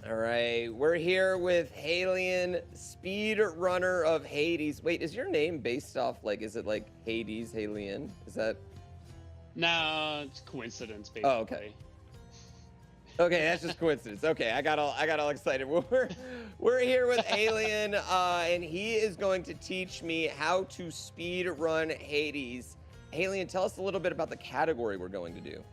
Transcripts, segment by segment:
All right, we're here with Halion, Speedrunner of Hades. Wait, is your name based off, like, is it like Hades, Halion? Is that? No, it's coincidence, basically. Oh, okay. Okay, that's just coincidence. Okay, I got all excited. We're here with Halion, and he is going to teach me how to speed run Hades. Halion, tell us a little bit about the category we're going to do.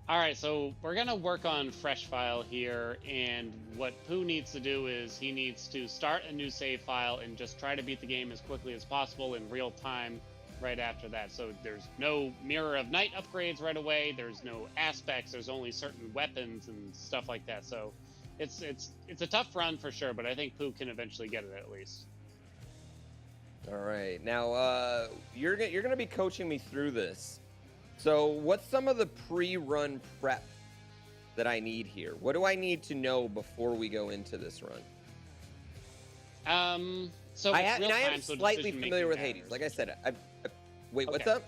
All right, so we're going to work on fresh file here, and what Pooh needs to do is he needs to start a new save file and just try to beat the game as quickly as possible in real time right after that. So there's no Mirror of Night upgrades right away, there's no aspects, there's only certain weapons and stuff like that. So it's a tough run for sure, but I think Pooh can eventually get it at least. All right, now you're going to be coaching me through this. So what's some of the pre-run prep that I need here? What do I need to know before we go into this run? So I am slightly familiar with Hades. Like I said, wait, what's up?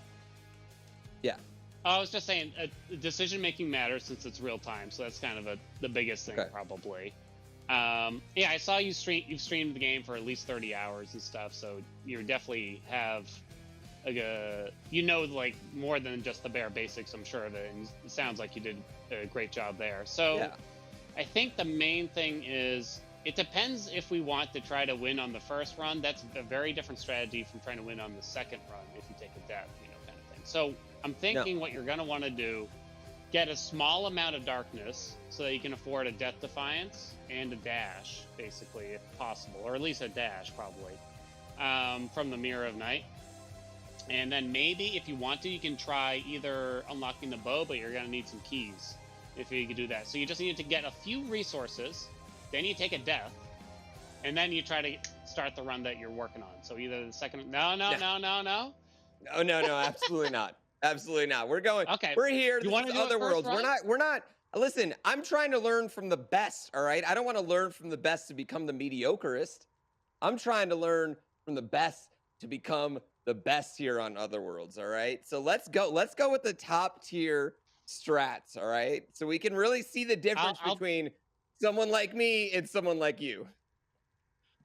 Yeah. I was just saying, decision-making matters since it's real time, so that's kind of the biggest thing, probably. Yeah, I saw you've streamed the game for at least 30 hours and stuff, so you definitely have... like more than just the bare basics, I'm sure of it, and it sounds like you did a great job there. So yeah. I think the main thing is it depends if we want to try to win on the first run. That's a very different strategy from trying to win on the second run if you take a death, kind of thing. So I'm thinking what you're going to want to do, get a small amount of darkness so that you can afford a death defiance and a dash, basically, if possible, or at least a dash probably, from the Mirror of Night. And then maybe, if you want to, you can try either unlocking the bow, but you're going to need some keys if you can do that. So you just need to get a few resources, then you take a death, and then you try to start the run that you're working on. So either the second... No. No, absolutely not. Absolutely not. We're going... Okay. We're here. This is Otherworlds. We're not... Listen, I'm trying to learn from the best, all right? I don't want to learn from the best to become the mediocrest. I'm trying to learn from the best to become... the best here on Otherworlds, all right? So let's go with the top tier strats, all right? So we can really see the difference between someone like me and someone like you.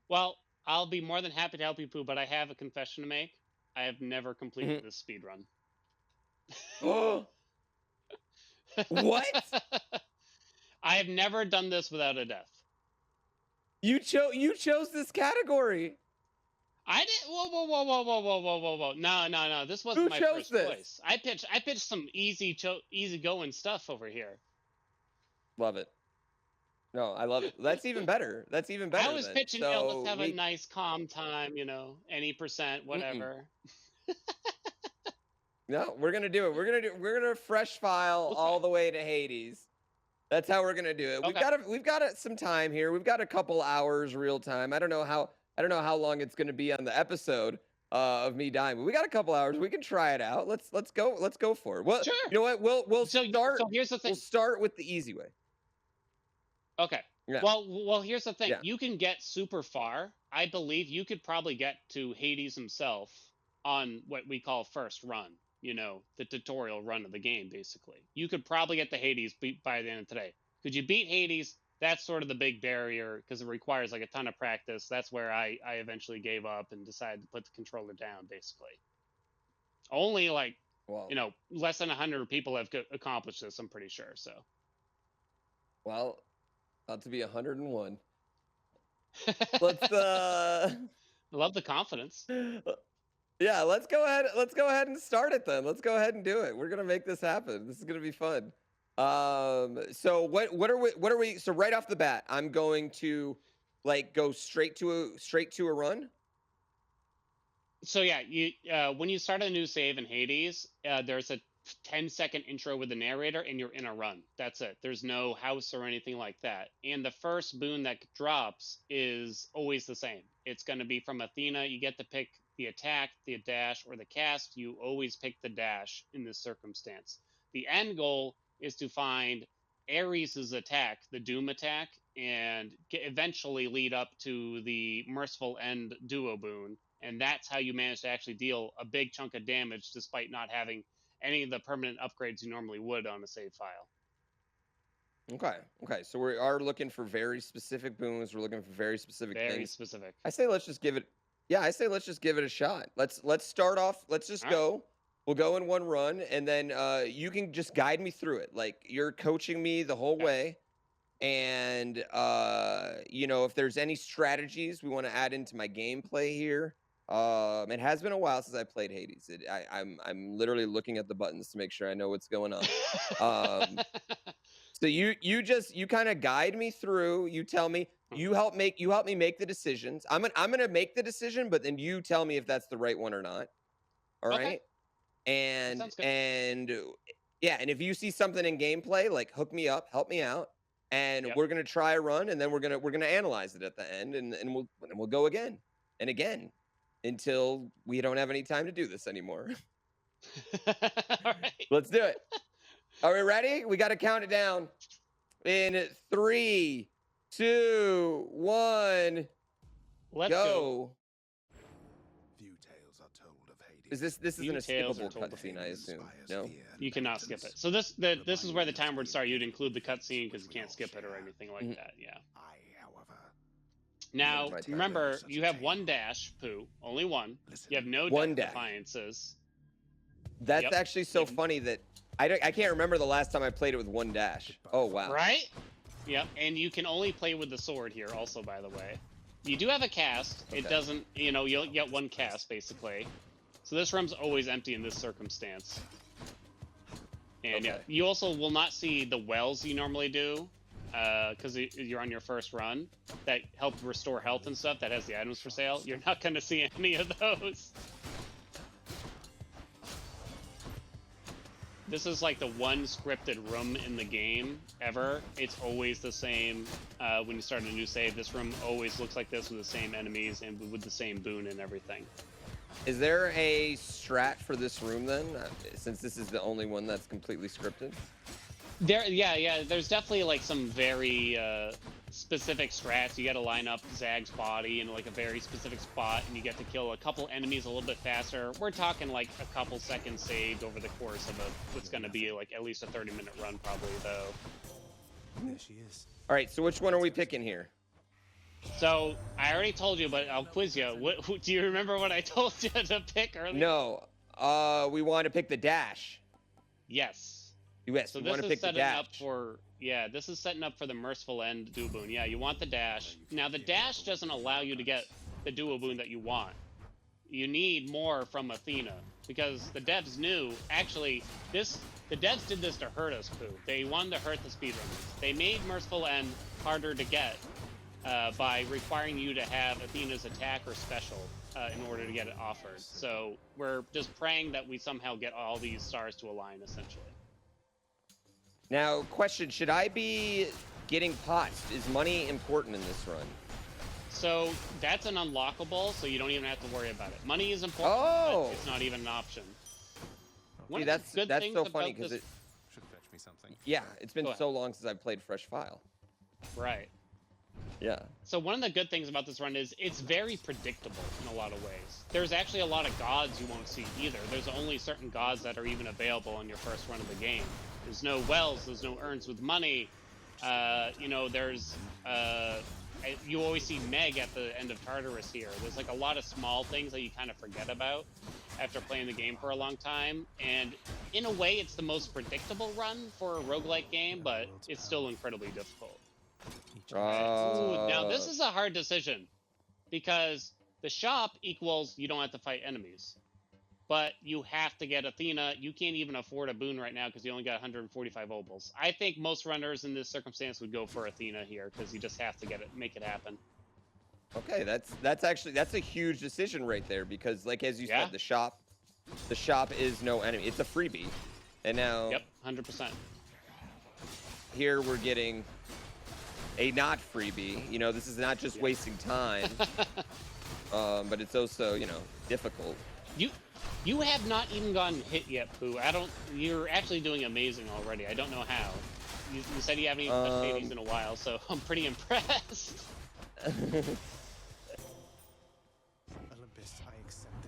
Well, I'll be more than happy to help you, Pooh, but I have a confession to make. I have never completed this speedrun. Oh. What? I have never done this without a death. You chose this category. I didn't. Whoa! No! This wasn't my first choice. I pitched some easy going stuff over here. Love it. No, I love it. That's even better. That's even better. I was pitching, let's have a nice calm time. Any percent, whatever. No, we're gonna do it. We're gonna fresh file all the way to Hades. That's how we're gonna do it. Okay. We've got some time here. We've got a couple hours real time. I don't know how long it's going to be on the episode of me dying, but we got a couple hours. We can try it out. Let's go for it. Well, sure. You know what? We'll start. So here's the thing. We'll start with the easy way. Okay. Yeah. Well, here's the thing. Yeah. You can get super far. I believe you could probably get to Hades himself on what we call first run. The tutorial run of the game, basically. You could probably get to Hades by the end of today. Could you beat Hades? That's sort of the big barrier because it requires like a ton of practice. That's where I eventually gave up and decided to put the controller down, basically. Only less than 100 people have accomplished this, I'm pretty sure. So. Well, about to be 101. Let's I love the confidence. Yeah, let's go ahead and start it then. Let's go ahead and do it. We're gonna make this happen. This is gonna be fun. So what are we? So right off the bat, I'm going to go straight to a run. So yeah, when you start a new save in Hades, there's a 10-second intro with the narrator, and you're in a run. That's it. There's no house or anything like that. And the first boon that drops is always the same. It's going to be from Athena. You get to pick the attack, the dash, or the cast. You always pick the dash in this circumstance. The end goal is to find Ares' attack, the Doom attack, and eventually lead up to the Merciful End duo boon. And that's how you manage to actually deal a big chunk of damage despite not having any of the permanent upgrades you normally would on a save file. Okay. Okay. So we are looking for very specific boons. We're looking for very specific things. Very specific. I say let's just give it. Yeah, I say let's just give it a shot. Let's start off. Let's just go. Right. We'll go in one run, and then you can just guide me through it. Like you're coaching me the whole way. And you know, if there's any strategies we want to add into my gameplay here. It has been a while since I played Hades. I'm literally looking at the buttons to make sure I know what's going on. So you kind of guide me through. You tell me. You help me make the decisions. I'm gonna make the decision, but then you tell me if that's the right one or not. All right. And yeah, and if you see something in gameplay, like hook me up, help me out, and we're gonna try a run, and then we're gonna analyze it at the end, and we'll go again and again until we don't have any time to do this anymore. All right. Let's do it. Are we ready? We got to count it down. In 3, 2, 1. Let's go. Few tales are told of Hades. This is an escapable cutscene, I assume. No, you cannot skip it. So this is where the timer would start. You'd include the cutscene because you can't skip it or anything like that. Yeah. Now remember, you have one dash, Pooh. Only one. You have no defiances. That's actually so funny that I can't remember the last time I played it with one dash. Oh wow. Right? Yep. And you can only play with the sword here. Also, by the way, you do have a cast. Okay. It doesn't. You know, you'll get one cast basically. So this room's always empty in this circumstance. And yeah, you also will not see the wells you normally do, because you're on your first run. That help restore health and stuff. That has the items for sale. You're not going to see any of those. This is like the one scripted room in the game ever. It's always the same when you start a new save. This room always looks like this with the same enemies and with the same boon and everything. Is there a strat for this room then, since this is the only one that's completely scripted? Yeah. There's definitely like some very specific strats. You got to line up Zag's body in like a very specific spot, and you get to kill a couple enemies a little bit faster. We're talking like a couple seconds saved over the course of what's going to be like at least a 30-minute run, probably though. There she is. All right, so which one are we picking here? So I already told you, but I'll quiz you. Do you remember what I told you to pick earlier? No. We want to pick the dash. Yes. Yes. So this is setting up for this is setting up for the Merciful End duo boon. Yeah, you want the dash. Now the dash doesn't allow you to get the duo boon that you want. You need more from Athena because the devs knew actually the devs did this to hurt us, Pooh. They wanted to hurt the speedrunners. They made Merciful End harder to get by requiring you to have Athena's attack or special in order to get it offered. So we're just praying that we somehow get all these stars to align, essentially. Now, question, should I be getting pots? Is money important in this run? So that's an unlockable, so you don't even have to worry about it. Money is important, but it's not even an option. See, that's so funny because it should fetch me something. Yeah, it's been so long since I've played Fresh File. Right. Yeah. So one of the good things about this run is it's very predictable in a lot of ways. There's actually a lot of gods you won't see either. There's only certain gods that are even available on your first run of the game. There's no wells, there's no urns with money. You know, there's you always see Meg at the end of Tartarus here. There's like a lot of small things that you kind of forget about after playing the game for a long time. And in a way, it's the most predictable run for a roguelike game, but it's still incredibly difficult. Now, this is a hard decision because the shop equals you don't have to fight enemies. But you have to get Athena. You can't even afford a boon right now because you only got 145 opals. I think most runners in this circumstance would go for Athena here because you just have to make it happen. Okay, that's a huge decision right there because, like as you said, the shop is no enemy. It's a freebie, and now 100%. Here we're getting a not freebie. You know, this is not just wasting time, but it's also difficult. You have not even gotten hit yet, Pooh. You're actually doing amazing already. I don't know how. You said you haven't even touched Hades in a while, so I'm pretty impressed.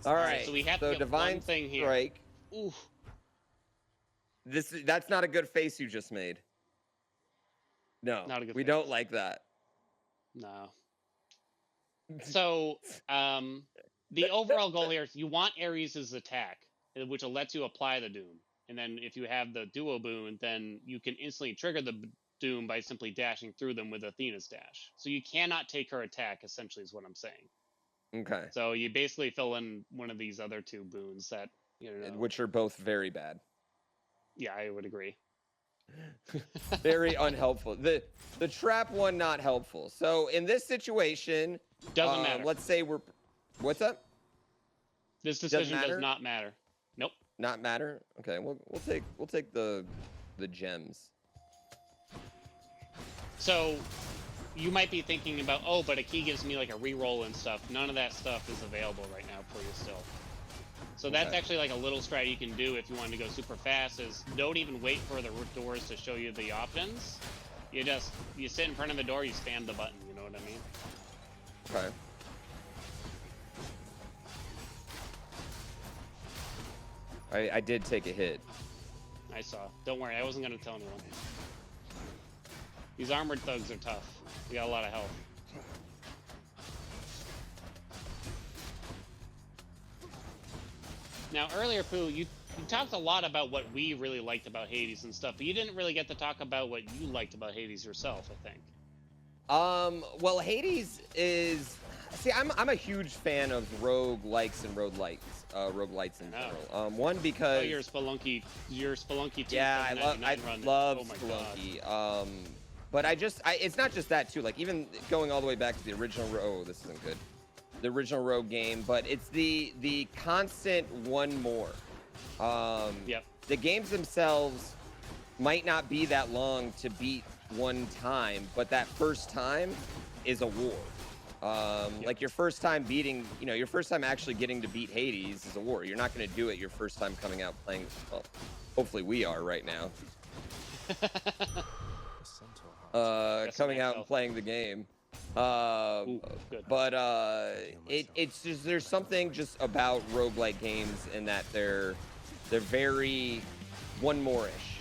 All right, so we have to get Divine one thing here. Strike. Oof. That's not a good face you just made. No, not a good we phase. don't like that. No. So, the overall goal here is you want Ares' attack, which will let you apply the Doom. And then if you have the duo boon, then you can instantly trigger the Doom by simply dashing through them with Athena's dash. So you cannot take her attack, essentially, is what I'm saying. Okay. So you basically fill in one of these other two boons that, which are both very bad. Yeah, I would agree. Very unhelpful. The trap one, not helpful. So in this situation, doesn't matter. Let's say we're, what's up? This decision does not matter. Nope. Not matter. Okay, we'll take the gems. So you might be thinking about, oh, but a key gives me like a reroll and stuff. None of that stuff is available right now for you still. So that's actually like a little strat you can do if you want to go super fast, is don't even wait for the doors to show you the options. You sit in front of the door, you spam the button, you know what I mean? Okay. I did take a hit. I saw. Don't worry, I wasn't going to tell anyone. These armored thugs are tough. We got a lot of health. Now, earlier, Pooh, you talked a lot about what we really liked about Hades and stuff, but you didn't really get to talk about what you liked about Hades yourself, I think. Well, Hades is... See, I'm a huge fan of rogue-likes and rogue-lites in general. One, because... Oh, you're a Spelunky 2. Yeah, I love Spelunky. But it's not just that, too. Like, even going all the way back to the original... Oh, this isn't good. The original Rogue game, but it's the constant one more. Yep. The games themselves might not be that long to beat one time, but that first time is a war. Like your first time beating, your first time actually getting to beat Hades is a war. You're not going to do it your first time coming out playing. Well, hopefully we are right now. Coming out and playing the game. But it's just, there's something just about roguelike games in that they're very one more-ish,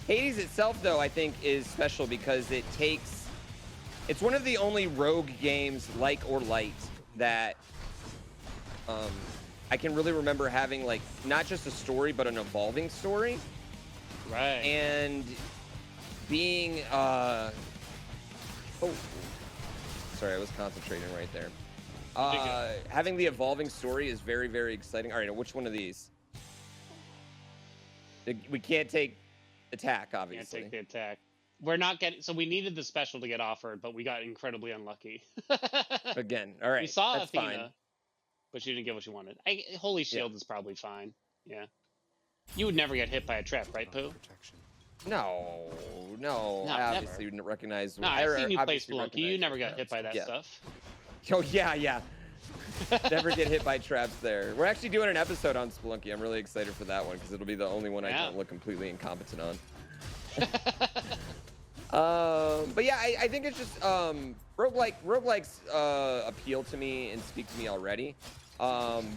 Hades itself, though, I think is special because it's one of the only rogue games like or light that I can really remember having, like, not just a story but an evolving story. Right. And being oh, sorry, I was concentrating right there. Having the evolving story is very, very exciting. All right, which one of these? We can't take attack, obviously. Can't take the attack. We're not getting... So we needed the special to get offered, but we got incredibly unlucky. Again, all right. We saw that's Athena, fine. But she didn't get what she wanted. Holy Shield is probably fine. Yeah. You would never get hit by a trap, right, Pooh? No, I obviously wouldn't recognize. No, I've seen you play Spelunky. You never got hit by that stuff. Oh, yeah. Never get hit by traps there. We're actually doing an episode on Spelunky. I'm really excited for that one because it'll be the only one I don't look completely incompetent on. But yeah, I think it's just roguelikes appeal to me and speak to me already.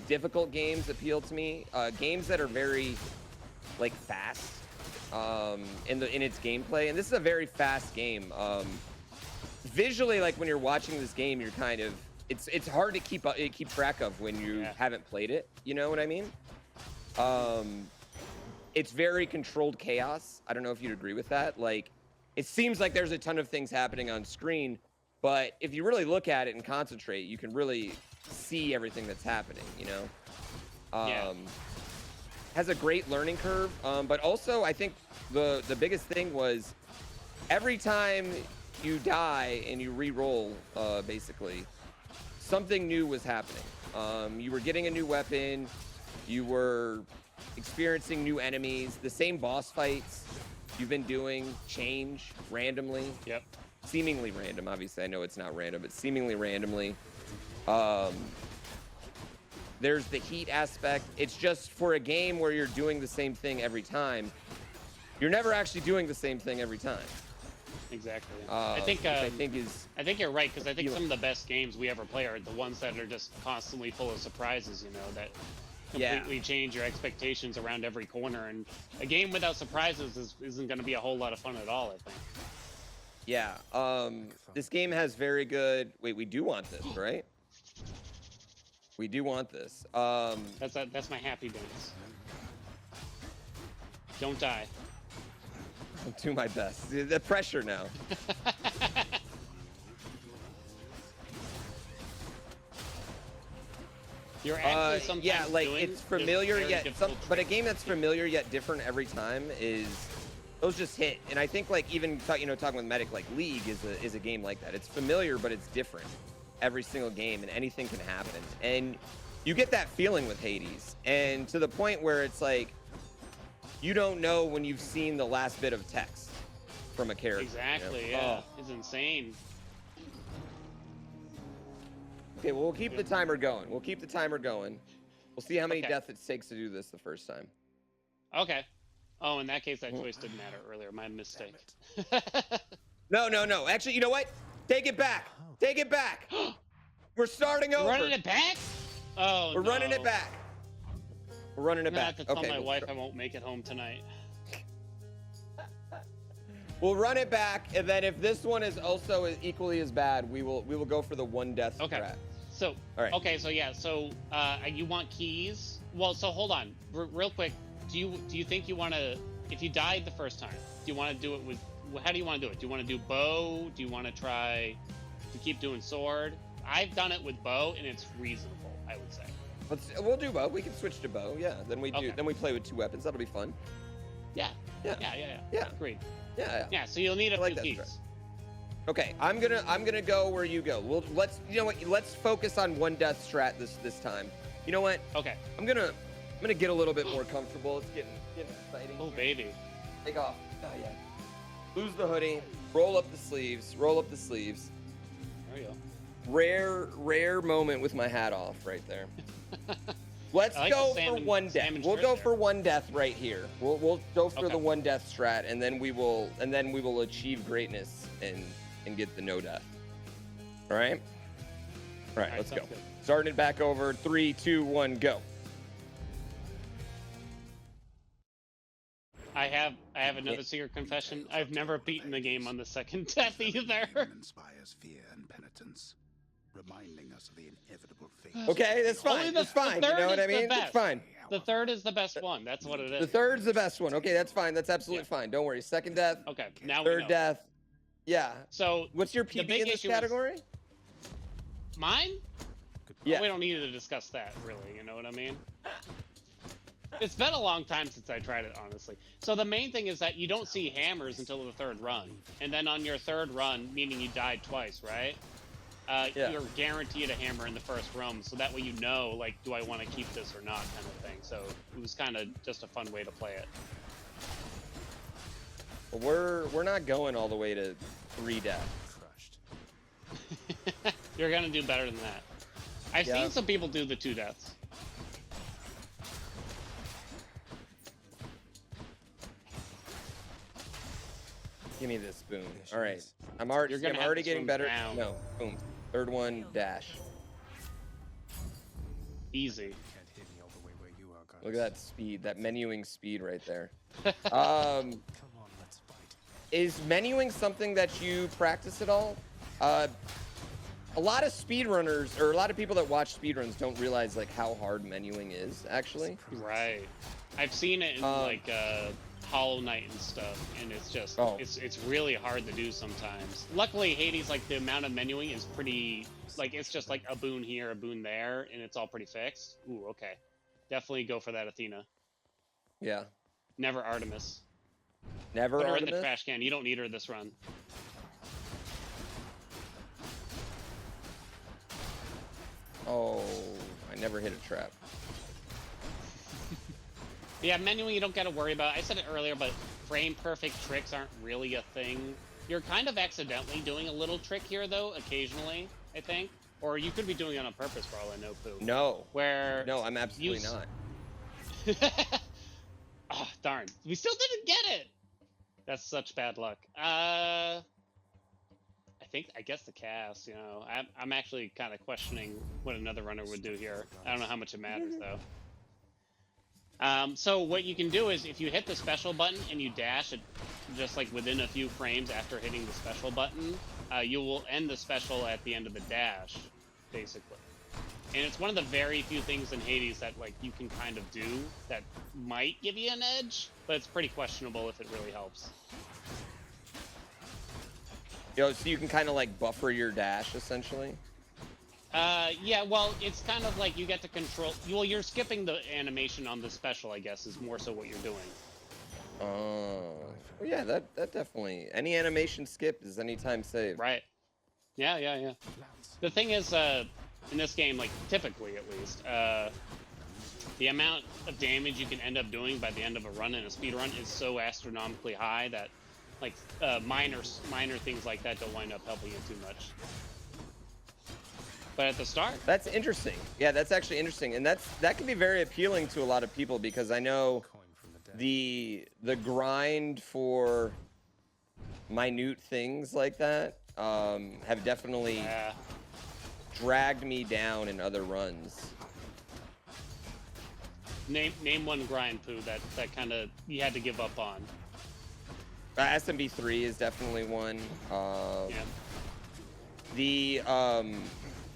Difficult games appeal to me. Games that are very fast in its gameplay, and this is a very fast game. Visually, like when you're watching this game, you're kind of it's hard to keep track of when you haven't played it. You know what I mean? It's very controlled chaos. I don't know if you'd agree with that. Like, it seems like there's a ton of things happening on screen, but if you really look at it and concentrate, you can really see everything that's happening, Has a great learning curve, but also I think the biggest thing was every time you die and you re-roll, basically, something new was happening. You were getting a new weapon, you were experiencing new enemies, the same boss fights you've been doing change randomly. Yep. Seemingly random. Obviously, I know it's not random, but seemingly randomly. There's the heat aspect. It's just for a game where you're doing the same thing every time, you're never actually doing the same thing every time. Exactly. I think you're right, because I think some of the best games we ever play are the ones that are just constantly full of surprises, that completely change your expectations around every corner. And a game without surprises isn't going to be a whole lot of fun at all, I think. Yeah. This game has very good. Wait, we do want this, right? We do want this. That's my happy dance. Don't die. I'll do my best. The pressure now. You're actually sometimes yeah, like it's familiar yet, but a game that's familiar yet different every time is those just hit. And I think like even talking with Medic, like League is a game like that. It's familiar, but it's different every single game, and anything can happen. And you get that feeling with Hades, and to the point where it's like you don't know when you've seen the last bit of text from a character. Exactly. Yeah, it's insane. Okay, well, we'll keep the timer going. We'll keep the timer going. We'll see how many deaths it takes to do this the first time. Okay. Oh, in that case, that choice didn't matter earlier. My mistake. No. Actually, you know what? Take it back. Take it back. We're starting over. We're running it back? Oh, We're running it back. We're running it back. I have to tell my wife I won't make it home tonight. We'll run it back, and then if this one is also equally as bad, we will go for the one death strat. So, okay, so yeah, so you want keys? Well, so hold on, real quick. Do you think you want to, if you died the first time, do you want to do it with? How do you want to do it? Do you want to do bow? Do you want to try to keep doing sword? I've done it with bow, and it's reasonable, I would say. We'll do bow. We can switch to bow. Yeah. Then we do. Then we play with 2 weapons. That'll be fun. Yeah. Agreed. Yeah. So you'll need a few keys. Okay, I'm gonna go where you go. Let's focus on one death strat this time. You know what? Okay. I'm gonna get a little bit more comfortable. It's getting exciting. Oh baby. Take off. Oh yeah. Lose the hoodie. Roll up the sleeves. Roll up the sleeves. There you go. Rare moment with my hat off right there. Let's go for one death. We'll go for one death right here. We'll go for the one death strat, and then we will achieve greatness and get the no death. All right. All right. Let's go. Good. Starting it back over. 3, 2, 1, go. I have another secret confession. I've never beaten the game on the second death either. Inspires fear and penitence, reminding us of the inevitable fate. Okay, that's fine. That's fine. You know what I mean? It's fine. The third is the best one. That's what it is. The third's the best one. Okay, that's fine. That's absolutely fine. Don't worry. Second death. Okay. Now third death. Yeah. So what's your PB in this category? Mine? Yeah. We don't need to discuss that, really. You know what I mean? It's been a long time since I tried it, honestly. So the main thing is that you don't see hammers until the third run. And then on your third run, meaning you died twice, right? You're guaranteed a hammer in the first run, so that way you know, like, do I want to keep this or not, kind of thing. So it was kind of just a fun way to play it. Well, we're not going all the way to 3 deaths. Crushed. You're gonna do better than that. I've seen some people do the 2 deaths. Give me this boom. All right. I'm already getting better. Down. No, boom. Third one, dash. Easy. Look at that speed, that menuing speed right there. Come on, let's fight. Is menuing something that you practice at all? A lot of speedrunners, or a lot of people that watch speedruns don't realize like how hard menuing is, actually. Right. I've seen it in like Hollow Knight and stuff, and it's just it's really hard to do sometimes. Luckily, Hades, like, the amount of menuing is pretty, like, it's just like a boon here, a boon there, and it's all pretty fixed. Ooh, okay. Definitely go for that Athena. Yeah. Never Artemis. Never Put her Artemis? in the trash can. You don't need her this run. Oh, I never hit a trap. Yeah, menuing you don't got to worry about. I said it earlier, but frame perfect tricks aren't really a thing. You're kind of accidentally doing a little trick here, though, occasionally, I think. Or you could be doing it on purpose, for all I know, Pooh. No. No, I'm absolutely not. Oh, darn. We still didn't get it! That's such bad luck. I guess the cast, you know. I'm actually kind of questioning what another runner would do here. I don't know how much it matters, though. So what you can do is if you hit the special button and you dash it just like within a few frames after hitting the special button, you will end the special at the end of the dash, basically. And it's one of the very few things in Hades that like you can kind of do that might give you an edge, but it's pretty questionable if it really helps. So you can kind of like buffer your dash essentially. Yeah, well, it's kind of like you get to control. Well, you're skipping the animation on the special, I guess, is more so what you're doing. Oh, well, yeah, that definitely. Any animation skip is anytime saved. Right. Yeah. The thing is, in this game, like typically at least, the amount of damage you can end up doing by the end of a run in a speedrun is so astronomically high that, like, minor things like that don't wind up helping you too much. But at the start, that's interesting. Yeah, that's actually interesting, and that can be very appealing to a lot of people because I know the grind for minute things like that have definitely dragged me down in other runs. Name one grind, Pooh, that kind of you had to give up on. SMB3 is definitely one.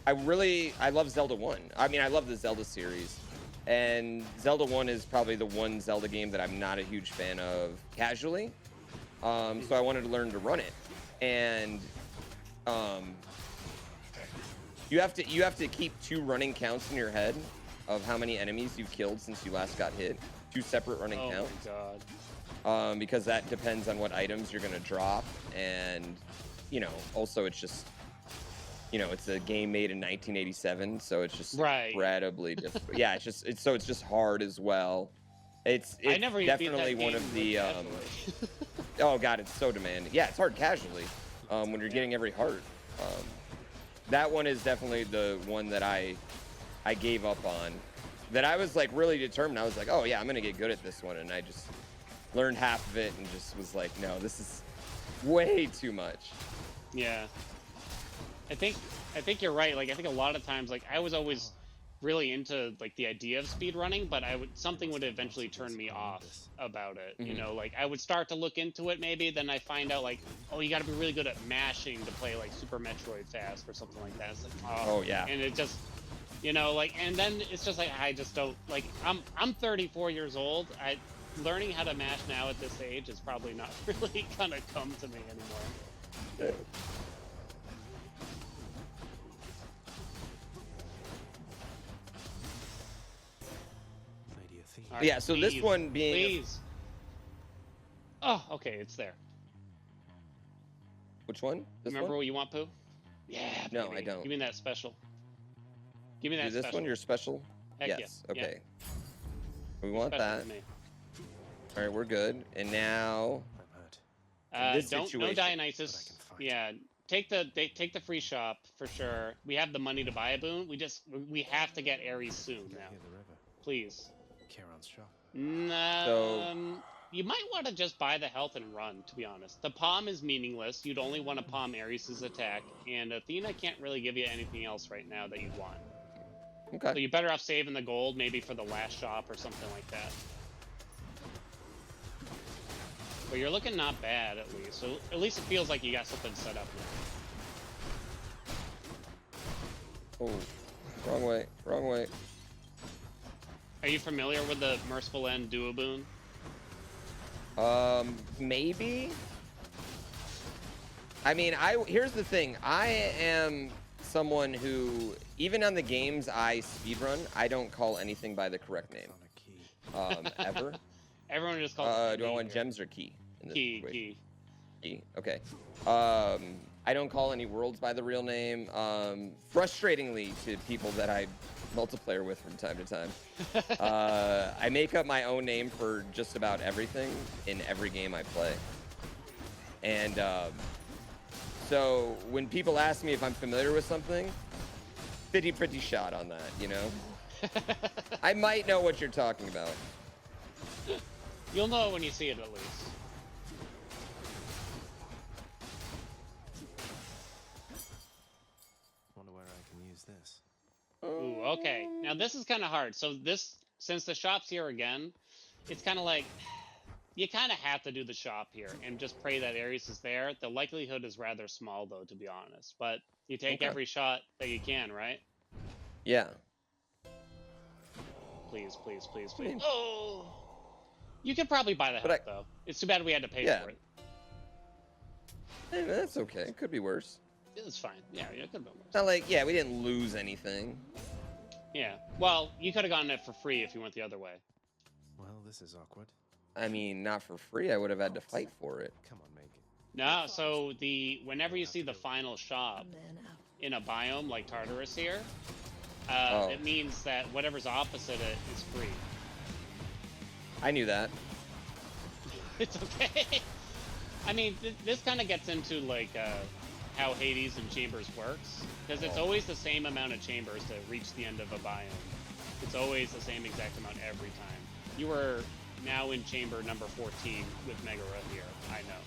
I love Zelda 1. I mean, I love the Zelda series. And Zelda 1 is probably the one Zelda game that I'm not a huge fan of casually. So I wanted to learn to run it. And you have to keep 2 running counts in your head of how many enemies you've killed since you last got hit. 2 separate running counts. Oh my god. Because that depends on what items you're going to drop. And, you know, also it's just... You know, it's a game made in 1987, so it's just incredibly difficult. Yeah, it's just hard as well. It's definitely one of the oh god, it's so demanding. Yeah, it's hard casually when you're getting every heart. That one is definitely the one that I gave up on. That I was like really determined. I was like, oh yeah, I'm gonna get good at this one, and I just learned half of it and just was like, no, this is way too much. Yeah. I think you're right. Like, I think a lot of times, like, I was always really into like the idea of speedrunning, but something would eventually turn me off about it. You know, like I would start to look into it maybe, then I find out like, oh, you got to be really good at mashing to play like Super Metroid fast or something like that. It's like, oh yeah, and it just, you know, like, and then it's just like I just don't like. I'm 34 years old. Learning how to mash now at this age is probably not really gonna come to me anymore. Right, yeah, so this one being... Oh, okay, it's there. Which one? This Remember one? what you want, Pooh? Yeah, no, baby. I don't. Give me that special. Give me that this special. one, your special? Heck yes, yeah. okay. We want that. All right, we're good. And now... No Dionysus. Yeah, take the free shop for sure. We have the money to buy a boon. We have to get Ares soon now. Please. You might want to just buy the health and run, to be honest. The palm is meaningless. You'd only want to palm Ares' attack, and Athena can't really give you anything else right now that you'd want. Okay. So you're better off saving the gold, maybe for the last shop or something like that. But you're looking not bad, at least. So at least it feels like you got something set up now. Oh, wrong way, wrong way. Are you familiar with the Merciful End Duoboon? Maybe. I mean, here's the thing. I am someone who, even on the games I speedrun, I don't call anything by the correct name. Ever. Everyone just calls it do I want gems or key? In this key. Key. Okay. I don't call any worlds by the real name. Frustratingly to people that I multiplayer with from time to time. I make up my own name for just about everything in every game I play. And so when people ask me if I'm familiar with something, 50-50 shot on that, you know? I might know what you're talking about. You'll know it when you see it, at least. Wonder where I can use this. Ooh, okay. Now this is kind of hard. So since the shop's here again, it's kind of like you kind of have to do the shop here and just pray that Ares is there. The likelihood is rather small, though, to be honest. But you take every shot that you can, right? Yeah. Please, please, please, please. Oh! You could probably buy the help, though. It's too bad we had to pay for it. Hey, that's okay. It could be worse. It's fine. Yeah, it could have been worse. Not like, yeah, we didn't lose anything. Yeah. Well, you could have gotten it for free if you went the other way. Well, this is awkward. I mean, not for free. I would have had to fight for it. Come on, make it. No, so whenever you see the final shop in a biome like Tartarus here, it means that whatever's opposite it is free. I knew that. It's okay. I mean, this kind of gets into like how Hades and Chambers works, because it's always the same amount of chambers to reach the end of a biome. It's always the same exact amount every time. You were now in chamber number 14 with Megara here. I know.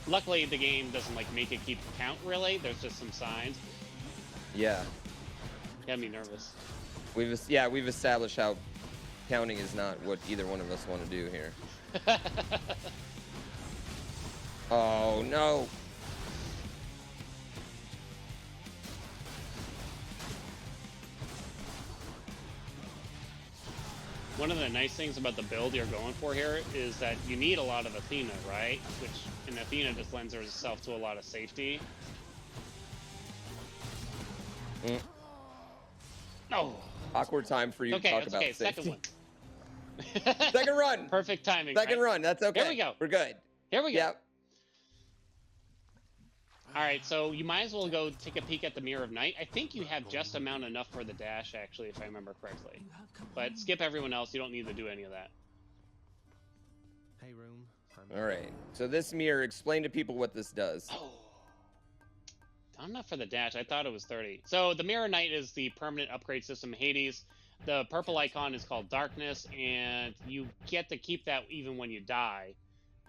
Luckily, the game doesn't like make it keep count. Really, there's just some signs. Yeah. Got me nervous. We've established how counting is not what either one of us want to do here. Oh no. One of the nice things about the build you're going for here is that you need a lot of Athena, right? And Athena just lends herself to a lot of safety. Oh. Awkward time for you to talk about safety. Second one. Second run. Perfect timing. Second run. That's okay. Here we go. We're good. Here we go. Yep. All right, so you might as well go take a peek at the Mirror of Night. I think you have just enough for the dash, actually, if I remember correctly. But skip everyone else. You don't need to do any of that. Hey, room. All right. So this mirror, explain to people what this does. Oh. Not enough for the dash. I thought it was 30. So the Mirror of Night is the permanent upgrade system in Hades. The purple icon is called Darkness, and you get to keep that even when you die.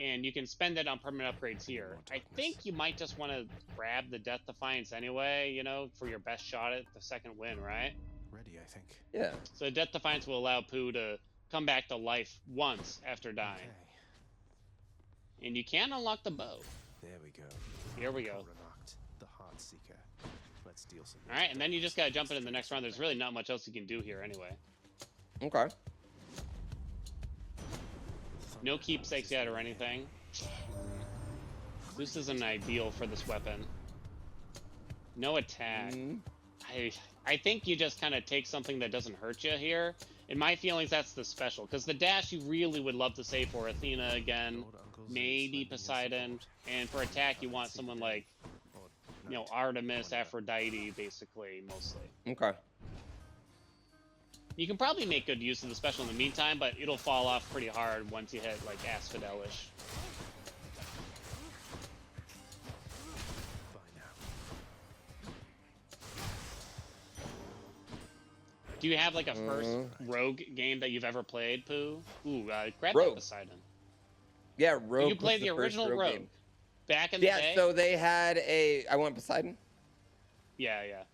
And you can spend it on permanent upgrades here. I think you might just want to grab the Death Defiance anyway, you know, for your best shot at the second win, right? Ready, I think. Yeah. So Death Defiance will allow Pooh to come back to life once after dying. Okay. And you can unlock the bow. There we go. Here we go. The Heart Seeker. Let's deal some. All right, and then you just gotta jump into the next round. There's really not much else you can do here anyway. Okay. No keepsakes yet or anything. This isn't ideal for this weapon. No attack. I think you just kind of take something that doesn't hurt you here. In my feelings, that's the special. Because the dash you really would love to save for Athena again. Maybe Poseidon. And for attack, you want someone like, you know, Artemis, Aphrodite, basically, mostly. Okay. You can probably make good use of the special in the meantime, but it'll fall off pretty hard once you hit, like, Asphodel-ish. Do you have, like, a first Rogue game that you've ever played, Pooh? Ooh, grab that Poseidon. Yeah, Rogue. You played the original Rogue game. Back in the day? Yeah, so they had I want Poseidon? Yeah, yeah.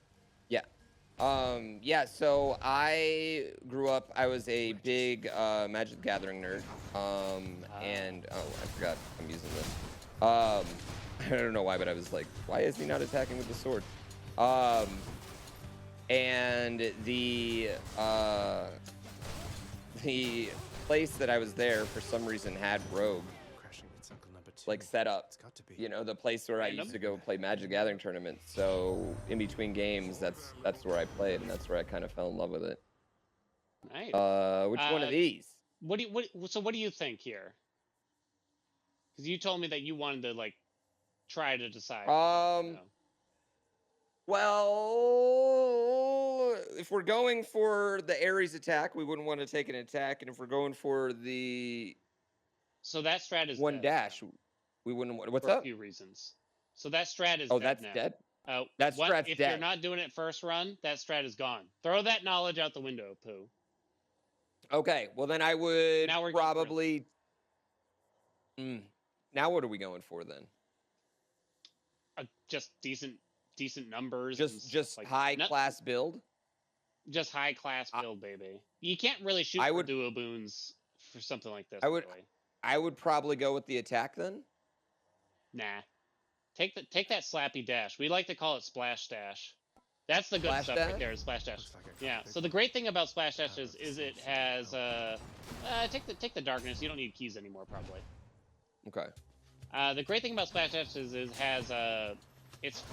Yeah, so I grew up, I was a big Magic the Gathering nerd, and, I forgot I'm using this. I don't know why, but I was like, why is he not attacking with the sword? And the place that I was there, for some reason, had Rogue, like, set up. You know, the place where I used to go play Magic the Gathering tournaments. So in between games, that's where I played, and that's where I kind of fell in love with it. Nice. Which one of these? So what do you think here? Because you told me that you wanted to, like, try to decide. You know. Well, if we're going for the Ares attack, we wouldn't want to take an attack, and if we're going for the that strat is one dead dash, we wouldn't want. What's for up? a few reasons. So that strat is dead that's now. Dead. That strat's if dead. you're not doing it first run, that strat is gone. Throw that knowledge out the window, Pooh. Okay, well then I would probably. Now what are we going for then? Just decent decent numbers. Just like, high class build. Just high class build, baby. You can't really shoot for duo boons for something like this. I would probably go with the attack then. Nah, take that slappy dash. We like to call it splash dash. That's the good splash stuff dash? Right there. Is splash dash. Yeah. So the great thing about splash dash is it has take the darkness. You don't need keys anymore, probably. Okay. The great thing about splash dash is it has it's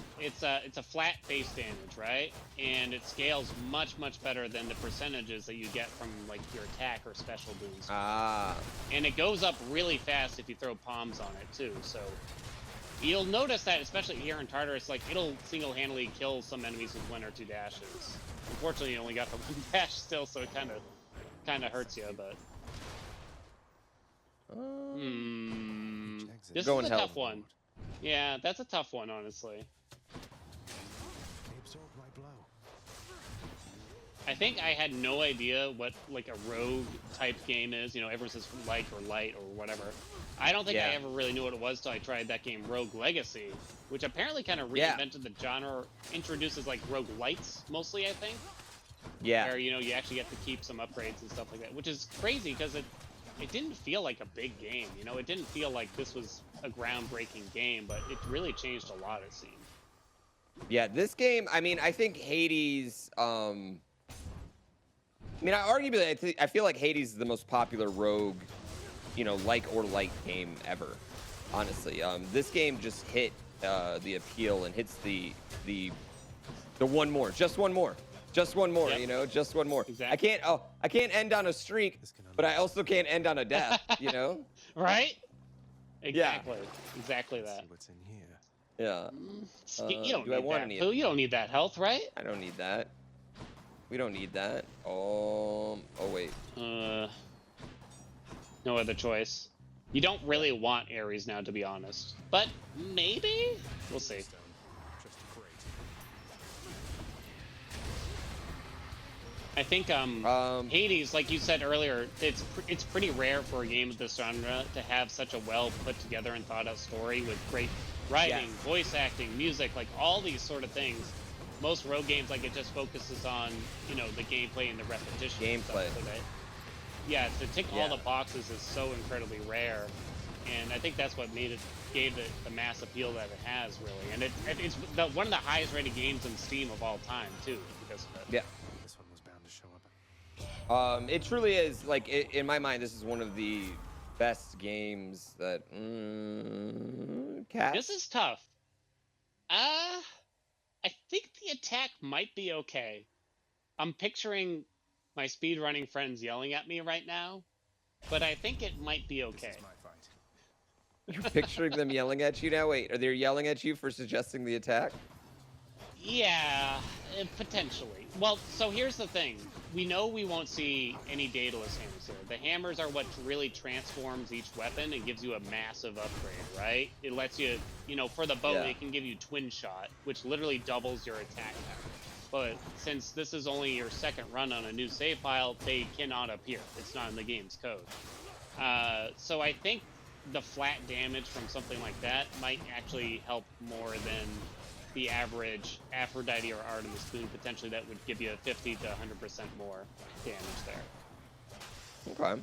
a flat base damage, right? And it scales much better than the percentages that you get from like your attack or special boons. Ah. And it goes up really fast if you throw palms on it too. So you'll notice that, especially here in Tartarus, like it'll single-handedly kill some enemies with 1 or 2 dashes. Unfortunately, you only got the 1 dash still, so it kind of hurts you. But this is a tough one. Yeah, that's a tough one, honestly. I think I had no idea what like a rogue type game is. You know, everyone says like or light or whatever. I don't think I ever really knew what it was till I tried that game Rogue Legacy, which apparently kind of reinvented the genre, introduces like rogue-lites mostly, I think. Yeah. Where, you know, you actually get to keep some upgrades and stuff like that, which is crazy because it didn't feel like a big game, you know? It didn't feel like this was a groundbreaking game, but it really changed a lot, it seemed. Yeah, this game, I mean, I think Hades, I mean, arguably, I feel like Hades is the most popular rogue, you know, like or light game ever, honestly. This game just hit the appeal and hits the one more, just one more. Just one more, you know, just one more. Exactly. I can't end on a streak, but I also can't end on a death, you know? Right? Exactly. Yeah. Exactly that. See what's in here. Yeah. You don't need that. You don't need that health, right? I don't need that. We don't need that. Oh wait. No other choice. You don't really want Ares now, to be honest. But maybe? We'll see. I think Hades, like you said earlier, it's pretty rare for a game of this genre to have such a well put together and thought out story with great writing, voice acting, music, like all these sort of things. Most rogue games, like, it just focuses on, you know, the gameplay and the repetition. Gameplay. Yeah, to tick all the boxes is so incredibly rare, and I think that's what gave it the mass appeal that it has, really. And it's one of the highest rated games on Steam of all time too, because of it. Yeah. This one was bound to show up. It truly is, like, in my mind, this is one of the best games that. This is tough. I think the attack might be okay. I'm picturing my speedrunning friends yelling at me right now, but I think it might be okay. This is my fight. You're picturing them yelling at you now? Wait, are they yelling at you for suggesting the attack? Yeah, potentially. Well, so here's the thing. We know we won't see any Daedalus hammers here. The hammers are what really transforms each weapon and gives you a massive upgrade, right? It lets you, you know, for the bow, it can give you twin shot, which literally doubles your attack power. But since this is only your second run on a new save file, they cannot appear. It's not in the game's code. So I think the flat damage from something like that might actually help more than the average Aphrodite or Artemis boon, potentially that would give you a 50 to 100% more damage there. Okay.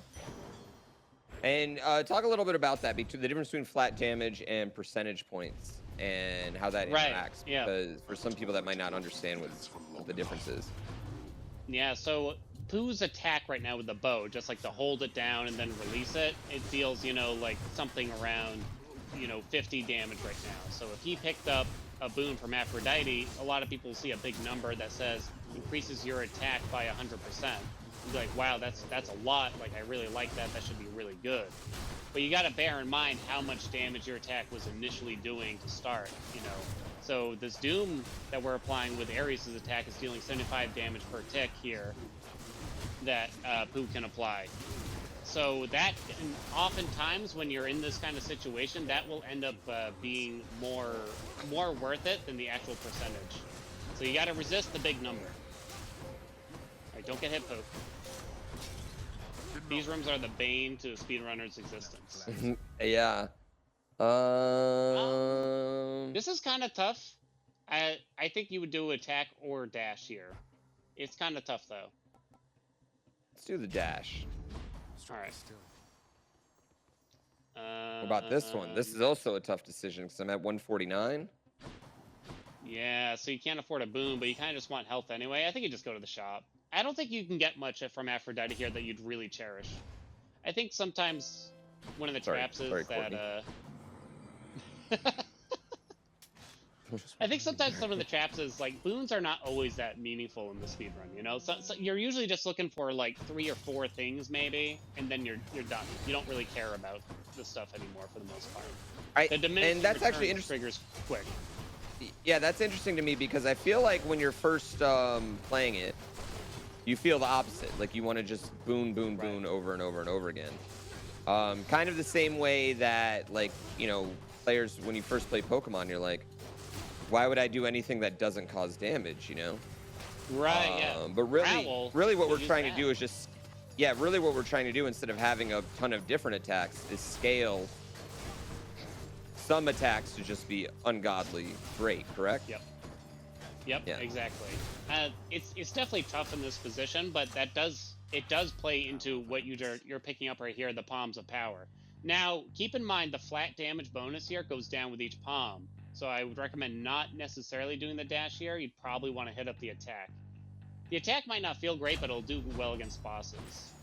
And talk a little bit about that, the difference between flat damage and percentage points, and how that interacts. Yeah. Because for some people that might not understand what the difference is. Yeah, so Pooh's attack right now with the bow, just like to hold it down and then release it, it feels, you know, like something around, you know, 50 damage right now. So if he picked up a boon from Aphrodite, a lot of people see a big number that says increases your attack by 100%. You'd be like, wow, that's a lot. Like, I really like that. That should be really good. But you got to bear in mind how much damage your attack was initially doing to start, you know. So this Doom that we're applying with Ares' attack is dealing 75 damage per tick here that Pooh can apply. So that, and oftentimes when you're in this kind of situation, that will end up being more worth it than the actual percentage. So you got to resist the big number. All right, don't get hit, Pooh. These rooms are the bane to a speedrunner's existence. Yeah. This is kind of tough. I think you would do attack or dash here. It's kind of tough though. Let's do the dash. All right. What about this one? This is also a tough decision because I'm at 149. Yeah, so you can't afford a boom, but you kind of just want health anyway. I think you just go to the shop. I don't think you can get much from Aphrodite here that you'd really cherish. I think sometimes one of the traps is that... I think sometimes some of the traps is, like, boons are not always that meaningful in the speedrun, you know? So you're usually just looking for, like, 3 or 4 things, maybe, and then you're done. You don't really care about the stuff anymore for the most part. And that's actually interesting. Triggers quick. Yeah, that's interesting to me because I feel like when you're first playing it, you feel the opposite. Like, you want to just boon, boon, boon over and over and over again. Kind of the same way that, like, you know, players, when you first play Pokemon, you're like, why would I do anything that doesn't cause damage, you know? Right, yeah. But really what we're trying to do is just, really what we're trying to do instead of having a ton of different attacks is scale some attacks to just be ungodly great, correct? Yep, exactly. It's definitely tough in this position, but it does play into what you're picking up right here, the palms of power. Now, keep in mind the flat damage bonus here goes down with each palm. So I would recommend not necessarily doing the dash here. You'd probably want to hit up the attack. The attack might not feel great, but it'll do well against bosses.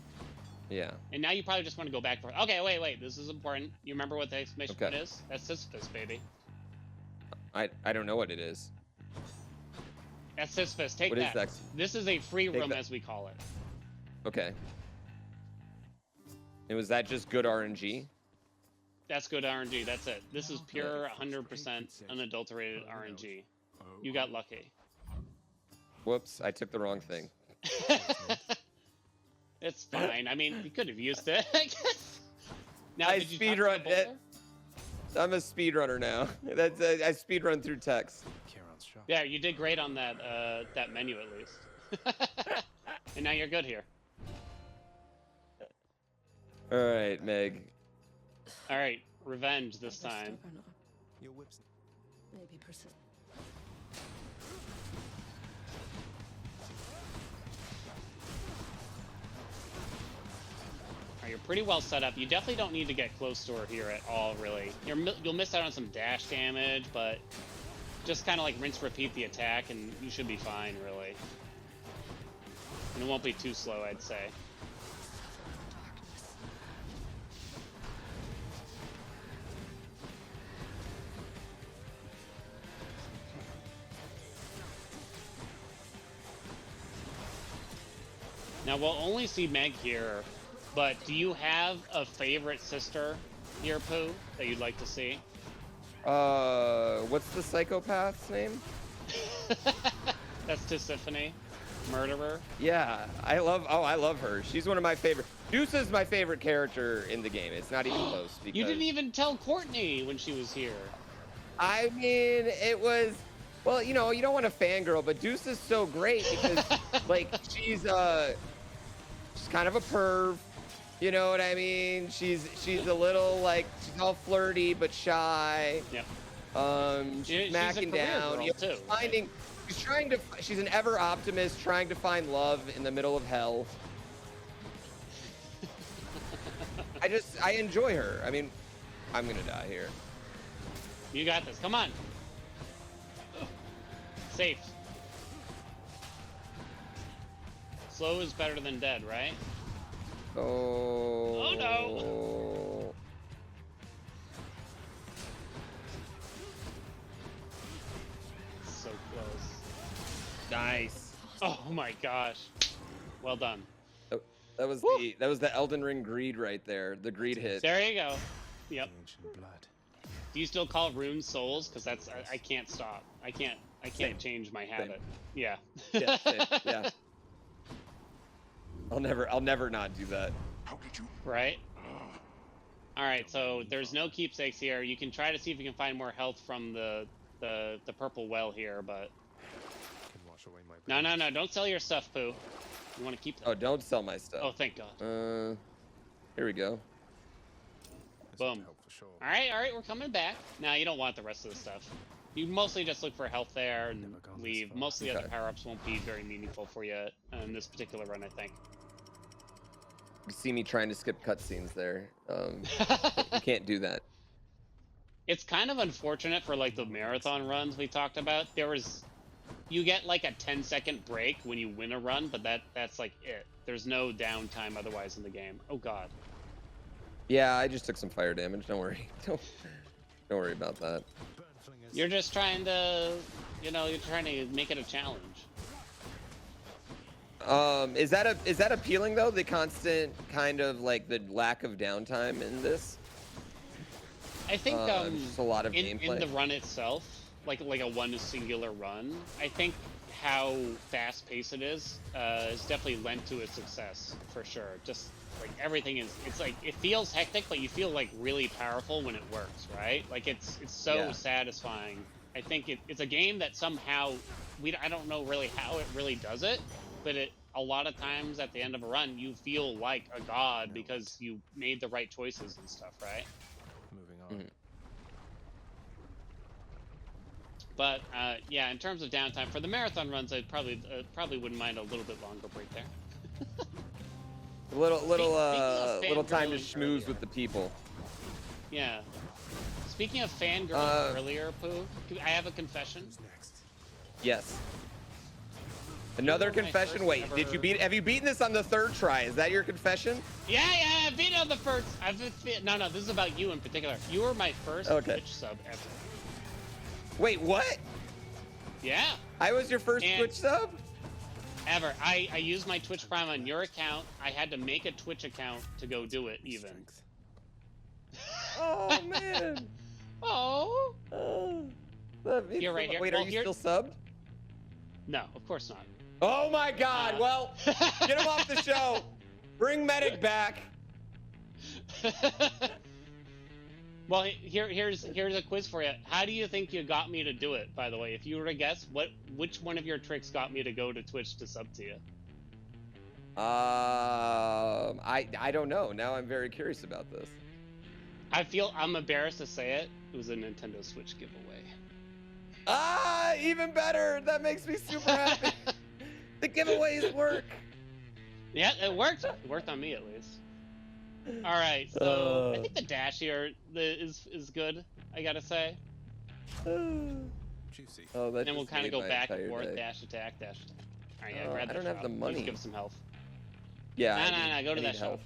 Yeah. And now you probably just want to go back for... Okay, wait. This is important. You remember what the exclamation point is? That's Sisyphus, baby. I don't know what it is. That's Sisyphus. Take that. What is that? This is a free room, as we call it. Okay. And was that just good RNG? That's good RNG. That's it. This is pure 100% unadulterated RNG. You got lucky. Whoops, I took the wrong thing. It's fine. I mean, you could have used it. Now, I speedrun it. I'm a speedrunner now. I speedrun through text. Yeah, you did great on that that menu at least. And now you're good here. All right, Meg. All right, revenge this time. Your whip's maybe persistent. You're pretty well set up. You definitely don't need to get close to her here at all, really. You'll miss out on some dash damage, but just kind of like rinse, repeat the attack, and you should be fine, really. And it won't be too slow, I'd say. Now, we'll only see Meg here, but do you have a favorite sister here, Pooh, that you'd like to see? What's the psychopath's name? That's Tisiphone, Murderer. Yeah, I love her. She's one of my favorite. Deuce is my favorite character in the game. It's not even close. Because... You didn't even tell Courtney when she was here. I mean, it was... Well, you know, you don't want to fangirl, but Deuce is so great because, like, she's kind of a perv. You know what I mean? She's a little, like, she's all flirty but shy. Yep. She's smacking down. You know, she's an ever optimist trying to find love in the middle of hell. I enjoy her. I mean, I'm gonna die here. You got this. Come on. Safe. Slow is better than dead, right? Oh. Oh no. So close. Nice. Oh my gosh. Well done. That was the Elden Ring greed right there. The greed hit. There you go. Yep. Do you still call runes souls? Because that's I can't stop. I can't change my habit. Yeah. Yeah. Yeah. I'll never not do that. How did you? Right. All right. So there's no keepsakes here. You can try to see if you can find more health from the purple well here, but. Can wash away my No. Don't sell your stuff, Pooh. You want to keep them. Oh, don't sell my stuff. Oh, thank God. Here we go. Boom. All right. We're coming back. Now you don't want the rest of the stuff. You mostly just look for health there and leave. Most of the other power-ups won't be very meaningful for you in this particular run, I think. You see me trying to skip cutscenes there. You can't do that. It's kind of unfortunate for like the marathon runs we talked about. You get like a 10-second break when you win a run, but that's like it. There's no downtime otherwise in the game. Oh god. Yeah, I just took some fire damage. Don't worry. Don't worry about that. You're just trying to, you're trying to make it a challenge. Is that appealing though? The constant kind of like the lack of downtime in this. I think just a lot of gameplay in the run itself, like a one singular run. I think how fast paced it is definitely lent to its success for sure. Just like everything it's like it feels hectic, but you feel like really powerful when it works, right? Like it's so satisfying. I think it's a game that somehow I don't know really how it really does it, but a lot of times at the end of a run you feel like a god because you made the right choices and stuff, right? Moving on. But yeah, in terms of downtime for the marathon runs, I probably wouldn't mind a little bit longer break there. little time to schmooze with the people. Yeah. Speaking of fangirling earlier, Pooh, I have a confession. Who's next? Yes. Another confession. Wait, have you beaten this on the 3rd try? Is that your confession? Yeah, I beat it on the first. No, this is about you in particular. You were my first Twitch sub ever. Wait, what? Yeah. I was your first Twitch sub? Ever. I used my Twitch Prime on your account. I had to make a Twitch account to go do it, even. Oh, man. Oh. You're right here. Wait, are you still subbed? No, of course not. Oh, my God. Well, get him off the show. Bring Medic back. Well, here's a quiz for you. How do you think you got me to do it, by the way? If you were to guess, which one of your tricks got me to go to Twitch to sub to you? I don't know. Now I'm very curious about this. I'm embarrassed to say it. It was a Nintendo Switch giveaway. Even better. That makes me super happy. The giveaways work. Yeah, it worked. It worked on me at least. All right, so I think the dash here is good. I gotta say. Juicy. Oh, and then we'll kind of go back and forth, dash attack. All right, yeah, grab I don't have the money. Just give us some health. Yeah. No, go to that shelf.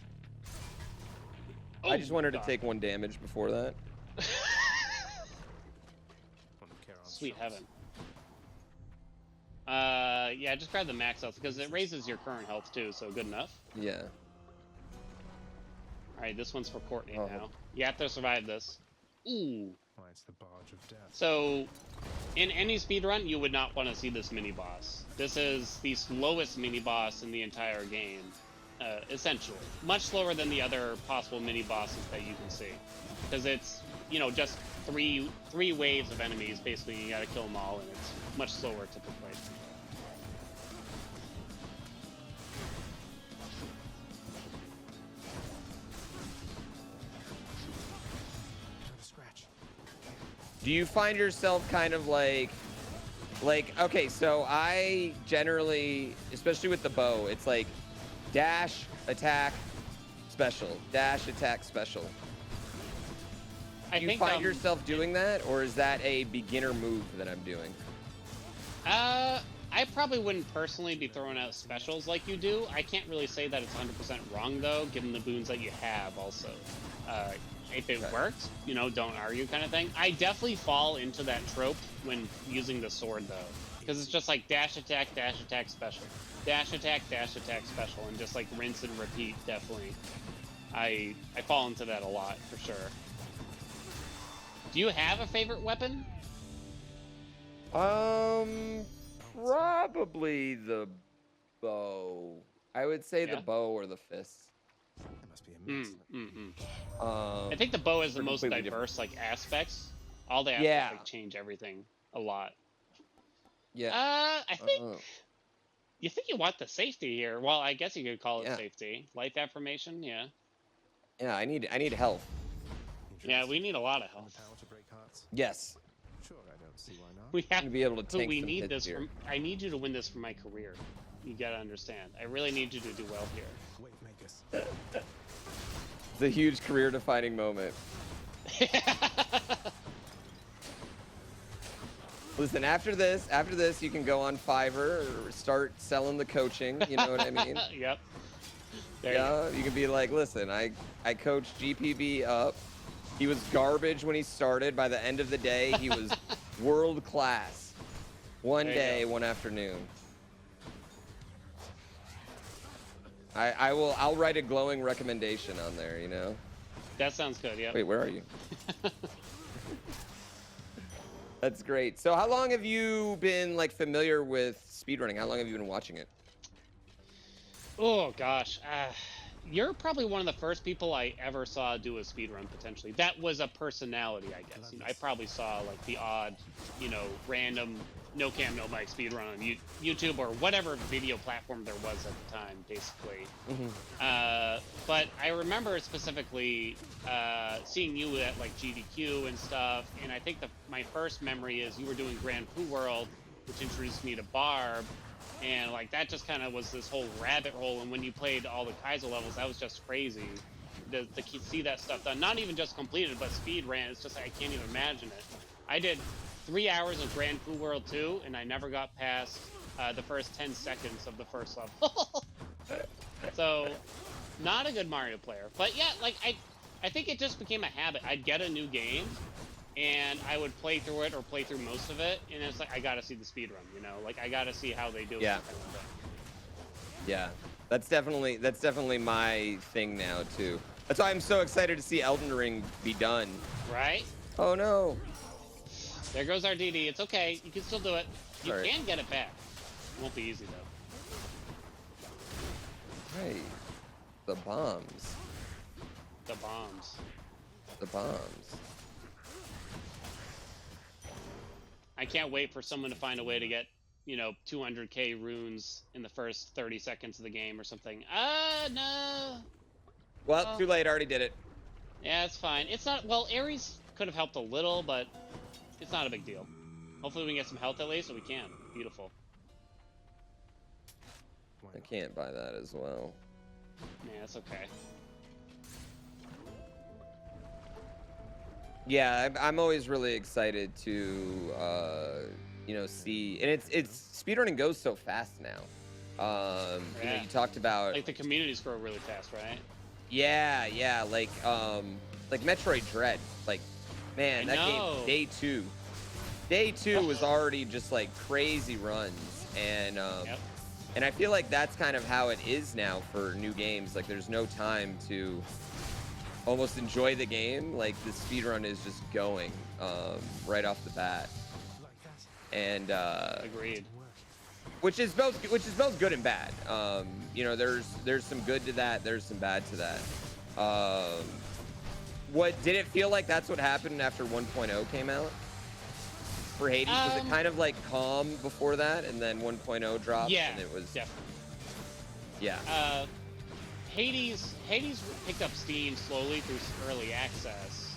Oh, I just wanted to take 1 damage before that. Sweet heaven. Yeah, just grab the max health because it raises your current health too, so good enough. Yeah. Alright, this one's for Courtney now. You have to survive this. Ooh. Oh, it's the barge of death. So, in any speedrun, you would not want to see this mini-boss. This is the slowest mini-boss in the entire game, essentially. Much slower than the other possible mini-bosses that you can see. Because it's, just three waves of enemies, basically. You gotta kill them all, and it's much slower typically. Do you find yourself kind of like, okay, so I generally, especially with the bow, it's like dash, attack, special, dash, attack, special. Do you find yourself doing that, or is that a beginner move that I'm doing? I probably wouldn't personally be throwing out specials like you do. I can't really say that it's 100% wrong, though, given the boons that you have also. If it works, don't argue kind of thing. I definitely fall into that trope when using the sword, though. Because it's just like dash, attack, special. Dash, attack, special. And just like rinse and repeat, definitely. I fall into that a lot, for sure. Do you have a favorite weapon? Probably the bow. I would say the bow or the fists. That must be a mess. I think the bow is the most diverse aspects. All the aspects change everything a lot. Yeah. I think you think you want the safety here. Well, I guess you could call it safety. Life affirmation, yeah. Yeah, I need health. Yeah, we need a lot of health. Power to break hearts. Yes. Sure, I don't see why not. We have to be able to tank we some need hits this. here. I need you to win this for my career. You gotta understand. I really need you to do well here. Wave makers. It's a huge career-defining moment. Listen, after this, you can go on Fiverr or start selling the coaching. You know what I mean? Yep. There you can be like, listen, I coached GPB up. He was garbage when he started. By the end of the day, he was world class. One day, one afternoon. I'll write a glowing recommendation on there, you know? That sounds good, yeah. Wait, where are you? That's great. So how long have you been like familiar with speedrunning? How long have you been watching it? Oh gosh, you're probably one of the first people I ever saw do a speedrun potentially. That was a personality, I guess. You know, I probably saw like the odd, you know, random no cam, no mic speedrun on YouTube or whatever video platform there was at the time, basically. But I remember specifically seeing you at like GDQ and stuff, and I think my first memory is you were doing GrandPOOBear World, which introduced me to Barb, and like that just kind of was this whole rabbit hole. And when you played all the Kaiser levels, that was just crazy to see that stuff done. Not even just completed, but speed ran. It's just I can't even imagine it. I did 3 hours of GrandPOOBear World 2, and I never got past the first 10 seconds of the first level. So, not a good Mario player. But yeah, like I think it just became a habit. I'd get a new game, and I would play through it or play through most of it, and it's like I gotta see the speedrun, you know? Like I gotta see how they do it. Yeah. Kind of thing. Yeah, that's definitely my thing now too. That's why I'm so excited to see Elden Ring be done. Right? Oh no. There goes our DD. It's okay. You can still do it. You Right. can get it back. It won't be easy though. Hey, the bombs. The bombs. The bombs. I can't wait for someone to find a way to get, you know, 200k runes in the first 30 seconds of the game or something. No. Well, too late. Already did it. Yeah, it's fine. It's not. Well, Ares could have helped a little, but it's not a big deal. Hopefully we can get some health at least, so we can. Beautiful. I can't buy that as well. Yeah, that's okay. Yeah, I'm always really excited to, you know, see, and it's speedrunning goes so fast now. You know, you talked about like the communities grow really fast, right? Yeah, like Metroid Dread, like, man, that game, day two was already just like crazy runs, and and I feel like that's kind of how it is now for new games. Like, there's no time to almost enjoy the game. Like, the speedrun is just going right off the bat, and agreed. Which is both good and bad. You know, there's some good to that, there's some bad to that. What did it feel like? That's what happened after 1.0 came out for Hades. Was it kind of like calm before that, and then 1.0 dropped? Yeah, and it was definitely. Yeah. Hades picked up steam slowly through early access,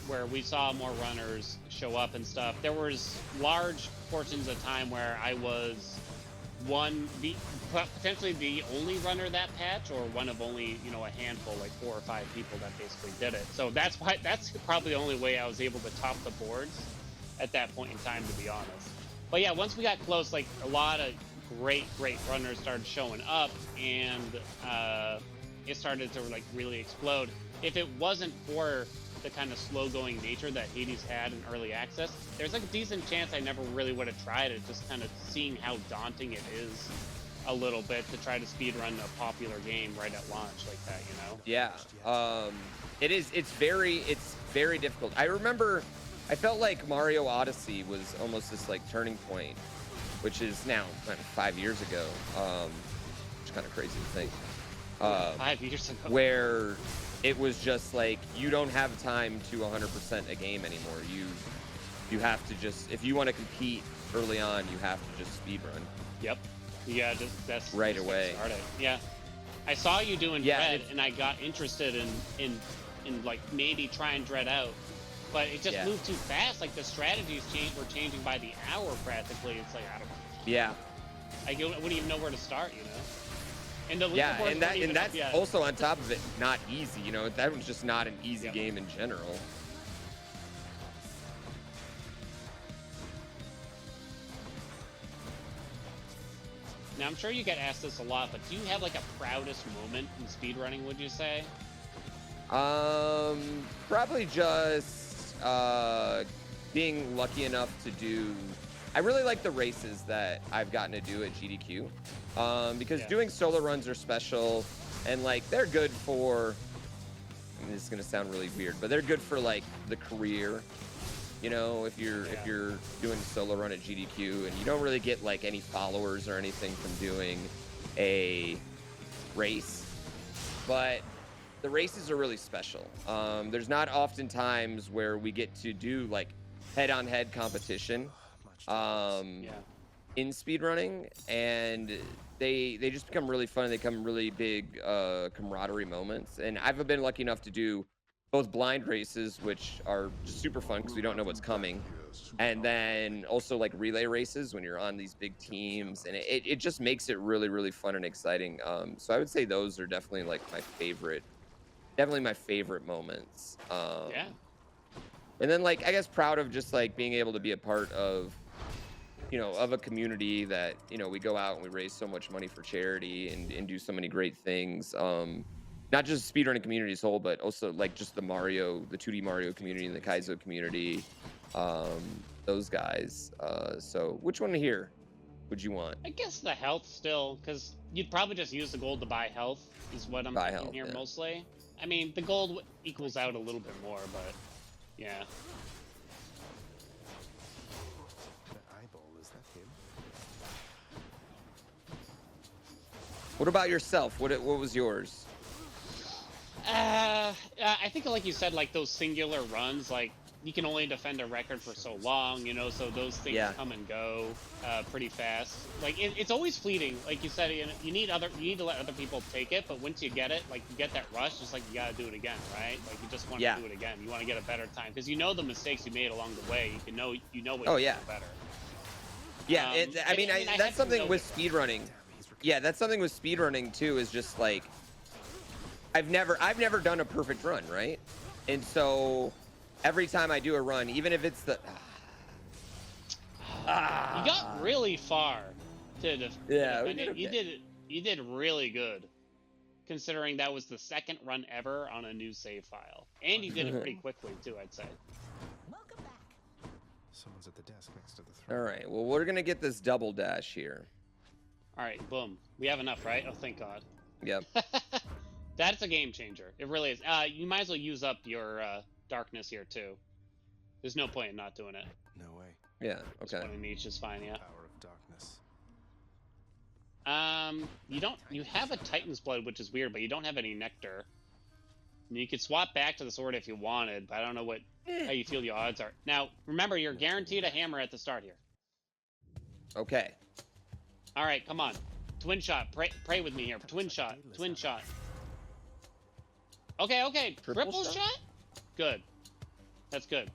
where we saw more runners show up and stuff. There was large portions of time where I was potentially the only runner that patch, or one of only, you know, a handful, like 4 or 5 people that basically did it. So that's probably the only way I was able to top the boards at that point in time, to be honest. But yeah, once we got close, like a lot of great runners started showing up, and it started to like really explode. If it wasn't for the kind of slow going nature that Hades had in early access, there's like a decent chance I never really would have tried it, just kind of seeing how daunting it is a little bit to try to speedrun a popular game right at launch like that, you know? Yeah. It's very difficult. I remember I felt like Mario Odyssey was almost this like turning point, which is now 5 years ago, which is kind of crazy to think. 5 years ago. Where it was just like, you don't have time to 100% a game anymore. You have to just, if you want to compete early on, you have to just speedrun. Yep. Yeah, that's right away. Yeah. I saw you doing Dread, and I got interested in like maybe trying Dread out. but it just moved too fast. Like the strategies were changing by the hour practically. It's like, I don't know. Yeah. I wouldn't even know where to start, you know. And the and that's also on top of it not easy. You know, that was just not an easy game in general. Now, I'm sure you get asked this a lot, but do you have like a proudest moment in speedrunning, would you say? Probably just being lucky enough to do. I really like the races that I've gotten to do at GDQ, because doing solo runs are special, and like they're good for. I mean, this is gonna sound really weird, but they're good for like the career. You know, if you're doing a solo run at GDQ and you don't really get like any followers or anything from doing a race, but the races are really special. There's not often times where we get to do like head-on-head competition in speedrunning, and they just become really fun. They become really big camaraderie moments, and I've been lucky enough to do both blind races, which are just super fun because we don't know what's coming, and then also like relay races when you're on these big teams, and it just makes it really, really fun and exciting. So I would say those are definitely like my favorite moments. And then like I guess proud of just like being able to be a part of, you know, of a community that, you know, we go out and we raise so much money for charity and do so many great things. Not just speedrunning community as a whole, but also like just the 2D Mario community and the Kaizo community, those guys. So which one here would you want? I guess the health still, because you'd probably just use the gold to buy health, is what I'm thinking here mostly. I mean, the gold equals out a little bit more, but yeah. The eyeball, is that him? What about yourself? What was yours? I think, like you said, like those singular runs, like you can only defend a record for so long, you know, so those things come and go pretty fast. Like it's always fleeting, like you said. You need to let other people take it, but once you get it, like you get that rush, just like you gotta do it again, right? Like you just want to do it again. You want to get a better time because you know the mistakes you made along the way. You know what you can do better. Yeah, I mean, that's something with speedrunning. Yeah, that's something with speedrunning too. Is just like I've never done a perfect run, right? And so every time I do a run, even if it's the you got really far to defend it. You did really good, considering that was the second run ever on a new save file, and you did it pretty quickly too, I'd say. Welcome back. Someone's at the desk next to the throne. All right, well, we're gonna get this double dash here. All right, boom. We have enough, right? Oh, thank God. Yep. That's a game changer. It really is. You might as well use up your darkness here too. There's no point in not doing it. No way. Yeah. Okay. Just one in each is fine. Yeah. Power of darkness. You have a Titan's Blood, which is weird, but you don't have any nectar. And you could swap back to the sword if you wanted, but I don't know how you feel the odds are. Now, remember, you're guaranteed a hammer at the start here. Okay. All right, come on. Twin shot. Pray with me here. Twin shot. Twin shot. Okay. Triple shot? Good. That's good.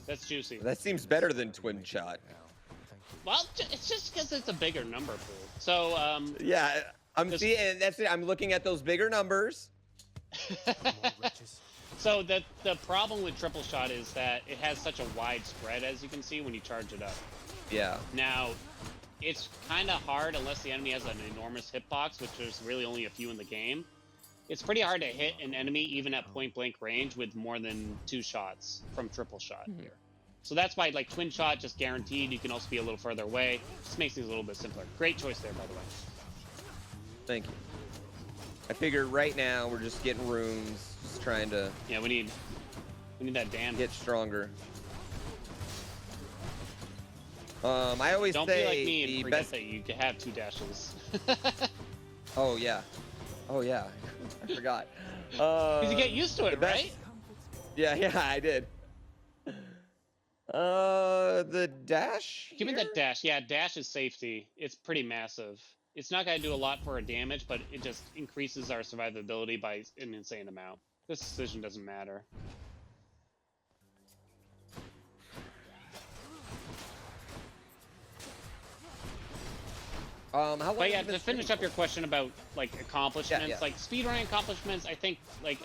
That's juicy. That seems better than twin shot. Well, it's just because it's a bigger number pool. So, yeah, and that's it. I'm looking at those bigger numbers. So the problem with triple shot is that it has such a wide spread, as you can see, when you charge it up. Yeah. Now, it's kind of hard unless the enemy has an enormous hitbox, which there's really only a few in the game. It's pretty hard to hit an enemy even at point-blank range with more than 2 shots from triple shot here. So that's why, like, twin shot, just guaranteed. You can also be a little further away. Just makes things a little bit simpler. Great choice there, by the way. Thank you. I figure right now we're just getting runes, just trying to... Yeah, we need that damage. Get stronger. I always Don't say be like me and the forget best... that you can have 2 dashes. Oh, yeah. Oh, yeah. I forgot. Because you get used to it, right? Yeah, I did. The dash? Give me that dash. Yeah, dash is safety. It's pretty massive. It's not going to do a lot for our damage, but it just increases our survivability by an insane amount. This decision doesn't matter. But yeah, to finish up your question about like accomplishments, like speedrunning accomplishments, I think like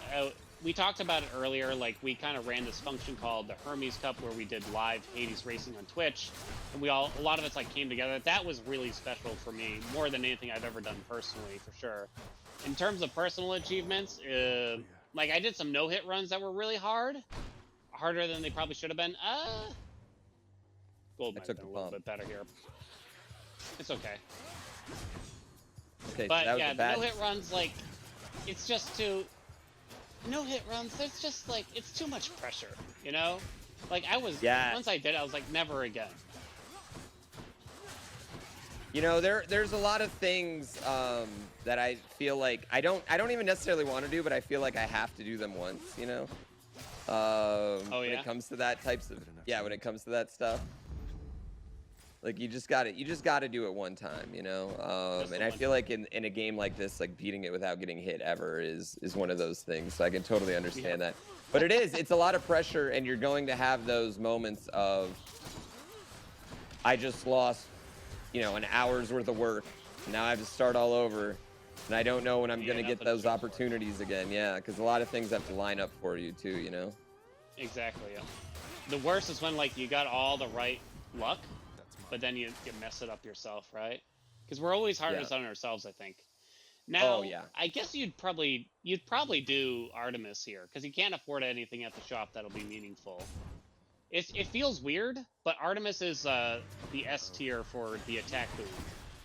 we talked about it earlier. Like we kind of ran this function called the Hermes Cup, where we did live Hades racing on Twitch, and a lot of us like came together. That was really special for me, more than anything I've ever done personally, for sure. In terms of personal achievements, like I did some no-hit runs that were really harder than they probably should have been. Gold might have been a little bit better here. It's okay. But so yeah, the no-hit runs, like, it's just too... No-hit runs, there's just, like, it's too much pressure, you know? Like, once I did it, I was like, never again. You know, there's a lot of things that I feel like I don't even necessarily want to do, but I feel like I have to do them once, you know? When it comes to that when it comes to that stuff. Like you just gotta do it one time, you know. And I feel like in a game like this, like beating it without getting hit ever is one of those things. So I can totally understand that. But it's a lot of pressure, and you're going to have those moments of I just lost, you know, an hour's worth of work. Now I have to start all over, and I don't know when I'm gonna get those opportunities again. Yeah, because a lot of things have to line up for you too, you know. Exactly. Yeah. The worst is when like you got all the right luck, but then you mess it up yourself, right? Because we're always hardest on ourselves, I think. Now, I guess you'd probably do Artemis here, because you can't afford anything at the shop that'll be meaningful. It feels weird, but Artemis is the S tier for the attack boom.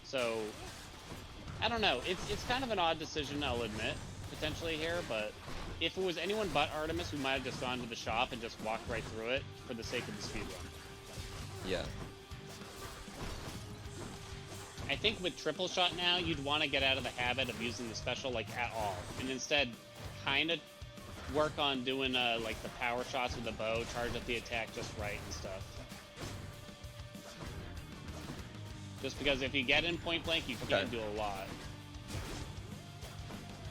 So, I don't know. It's kind of an odd decision, I'll admit, potentially here, but if it was anyone but Artemis, we might have just gone to the shop and just walked right through it for the sake of the speedrun. Yeah. I think with triple shot now, you'd want to get out of the habit of using the special like at all, and instead kind of work on doing like the power shots with the bow, charge up the attack just right and stuff. Just because if you get in point blank, you can do a lot.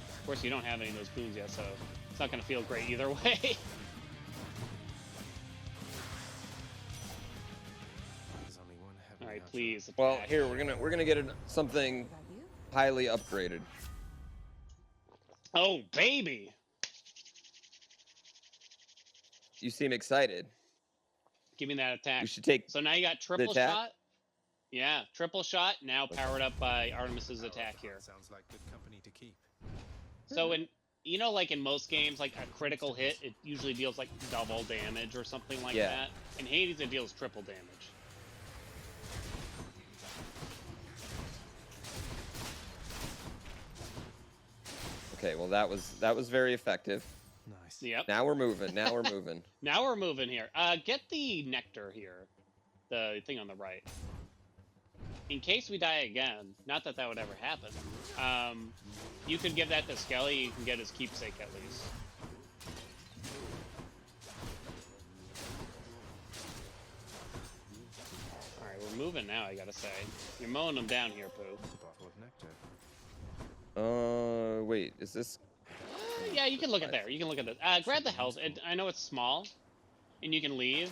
Of course, you don't have any of those boons yet, so it's not going to feel great either way. All right, please. Well, here we're gonna get something highly upgraded. Oh, baby! You seem excited. Give me that attack. We should take. So now you got triple shot. Yeah, triple shot. Now powered up by Artemis's attack here. Sounds like good company to keep. So you know, like in most games, like a critical hit, it usually deals like double damage or something like that. In Hades, it deals triple damage. Okay, well that was very effective. Nice. Yep. Now we're moving. Now we're moving. Now we're moving here. Get the nectar here, the thing on the right. In case we die again, not that would ever happen. You could give that to Skelly. You can get his keepsake at least. All right, we're moving now. I gotta say, you're mowing them down here, Pooh. Bottle of nectar. Wait, is this? Yeah, you can look at there. You can look at this. Grab the health. I know it's small, and you can leave.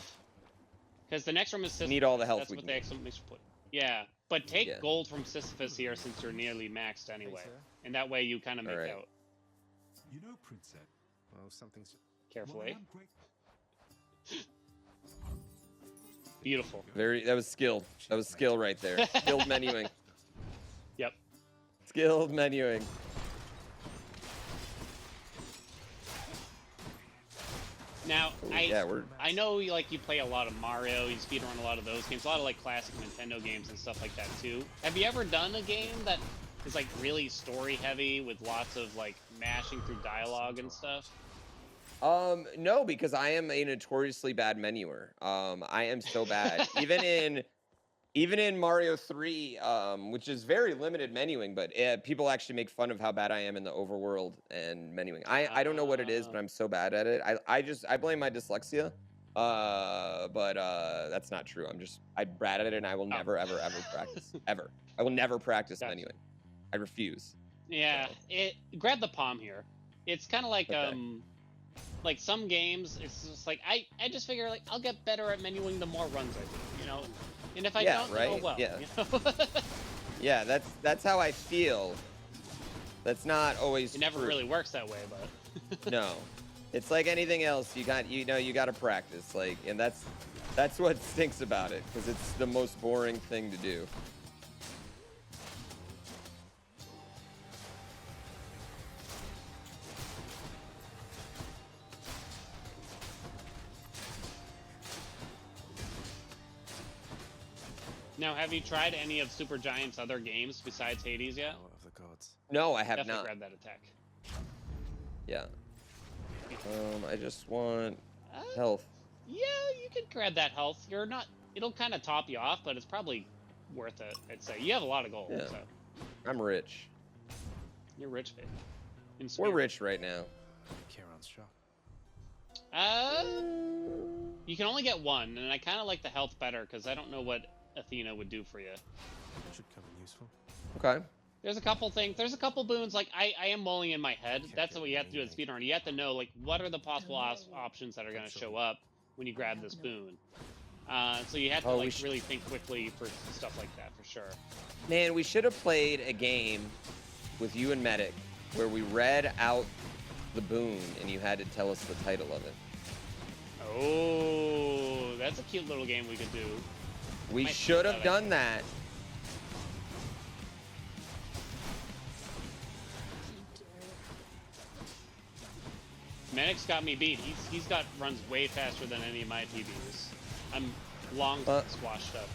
Because the next room is Sisyphus. Need all the health That's we what can the get. exclamation point. Yeah, but take gold from Sisyphus here since you're nearly maxed anyway, and that way you kind of make out. You know, Princess. Well, something's Carefully. Beautiful. That was skill. That was skill right there. Skilled menuing. Yep. Skilled menuing. Now, I know you play a lot of Mario, you speedrun a lot of those games, a lot of like classic Nintendo games and stuff like that too. Have you ever done a game that is like really story heavy with lots of like mashing through dialogue and stuff? No, because I am a notoriously bad menuer. I am so bad. Even in Mario 3, which is very limited menuing, but people actually make fun of how bad I am in the overworld and menuing. I don't know what it is, but I'm so bad at it. I blame my dyslexia. But that's not true. I'm bad at it, and I will never ever practice. Ever. I will never practice menuing. I refuse. Yeah, grab the palm here. It's kind of like some games, it's just like I just figure like I'll get better at menuing the more runs I do, you know. And if I don't, right? oh well. Yeah. You know? Yeah, that's how I feel. That's not always It never true. really works that way, but No. It's like anything else. You got to practice, like, and that's what stinks about it, because it's the most boring thing to do. Now, have you tried any of Supergiant's other games besides Hades yet? Power of the gods. No, I have Definitely not. grab that attack. Yeah. I just want health. Yeah, you could grab that health. You're not. It'll kind of top you off, but it's probably worth it. I'd say you have a lot of gold. Yeah. So. I'm rich. You're rich, babe. We're rich right now. Kieran's shot. You can only get one, and I kind of like the health better because I don't know what Athena would do for you. Should come in useful. Okay. There's a couple things. There's a couple boons. Like I am mulling in my head. That's what you have to do in Speedrunner. You have to know like what are the possible options that are going to show up when you grab this boon. So you have to like really think quickly for stuff like that for sure. Man, we should have played a game with you and Medic where we read out the boon and you had to tell us the title of it. Oh, that's a cute little game we could do. We should have done that. Medic's got me beat. He's got runs way faster than any of my PBs. I'm long squashed up.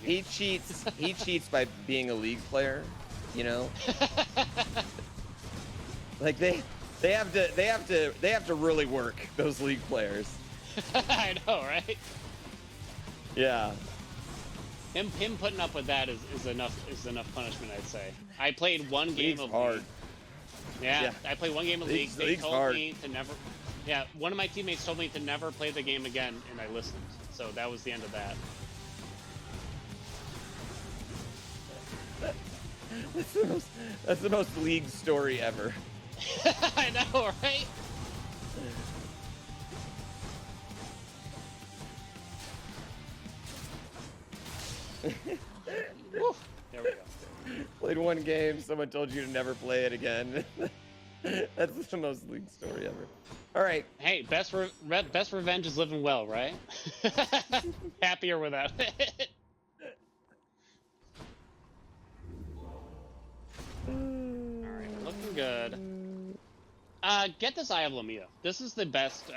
He cheats. He cheats by being a league player, you know. Like they have to really work, those league players. I know, right? Yeah. Him putting up with that is enough punishment, I'd say. I played one game of hard. League. Yeah, I played one game of League. They told me to never. Yeah, one of my teammates told me to never play the game again, and I listened. So that was the end of that. That's the most League story ever. I know, right? Woo, there we go. Played one game, someone told you to never play it again. That's the most League story ever. All right. Hey, best revenge is living well, right? Happier without it. Alright, looking good. Get this Eye of Lamia. This is the best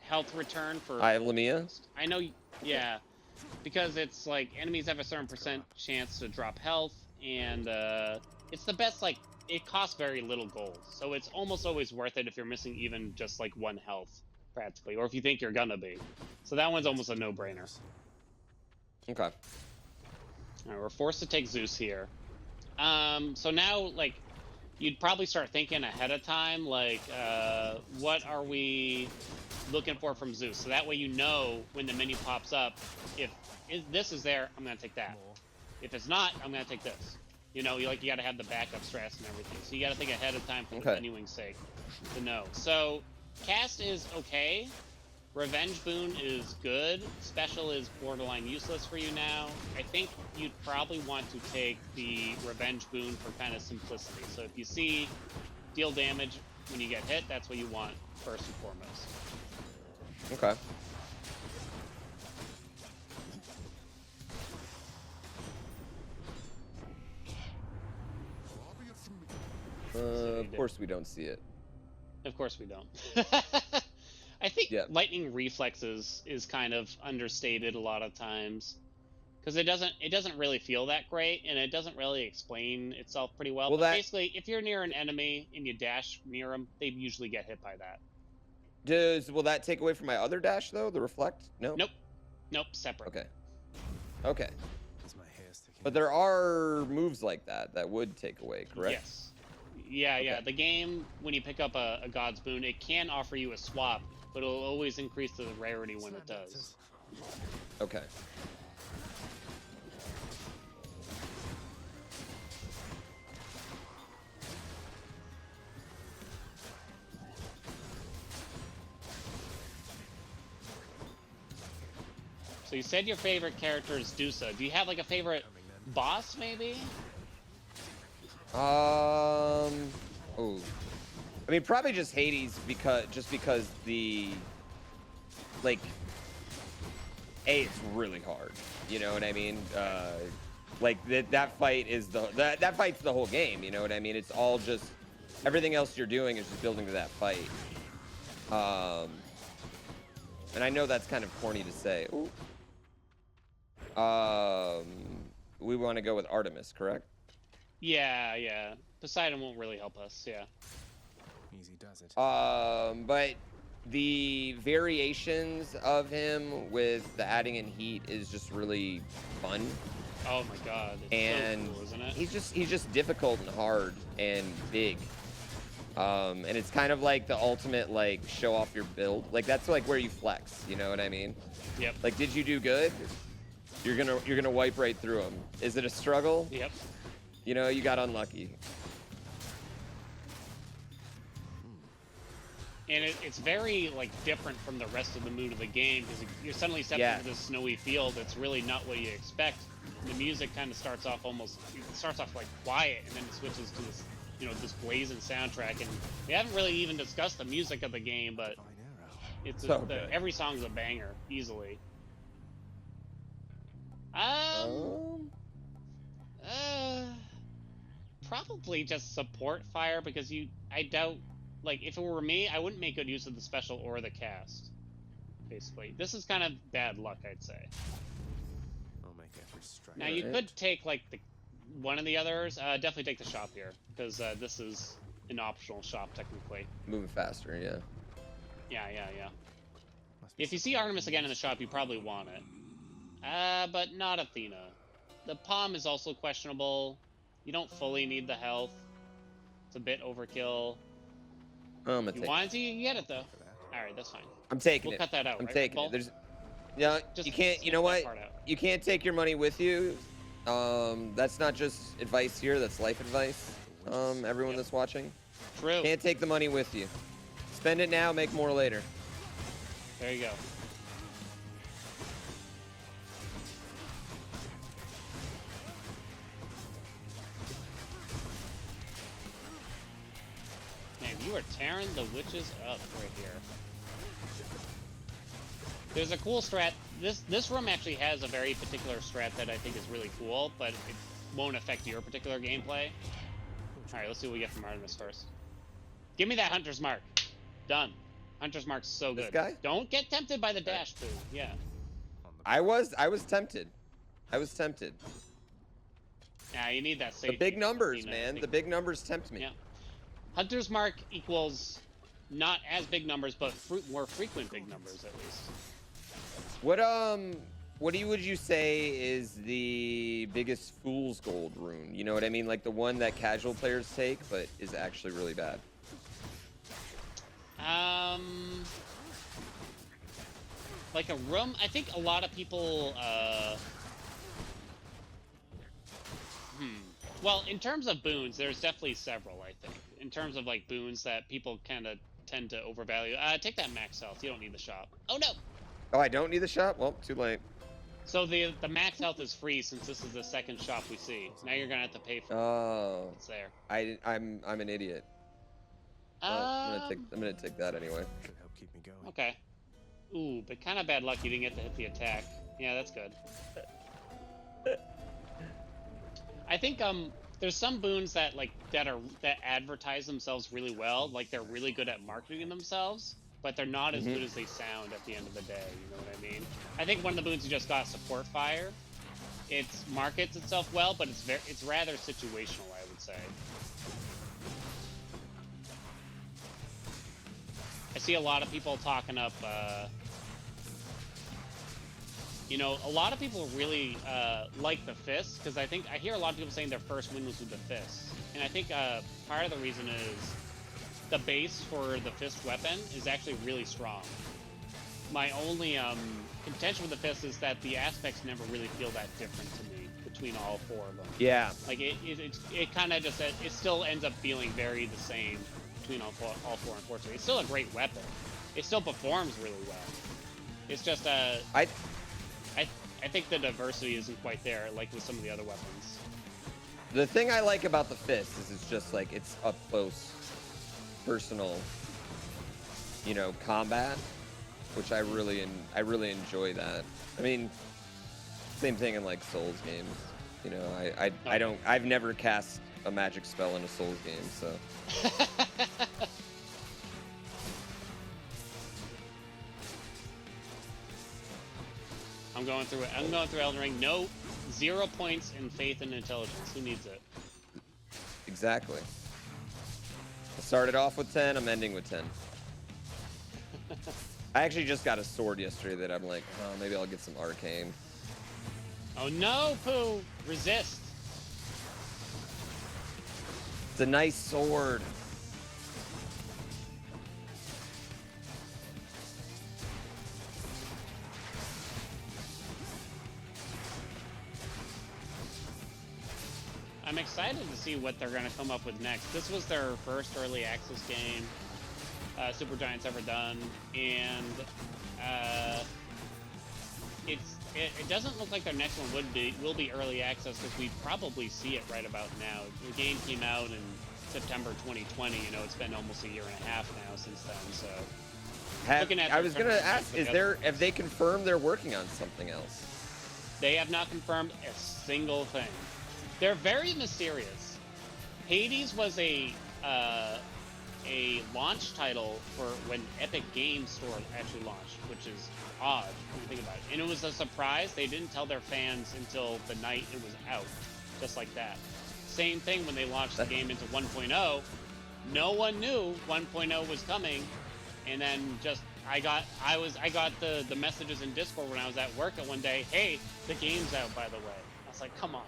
health return for Eye of Lamia? I know, yeah. Because it's like enemies have a certain % chance to drop health, and it's the best, like, it costs very little gold. So it's almost always worth it if you're missing even just like one health, practically, or if you think you're gonna be. So that one's almost a no-brainer. Okay. Alright, we're forced to take Zeus here. So now, like, you'd probably start thinking ahead of time, like, what are we looking for from Zeus? So that way you know when the menu pops up, if this is there, I'm gonna take that. If it's not, I'm gonna take this. You know, you gotta have the backup stress and everything. So you gotta think ahead of time for the menuing's sake to know. So, cast is okay. Revenge boon is good. Special is borderline useless for you now. I think you'd probably want to take the revenge boon for kind of simplicity. So if you see deal damage when you get hit, that's what you want first and foremost. Okay. Of course we don't see it. Of course we don't. I think lightning reflexes is kind of understated a lot of times because it doesn't really feel that great, and it doesn't really explain itself pretty well. But basically, if you're near an enemy and you dash near them, they usually get hit by that. Will that take away from my other dash though? The reflect? No. Nope. Separate. Okay. But there are moves like that would take away, correct? Yes. Yeah. The game, when you pick up a God's Boon, it can offer you a swap, but it'll always increase the rarity when it does. Okay. So you said your favorite character is Dusa. Do you have like a favorite Boss, maybe? Oh. I mean, probably just Hades because the like it's really hard. You know what I mean? Like that fight is that fight's the whole game. You know what I mean? It's all just everything else you're doing is just building to that fight. And I know that's kind of corny to say. Ooh. We want to go with Artemis, correct? Yeah. Poseidon won't really help us, yeah. Easy does it. But the variations of him with the adding in heat is just really fun. Oh my god, it's and so cool, isn't it? He's just difficult and hard and big. And it's kind of like the ultimate like show off your build. Like that's like where you flex, you know what I mean? Yep. Like, did you do good? You're gonna wipe right through them. Is it a struggle? Yep. You know, you got unlucky. And it's very like different from the rest of the mood of the game because you're suddenly stepping into this snowy field. It's really not what you expect. The music kind of starts off like quiet, and then it switches to this, this blazing soundtrack. And we haven't really even discussed the music of the game, but it's every song's a banger easily. Probably just support fire because I doubt. Like, if it were me, I wouldn't make good use of the special or the cast. Basically, this is kind of bad luck, I'd say. I'll make every strike. Now you could take like one of the others. Definitely take the shop here because this is an optional shop technically. Moving faster, yeah. Yeah. If you see Artemis again in the shop, you probably want it. But not Athena. The Palm is also questionable. You don't fully need the health. It's a bit overkill. I'm you want it, you get it though. All right, that's fine. I'm taking it. We'll cut that out. I'm right, taking it. There's, you can't. You know what? You can't take your money with you. That's not just advice here. That's life advice. Everyone that's watching. True. Can't take the money with you. Spend it now, make more later. There you go. Man, you are tearing the witches up right here. There's a cool strat. This room actually has a very particular strat that I think is really cool, but it won't affect your particular gameplay. Alright, let's see what we get from Artemis first. Give me that Hunter's Mark. Done. Hunter's Mark's so good. This guy? Don't get tempted by the dash, poo. Yeah. I was tempted. I was tempted. Yeah, you need that safety. The big numbers, man. The big numbers tempt me. Yeah. Hunter's Mark equals not as big numbers, but more frequent big numbers at least. What would you say is the biggest fool's gold rune? You know what I mean? Like the one that casual players take, but is actually really bad. Like a room. I think a lot of people. Well, in terms of boons, there's definitely several. I think in terms of like boons that people kind of tend to overvalue. Take that max health. You don't need the shop. Oh no. Oh, I don't need the shop? Well, too late. So the max health is free since this is the second shop we see. Now you're gonna have to pay for it. Oh. It's there. I'm an idiot. I'm gonna take that anyway. Should help keep me going. Okay. Ooh, but kind of bad luck you didn't get to hit the attack. Yeah, that's good. I think there's some boons that that advertise themselves really well, like they're really good at marketing themselves, but they're not as good as they sound at the end of the day. You know what I mean? I think one of the boons you just got, support fire. It markets itself well, but it's rather situational, I would say. I see a lot of people talking up. A lot of people really like the fists because I hear a lot of people saying their first win was with the fists, and I think part of the reason is the base for the fist weapon is actually really strong. My only contention with the fist is that the aspects never really feel that different to me between all four of them. Yeah. Like it kind of just it still ends up feeling very the same between all four, unfortunately. It's still a great weapon. It still performs really well. It's just I think the diversity isn't quite there, like with some of the other weapons. The thing I like about the fist is it's just like it's up close, personal, you know, combat, which I really enjoy that. I mean, same thing in like Souls games. You know, I've never cast a magic spell in a Souls game, so. I'm going through it. I'm going through Elden Ring. No, 0 points in faith and intelligence. Who needs it? Exactly. I started off with 10. I'm ending with 10. I actually just got a sword yesterday that I'm like, oh, maybe I'll get some arcane. Oh no, Pooh! Resist. It's a nice sword. I'm excited to see what they're going to come up with next. This was their first early access game Supergiant's ever done, and it doesn't look like their next one will be early access, because we probably see it right about now. The game came out in September 2020. You know, it's been almost a year and a half now since then. So, I was gonna ask, have they confirmed they're working on something else? They have not confirmed a single thing. They're very mysterious. Hades was a launch title for when Epic Games Store actually launched, which is odd when you think about it. And it was a surprise. They didn't tell their fans until the night it was out, just like that. Same thing when they launched the game into 1.0. No one knew 1.0 was coming, and then just I got the messages in Discord when I was at work one day. Hey, the game's out, by the way. I was like, come on.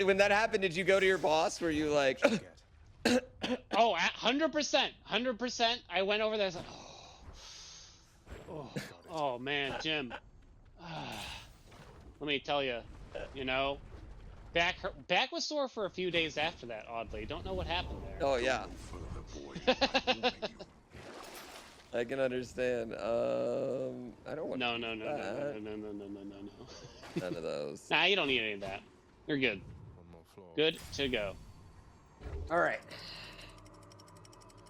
When that happened, did you go to your boss? Were you like, oh, 100%. I went over there. I was like, oh man, Jim. Let me tell you, you know, back was sore for a few days after that. Oddly, don't know what happened there. Oh yeah. I can understand. I don't want. No. None of those. Nah, you don't need any of that. You're good. Good to go. All right.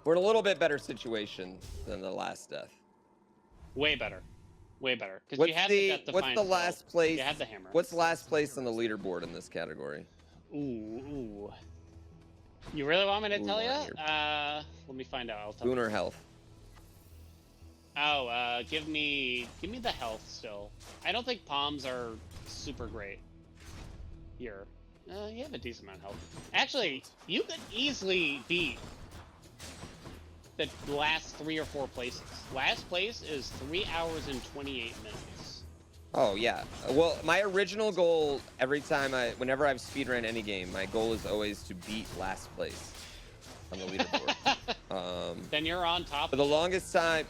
We're in a little bit better situation than the last death. Way better. Because you have what's the last place? You have the hammer. What's last place on the leaderboard in this category? Ooh. You really want me to tell you? Let me find out. I'll tell you. Boon or health? Oh, give me the health still. I don't think palms are super great here. You have a decent amount of health. Actually, you could easily beat the last 3 or 4 places. Last place is 3 hours and 28 minutes. Oh yeah. Well, my original goal whenever I've speedrun any game, my goal is always to beat last place on the leaderboard. Then you're on top. For the longest time,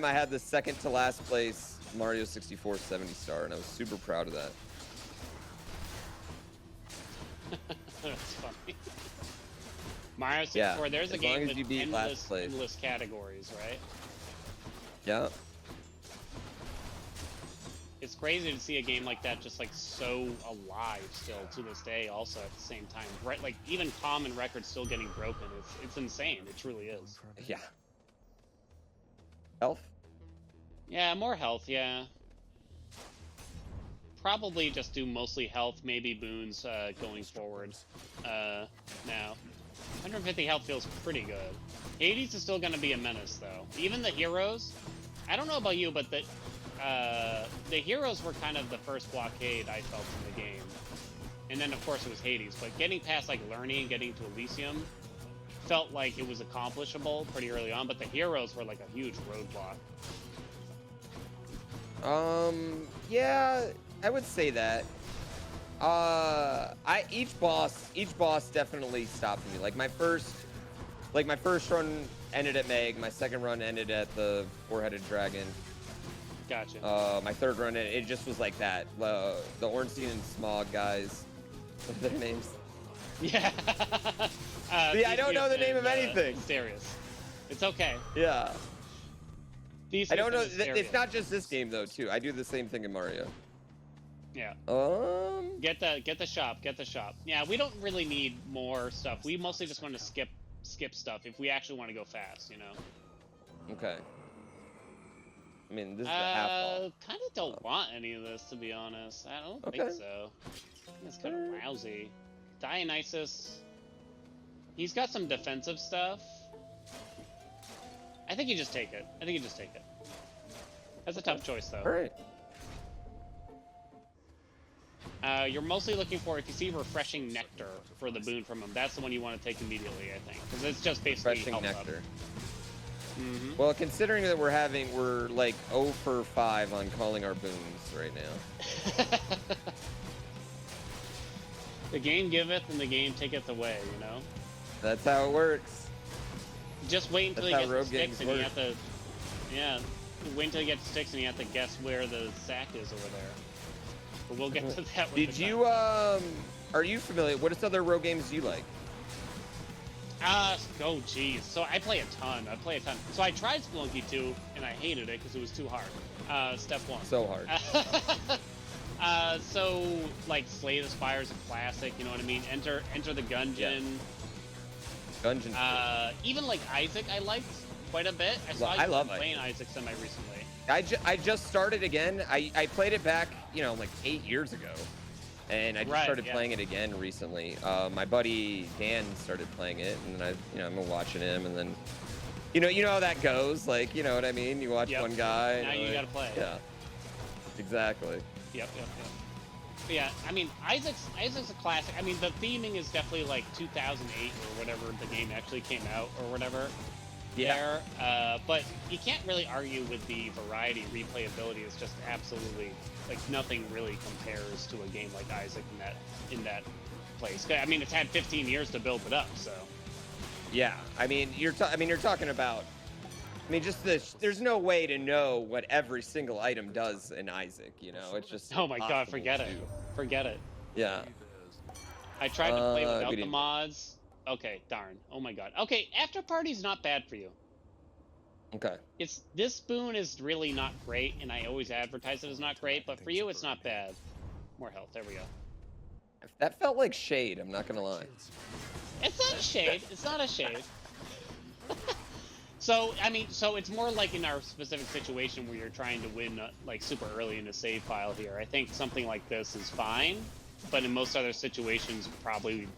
I had the second to last place Mario 64 70 star, and I was super proud of that. That's funny. Mario 64, there's a game with endless categories, right? Yeah. It's crazy to see a game like that just like so alive still to this day also at the same time. Right, like even common records still getting broken. It's insane. It truly is. Yeah. Health? Yeah, more health, yeah. Probably just do mostly health, maybe boons going forward. Now. 150 health feels pretty good. Hades is still going to be a menace, though. Even the heroes, I don't know about you, but the heroes were kind of the first blockade I felt in the game. And then, of course, it was Hades. But getting past, like, Lerny and getting to Elysium felt like it was accomplishable pretty early on. But the heroes were, like, a huge roadblock. Yeah, I would say that. Each boss definitely stopped me. Like my first run ended at Meg. My second run ended at the four-headed dragon. Gotcha. My third run, it just was like that. The Ornstein and Smog guys, what are their names? Yeah. I don't know the name of anything. Serious. It's okay. Yeah. These I don't know. It's not just this game though, too. I do the same thing in Mario. Yeah. Get the shop. Yeah, we don't really need more stuff. We mostly just want to skip stuff if we actually want to go fast, you know. Okay. I mean, this is the half ball. Kind of don't want any of this, to be honest. I don't think so. I think it's kind of lousy. Dionysus. He's got some defensive stuff. I think you just take it. That's a tough choice, though. All right. You're mostly looking for, if you see refreshing nectar for the boon from him, that's the one you want to take immediately, I think, because it's just basically refreshing nectar. Mm-hmm. Well, considering that we're like 0 for 5 on calling our boons right now. The game giveth and the game taketh away, you know? That's how it works. Just wait until you get the sticks and you have to... Yeah, wait until you get the sticks and you have to guess where the sack is over there. But we'll get to that. Did you, are you familiar? What other Rogue games do you like? Oh geez. So I play a ton. So I tried Spelunky 2, and I hated it because it was too hard. Step 1. So hard. So like Slay the Spire is a classic. You know what I mean? Enter the Gungeon. Yeah. Gungeon. Even like Isaac, I liked quite a bit. I love playing Isaac semi recently. I just started again. I played it back, you know, like 8 years ago. And I just started playing it again recently. My buddy Dan started playing it, and I've been watching him, and then, you know how that goes. Like, you know what I mean? You watch one guy. Now you gotta play. Yeah. Exactly. Yep. But yeah, I mean, Isaac's a classic. I mean, the theming is definitely like 2008 or whatever the game actually came out or whatever. Yeah. But you can't really argue with the variety. Replayability is just absolutely, like, nothing really compares to a game like Isaac in that place. I mean, it's had 15 years to build it up, so. Yeah, I mean, you're talking about. I mean, just this. There's no way to know what every single item does in Isaac. You know, it's just. Oh my God! Forget it. Yeah. I tried to play without the mods. Okay, darn. Oh my God. Okay, After Party's not bad for you. Okay. This boon is really not great, and I always advertise it as not great, but for you, it's not bad. More health. There we go. That felt like shade. I'm not gonna lie. It's not shade. It's not a shade. So, I mean, it's more like in our specific situation where you're trying to win, like, super early in a save file here. I think something like this is fine, but in most other situations, probably,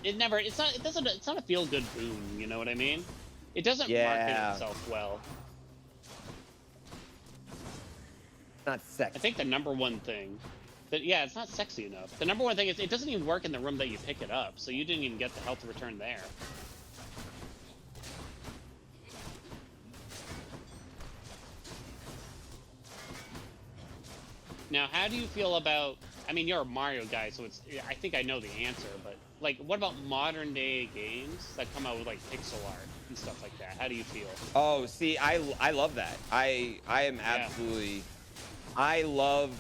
it's not a feel-good boon, you know what I mean? It doesn't market itself well. Not sexy. I think the number one thing, it's not sexy enough. The number one thing is it doesn't even work in the room that you pick it up, so you didn't even get the health return there. Now, how do you feel about, I mean, you're a Mario guy, so I think I know the answer, but, like, what about modern day games that come out with, like, pixel art and stuff like that? How do you feel? Oh, see, I love that. I am absolutely, I love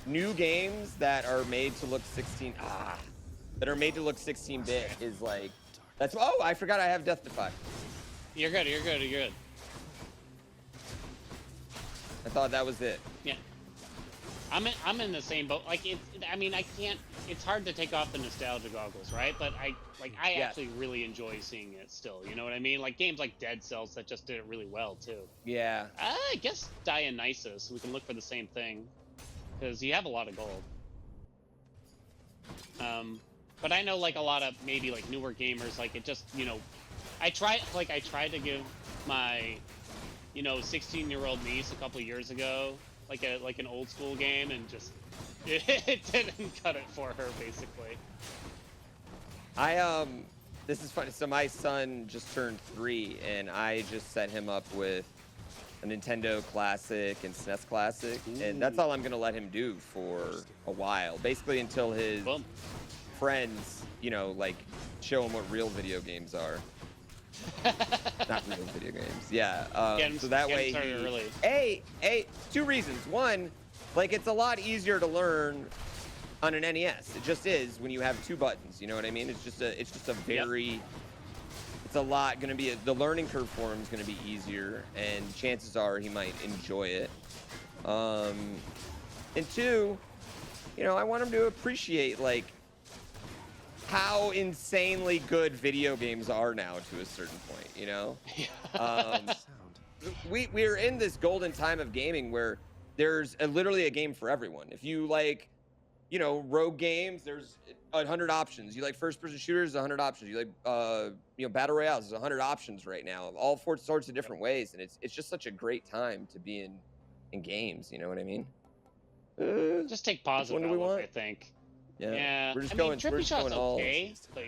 new games that are made to look 16-bit is like, I forgot I have Death Defy. You're good. I thought that was it. Yeah. I'm in the same boat. Like, I mean, I can't. It's hard to take off the nostalgia goggles, right? But I actually really enjoy seeing it still. You know what I mean? Like games like Dead Cells that just did it really well too. Yeah. I guess Dionysus. We can look for the same thing, because you have a lot of gold. But I know like a lot of maybe like newer gamers, like it just, you know, I tried to give my, you know, 16-year-old niece a couple years ago like an old school game, and just it didn't cut it for her basically. This is funny. So my son just turned 3, and I just set him up with a Nintendo Classic and SNES Classic, and that's all I'm gonna let him do for a while, basically until his friends, you know, like show him what real video games are. Not real video games. Yeah. So that way, two reasons. One, like it's a lot easier to learn on an NES. It just is when you have 2 buttons. You know what I mean? It's just a it's a lot going to be, the learning curve for him is going to be easier, and chances are he might enjoy it. And two, you know, I want him to appreciate, like, how insanely good video games are now to a certain point, you know? We're in this golden time of gaming where there's literally a game for everyone. If you like, you know, rogue games, there's 100 options. You like first-person shooters, 100 options. You like, you know, battle royales, there's 100 options right now of all sorts of different ways, and it's just such a great time to be in games. You know what I mean? Just take positive outlook, I think. Yeah. We're just Trippy Shot's okay, but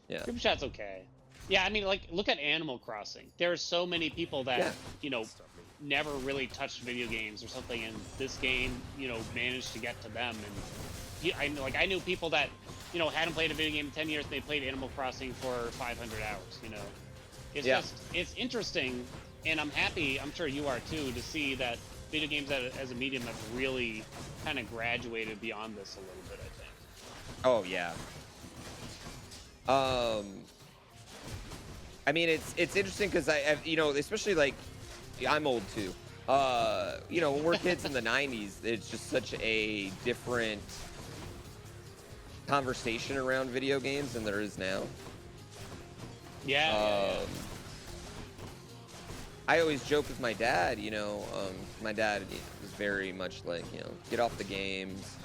yeah. Trippy Shot's okay. Yeah, I mean, like, look at Animal Crossing. There are so many people that, you know, never really touched video games or something, and this game, you know, managed to get to them. And I knew people that, you know, hadn't played a video game in 10 years, and they played Animal Crossing for 500 hours, you know. It's just, it's interesting, and I'm happy, I'm sure you are too, to see that video games as a medium have really kind of graduated beyond this a little bit, I think. Oh, yeah. I mean, it's interesting because I you know, especially like, I'm old too. You know, when we're kids in the 90s, it's just such a different conversation around video games than there is now. Yeah. I always joke with my dad, you know, my dad was very much like, you know, get off the games,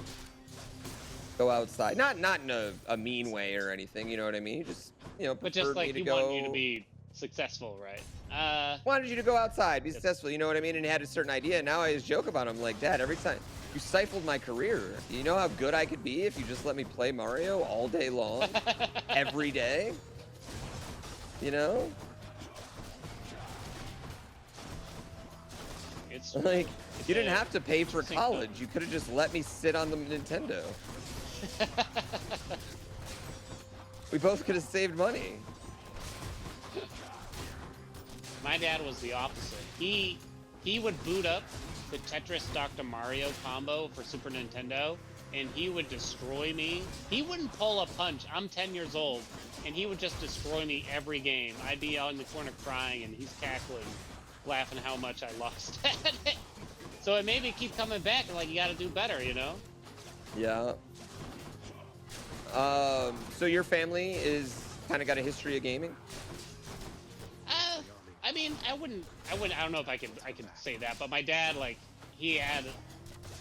go outside. Not in a mean way or anything, you know what I mean? Just, you know, but just like he wanted you to be successful, right? Wanted you to go outside, be successful, you know what I mean? And he had a certain idea. And now I just joke about him, like, Dad, every time you stifled my career. You know how good I could be if you just let me play Mario all day long, every day? You know? It's like, you didn't have to pay for college. You could have just let me sit on the Nintendo. We both could have saved money. My dad was the opposite. He would boot up the Tetris Dr. Mario combo for Super Nintendo, and he would destroy me. He wouldn't pull a punch. I'm 10 years old, and he would just destroy me every game. I'd be out in the corner crying, and he's cackling, laughing how much I lost at it. So it made me keep coming back, and like, you gotta do better, you know? Yeah. So your family is kind of got a history of gaming? I mean, I don't know if I could say that, but my dad, like, he had,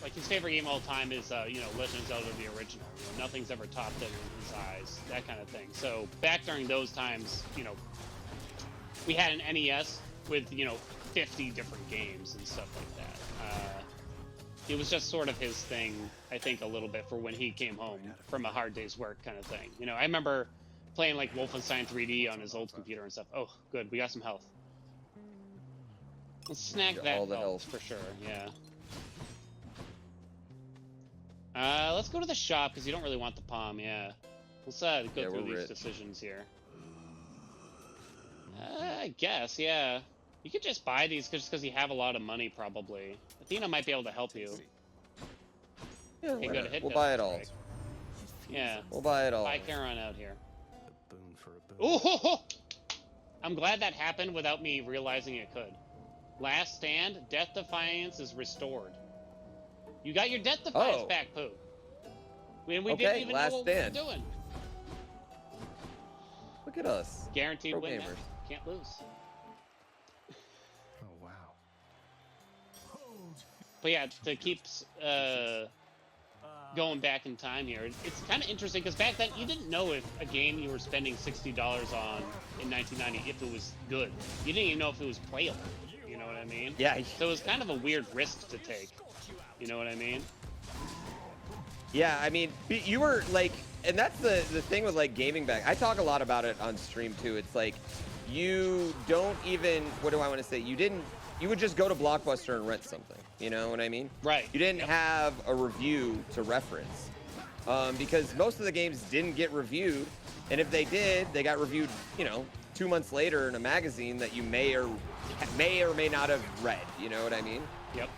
like, his favorite game of all time is, you know, Legend of Zelda, the original. You know, nothing's ever topped it in his eyes, that kind of thing. So back during those times, you know, we had an NES with, you know, 50 different games and stuff like that. It was just sort of his thing, I think, a little bit for when he came home from a hard day's work kind of thing. You know, I remember playing, like, Wolfenstein 3D on his old computer and stuff. Oh, good, we got some health. Let's snag that health for sure, yeah. Let's go to the shop, because you don't really want the palm, yeah. Let's go through these decisions here. I guess, yeah. You could just buy these just because you have a lot of money, probably. Athena might be able to help you. Yeah, okay, we'll buy it all. Yeah. We'll buy it all. Buy Charon out here. A boon for a boon. Ooh, ho, ho! I'm glad that happened without me realizing it could. Last stand, Death Defiance is restored. You got your Death Defiance back, Pooh. We didn't even know what we were doing. Look at us. Guaranteed win. Can't lose. Oh, wow. But yeah, to keep going back in time here, it's kind of interesting because back then you didn't know if a game you were spending $60 on in 1990 if it was good. You didn't even know if it was playable. You know what I mean? Yeah. So it was kind of a weird risk to take. You know what I mean? Yeah, I mean, you were like, and that's the thing with like gaming back. I talk a lot about it on stream too. It's like, you don't even, what do I want to say? You would just go to Blockbuster and rent something. You know what I mean? Right. You didn't have a review to reference because most of the games didn't get reviewed. And if they did, they got reviewed, you know, 2 months later in a magazine that you may or may not have read. You know what I mean? Yep.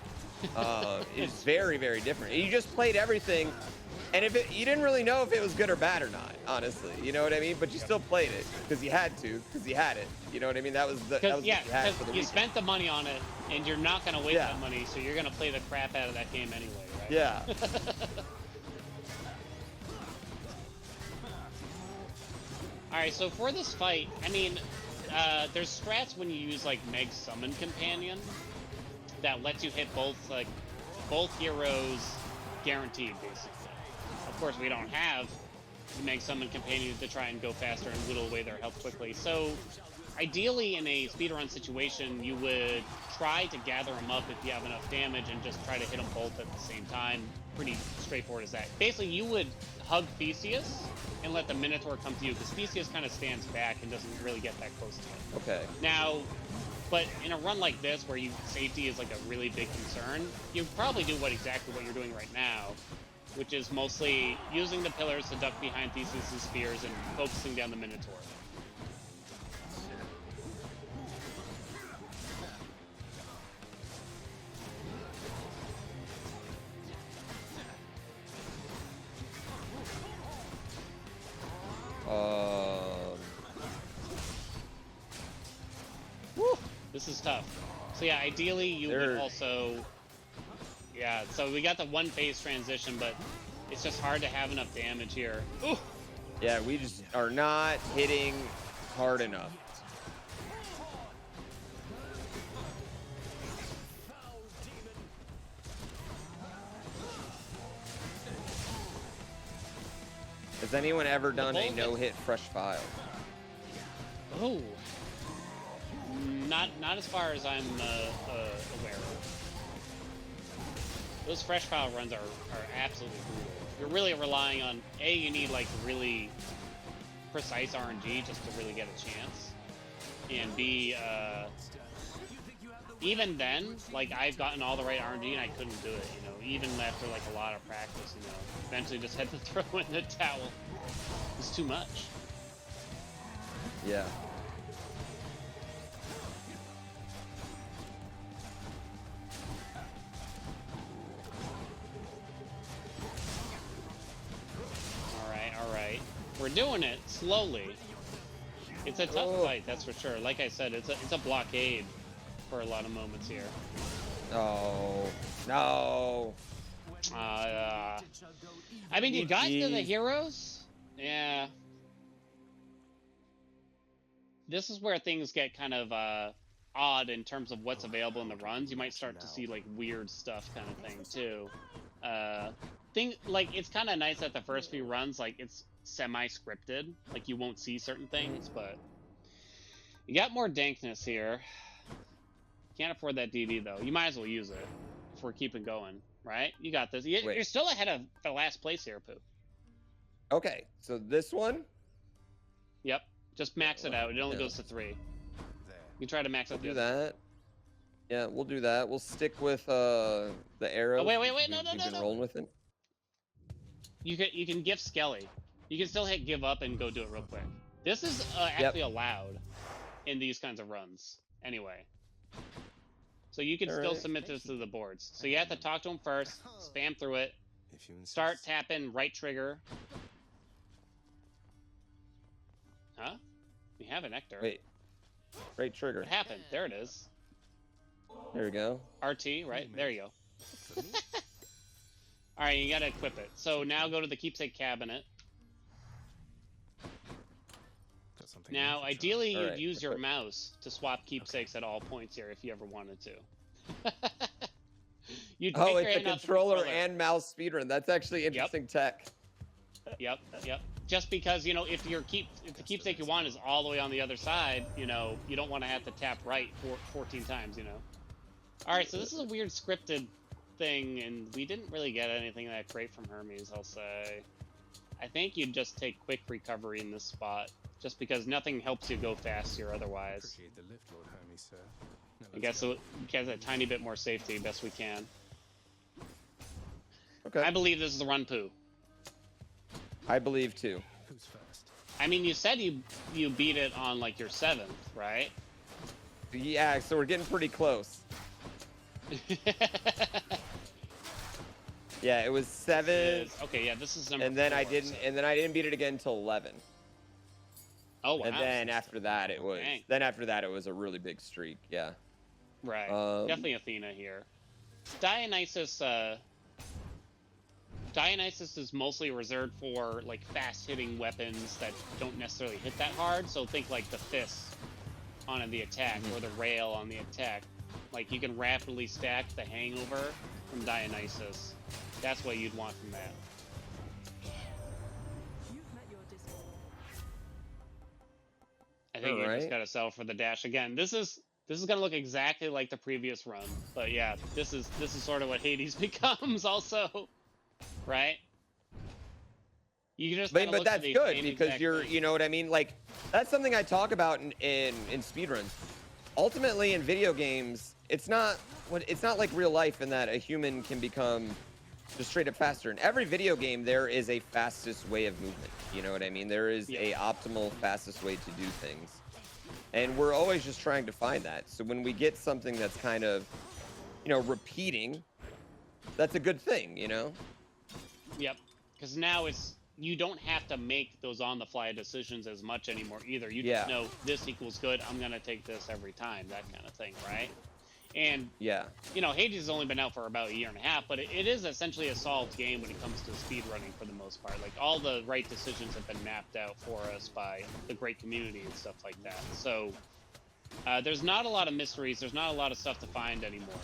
It's very, very different. You just played everything And if you didn't really know if it was good or bad or not, honestly, you know what I mean? But you still played it because you had to, because you had it. You know what I mean? That was what you had for the weekend. Spent the money on it, and you're not gonna waste that money, so you're gonna play the crap out of that game anyway, right? Yeah. All right, so for this fight, I mean, there's strats when you use like Meg's Summon Companion that lets you hit both heroes guaranteed, basically. Of course, we don't have the Meg Summon Companion to try and go faster and whittle away their health quickly. So, ideally, in a speedrun situation, you would try to gather them up if you have enough damage and just try to hit them both at the same time. Pretty straightforward as that. Basically, you would hug Theseus and let the Minotaur come to you, because Theseus kind of stands back and doesn't really get that close to it. Okay. Now, but in a run like this, where safety is like a really big concern, you probably do exactly what you're doing right now, which is mostly using the pillars to duck behind Theseus' spears and focusing down the Minotaur. Woo! This is tough. So yeah, ideally you would also... Yeah, so we got the one phase transition, but it's just hard to have enough damage here. Ooh. Yeah, we just are not hitting hard enough. Has anyone ever done a no-hit fresh file? Oh. Not as far as I'm aware of. Those fresh file runs are absolutely brutal. You're really relying on, A, you need like really precise RNG just to really get a chance. And B, even then, like I've gotten all the right RNG and I couldn't do it, you know, even after like a lot of practice, you know. Eventually just had to throw in the towel. It's too much. Yeah. Alright. We're doing it slowly. It's a tough fight, that's for sure. Like I said, it's a blockade for a lot of moments here. Oh, no. I mean, you got to the heroes? Yeah. This is where things get kind of odd in terms of what's available in the runs. You might start to see like weird stuff kind of thing too. Like it's kind of nice that the first few runs, like it's semi-scripted, like you won't see certain things, but you got more dankness here. Can't afford that DD though. You might as well use it if we're keeping going, right? You got this. You're still ahead of the last place here, Pooh. Okay, so this one? Yep. Just max it out. It only goes to 3. You can try to max out the other. Do that. Yeah, we'll do that. We'll stick with the arrow. Oh, wait, no. You've been rolling with it. You can gift Skelly. You can still hit give up and go do it real quick. This is actually allowed in these kinds of runs anyway. So you can still submit this to the boards. So you have to talk to him first, spam through it, start tapping right trigger. Huh? We have an Nectar. Wait. Right trigger. What happened? There it is. There we go. RT, right? There you go. Alright, you gotta equip it. So now go to the keepsake cabinet. Now, ideally, you'd use your mouse to swap keepsakes at all points here if you ever wanted to. It's a controller and mouse speedrun. That's actually interesting tech. Yep. Just because, you know, if the keepsake you want is all the way on the other side, you know, you don't want to have to tap right 14 times, you know. Alright, so this is a weird scripted thing, and we didn't really get anything that great from Hermes, I'll say. I think you'd just take quick recovery in this spot, just because nothing helps you go fast here otherwise. Appreciate the lift, Lord Hermes, sir. I guess so, get a tiny bit more safety, best we can. Okay. I believe this is the run, Pooh. I believe too. Who's first? I mean, you said you beat it on like your 7th, right? Yeah, so we're getting pretty close. Yeah, it was 7. Okay, yeah, this is number. And then 4, I didn't, so. and then I didn't beat it again until 11. Oh wow. And then after that, it was. Dang. Then after that, it was a really big streak. Yeah. Right. Definitely Athena here. Dionysus. Dionysus is mostly reserved for like fast-hitting weapons that don't necessarily hit that hard. So think like the fist on the attack or the rail on the attack. Like you can rapidly stack the hangover from Dionysus. That's what you'd want from that. I think you just gotta sell for the dash again. This is gonna look exactly like the previous run, but yeah, this is sort of what Hades becomes also, right? You just but that's good because you know what I mean. Like that's something I talk about in speedruns. Ultimately, in video games, it's not like real life in that a human can become just straight up faster. In every video game, there is a fastest way of movement. You know what I mean? There is a optimal fastest way to do things. And we're always just trying to find that. So when we get something that's kind of, you know, repeating, that's a good thing, you know? Yep. Because now you don't have to make those on-the-fly decisions as much anymore either. You just know this equals good. I'm going to take this every time, that kind of thing, right? And, you know, Hades has only been out for about a year and a half, but it is essentially a solved game when it comes to speedrunning for the most part. Like, all the right decisions have been mapped out for us by the great community and stuff like that. So, there's not a lot of mysteries. There's not a lot of stuff to find anymore.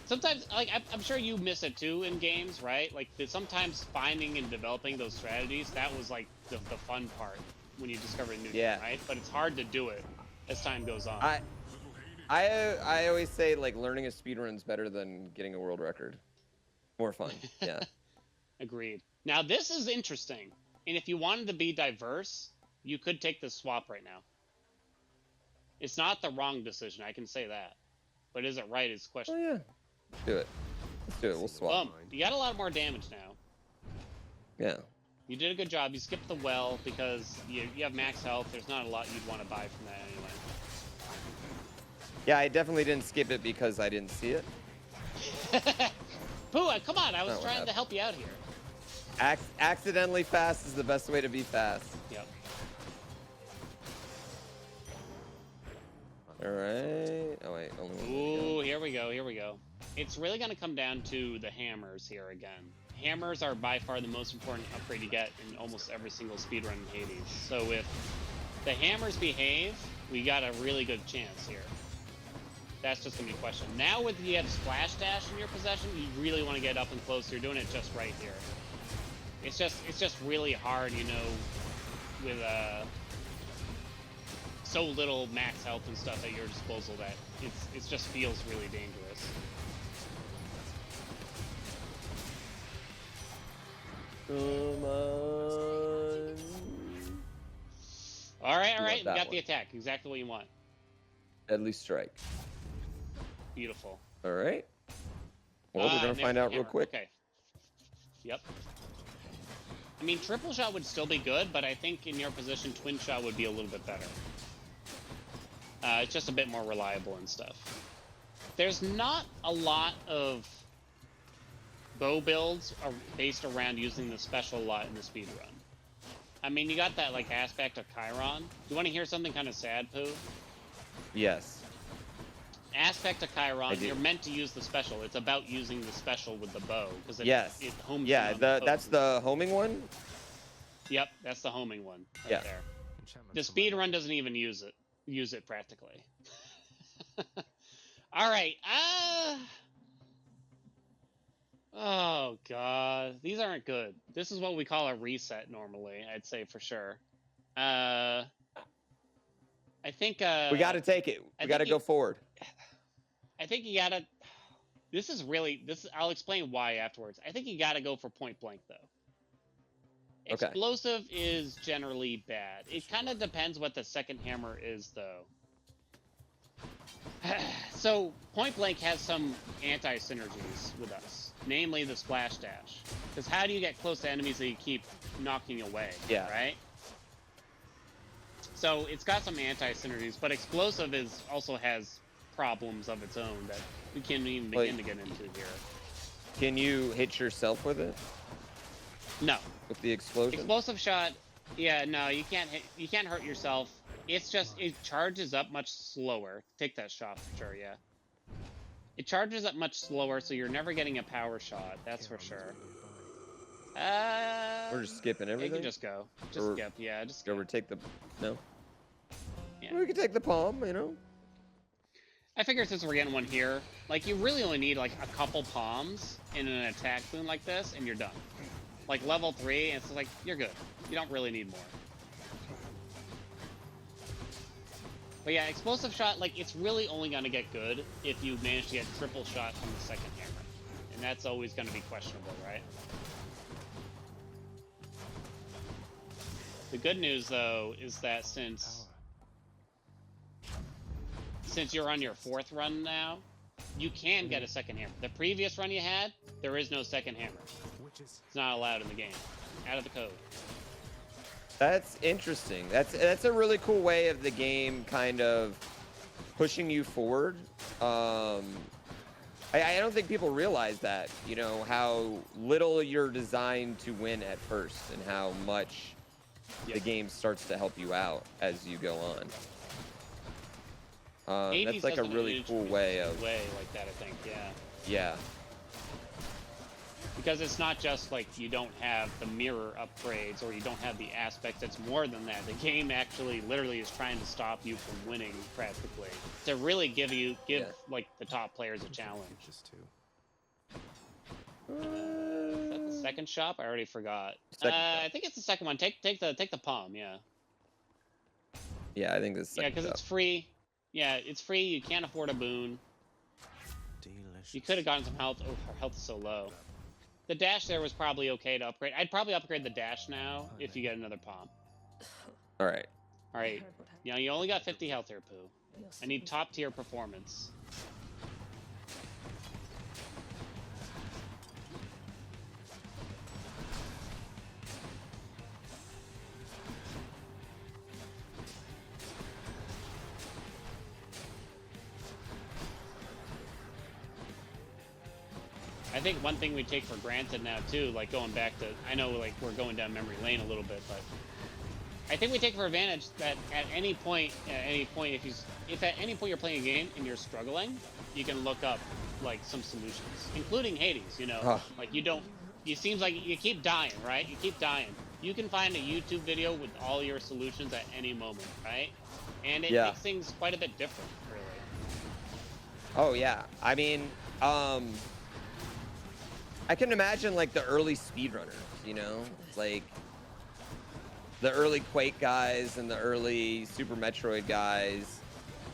Sometimes, like, I'm sure you miss it too in games, right? Like, sometimes finding and developing those strategies, that was, like, the fun part when you discover a new game, right? But it's hard to do it as time goes on. I always say, like, learning a speedrun is better than getting a world record. More fun, yeah. Agreed. Now, this is interesting. And if you wanted to be diverse, you could take this swap right now. It's not the wrong decision, I can say that. But is it right is the question. Oh, yeah. Let's do it. Let's do it. We'll swap. You got a lot more damage now. Yeah. You did a good job. You skipped the well because you have max health. There's not a lot you'd want to buy from that anyway. Yeah, I definitely didn't skip it because I didn't see it. Pooh, come on. I was trying to help you out here. Accidentally fast is the best way to be fast. Yep. All right. Oh, wait. Ooh, here we go. Here we go. It's really going to come down to the hammers here again. Hammers are by far the most important upgrade you get in almost every single speedrun in Hades. So if the hammers behave, we got a really good chance here. That's just going to be a question. Now with you have Splash Dash in your possession, you really want to get up and close. You're doing it just right here. It's just really hard, you know, with so little max health and stuff at your disposal that it just feels really dangerous. Come on. All right. We got the attack. Exactly what you want. Deadly strike. Beautiful. All right. Well, we're gonna find out real quick. Okay. Yep. I mean, triple shot would still be good, but I think in your position, twin shot would be a little bit better. It's just a bit more reliable and stuff. There's not a lot of bow builds are based around using the special a lot in the speedrun. I mean, you got that like aspect of Chiron. Do you want to hear something kind of sad, Pooh? Yes. Aspect of Chiron, you're meant to use the special. It's about using the special with the bow because it homes. Yeah, that's the homing one. Yep, that's the homing one right there. The speedrun doesn't even use it practically. All right. Oh god, these aren't good. This is what we call a reset normally, I'd say for sure. I think we got to take it. We got to go forward. I think you gotta. I'll explain why afterwards. I think you gotta go for point blank though. Okay. Explosive is generally bad. It kind of depends what the second hammer is though. So point blank has some anti-synergies with us, namely the splash dash. Because how do you get close to enemies that you keep knocking away? Yeah. Right. So it's got some anti-synergies, but explosive also has problems of its own that we can't even begin to get into here. Can you hit yourself with it? No. With the explosion? Explosive shot, yeah, no, you can't hurt yourself. It's just, it charges up much slower. Take that shot for sure, yeah. It charges up much slower, so you're never getting a power shot, that's for sure. We're just skipping everything? You can just go. Just skip, yeah, just skip. Or take the, no? Yeah. We can take the palm, you know? I figure since we're getting one here, like, you really only need, like, a couple palms in an attack boon like this, and you're done. Like, level 3, and it's like, you're good. You don't really need more. But yeah, explosive shot, like, it's really only gonna get good if you manage to get triple shot from the second hammer. And that's always gonna be questionable, right? The good news, though, is that since you're on your 4th run now, you can get a second hammer. The previous run you had, there is no second hammer. It's not allowed in the game. Out of the code. That's interesting. That's a really cool way of the game kind of pushing you forward. I don't think people realize that, you know, how little you're designed to win at first and how much the game starts to help you out as you go on. That's like a really cool way of... like that, I think, yeah. Yeah. Because it's not just like you don't have the mirror upgrades or you don't have the aspects, it's more than that. The game actually literally is trying to stop you from winning practically. To really give like the top players a challenge. Is that the second shop? I already forgot. I think it's the second one. Take the palm, yeah. Yeah, I think this is yeah, because it's free. Yeah, it's free, you can't afford a boon. Delicious. You could have gotten some health. Oh, our health is so low. The dash there was probably okay to upgrade. I'd probably upgrade the dash now if you get another palm. All right. All right. You know, you only got 50 health here, Pooh. I need top tier performance. I think one thing we take for granted now too, like going back to, I know like we're going down memory lane a little bit, but I think we take for advantage that at any point, if at any point you're playing a game and you're struggling, you can look up like some solutions, including Hades, you know, like it seems like you keep dying, right? You keep dying. You can find a YouTube video with all your solutions at any moment, right? And it makes things quite a bit different, really. Oh yeah, I mean, I can imagine like the early speedrunners, you know, like the early Quake guys and the early Super Metroid guys,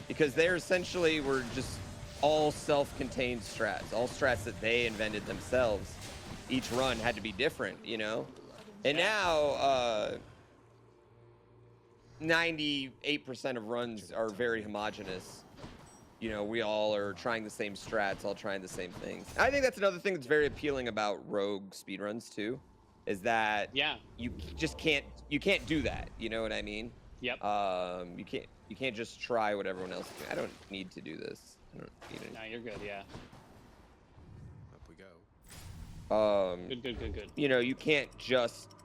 because they're essentially were just all self-contained strats, all strats that they invented themselves. Each run had to be different, you know, and now 98% of runs are very homogenous. You know, we all are trying the same strats, all trying the same things. I think that's another thing that's very appealing about Rogue speedruns too, is that you just can't do that. You know what I mean? Yep. You can't just try what everyone else can. I don't need to do this. I don't need it. No, you're good. Yeah. Up we go. Good. You know, you can't just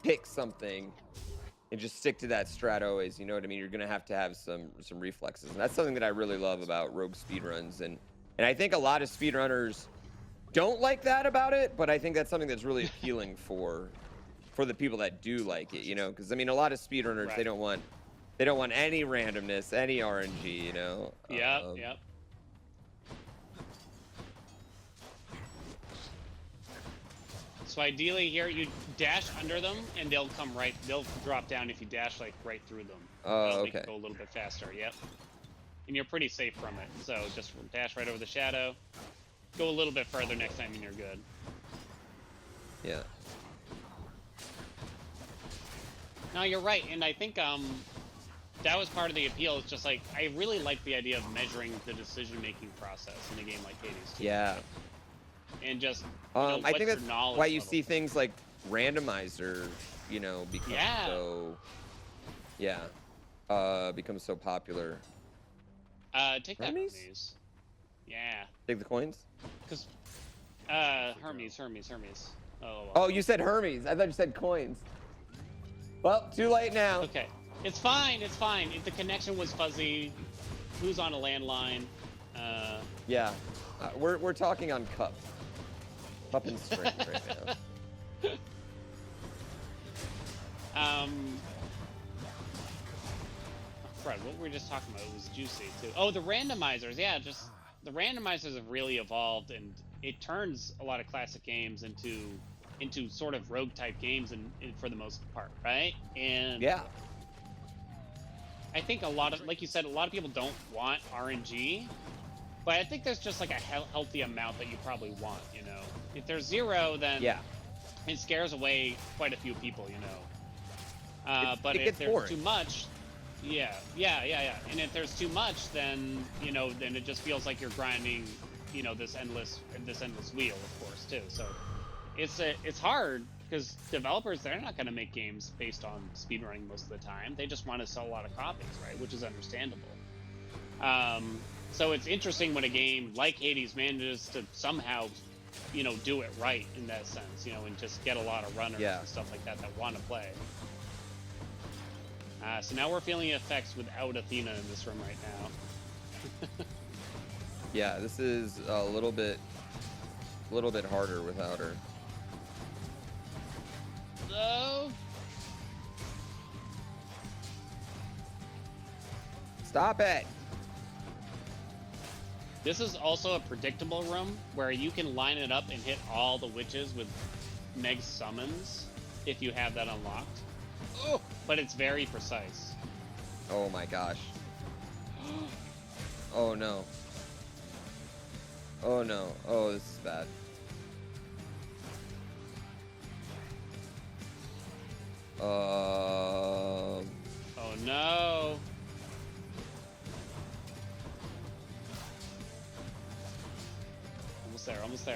pick something and just stick to that strat always, you know what I mean? You're gonna have to have some reflexes, and that's something that I really love about Rogue speedruns, and I think a lot of speedrunners don't like that about it, but I think that's something that's really appealing for the people that do like it, you know? Because I mean, a lot of speedrunners they don't want any randomness, any RNG, you know? Yep. So ideally here, you dash under them, and they'll drop down if you dash like right through them. Oh, Make it go a little bit faster, yep. And you're pretty safe from it, so just dash right over the shadow. Go a little bit further next time and you're good. Yeah. No, you're right, and I think that was part of the appeal. It's just like, I really like the idea of measuring the decision-making process in a game like Hades 2. Yeah. And just, I think that's why you see things like randomizer, you know, become become so popular. Take that, please. Yeah. Take the coins? Hermes. Oh, you said Hermes. I thought you said coins. Well, too late now. Okay. It's fine. It's fine. If the connection was fuzzy, who's on a landline? Yeah. We're talking on cup. Cup and strength right now. Fred, what were we just talking about? It was juicy too. Oh, the randomizers. Yeah, just the randomizers have really evolved, and it turns a lot of classic games into sort of rogue type games, and for the most part, right? And yeah, I think a lot of, like you said, a lot of people don't want RNG, but I think there's just like a healthy amount that you probably want. You know, if there's 0, then yeah, it scares away quite a few people. You know, but if there's boring. too much. Yeah. And if there's too much, then then it just feels like you're grinding, this endless wheel, of course, too. So it's hard because developers, they're not going to make games based on speedrunning most of the time. They just want to sell a lot of copies, right? Which is understandable. So it's interesting when a game like Hades manages to somehow, do it right in that sense, and just get a lot of runners and stuff like that want to play. So now we're feeling the effects without Athena in this room right now. Yeah, this is a little bit harder without her. So... Stop it! This is also a predictable room where you can line it up and hit all the witches with Meg summons if you have that unlocked. Oh, but it's very precise. Oh my gosh. Oh no. Oh no. Oh, this is bad. Oh no.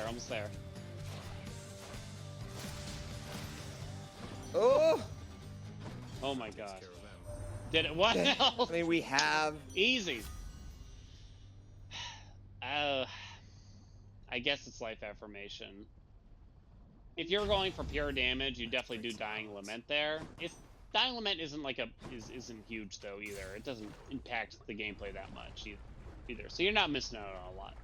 Almost there. Oh! Oh my gosh. Did it? What else? I mean, we have... Easy. I guess it's life affirmation. If you're going for pure damage, you definitely do Dying Lament there. Dying Lament isn't isn't huge though either. It doesn't impact the gameplay that much either. So you're not missing out on a lot.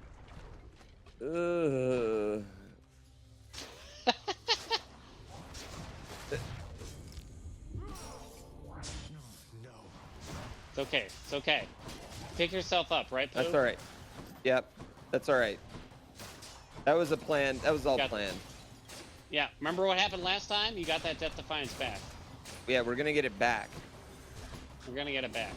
It's okay. Pick yourself up, right, Pooh? That's all right. Yep, that's all right. That was a plan. That was all planned. Yeah, remember what happened last time? You got that Death Defiance back. Yeah, we're gonna get it back. We're gonna get it back.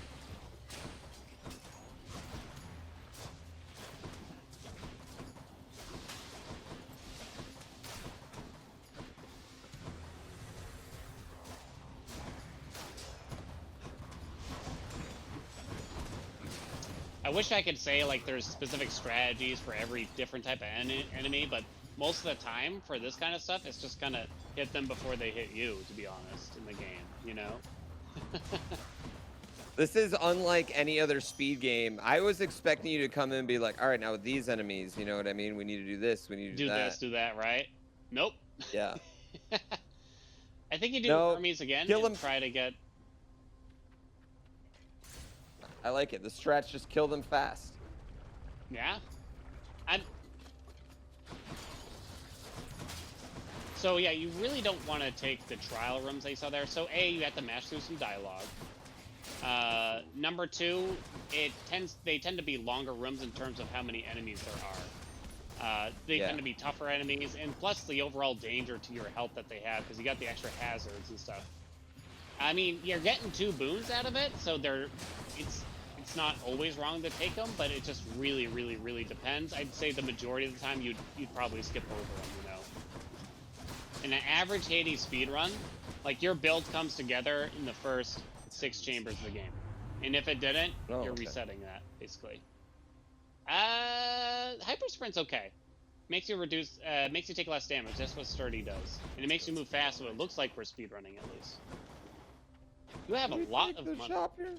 I wish I could say like there's specific strategies for every different type of enemy, but most of the time for this kind of stuff, it's just kind of hit them before they hit you, to be honest, in the game, This is unlike any other speed game. I was expecting you to come in and be like, all right, now with these enemies, you know what I mean? We need to do this, we need to do that. Do that, right? Nope. Yeah. I think you do armies again and try to get... I like it. The strats just kill them fast. Yeah. So yeah, you really don't want to take the trial rooms that you saw there. So A, you have to mash through some dialogue. Number 2, they tend to be longer rooms in terms of how many enemies there are. They tend to be tougher enemies, and plus the overall danger to your health that they have, because you got the extra hazards and stuff. I mean, you're getting 2 boons out of it, so it's not always wrong to take them, but it just really, really, really depends. I'd say the majority of the time you'd probably skip over them, In an average Hades speedrun, like your build comes together in the first 6 chambers of the game. And if it didn't, you're resetting that, basically. Hyper Sprint's okay. Makes you take less damage. That's what Sturdy does. And it makes you move fast, so it looks like we're speedrunning at least. You have a lot of money. Shop here?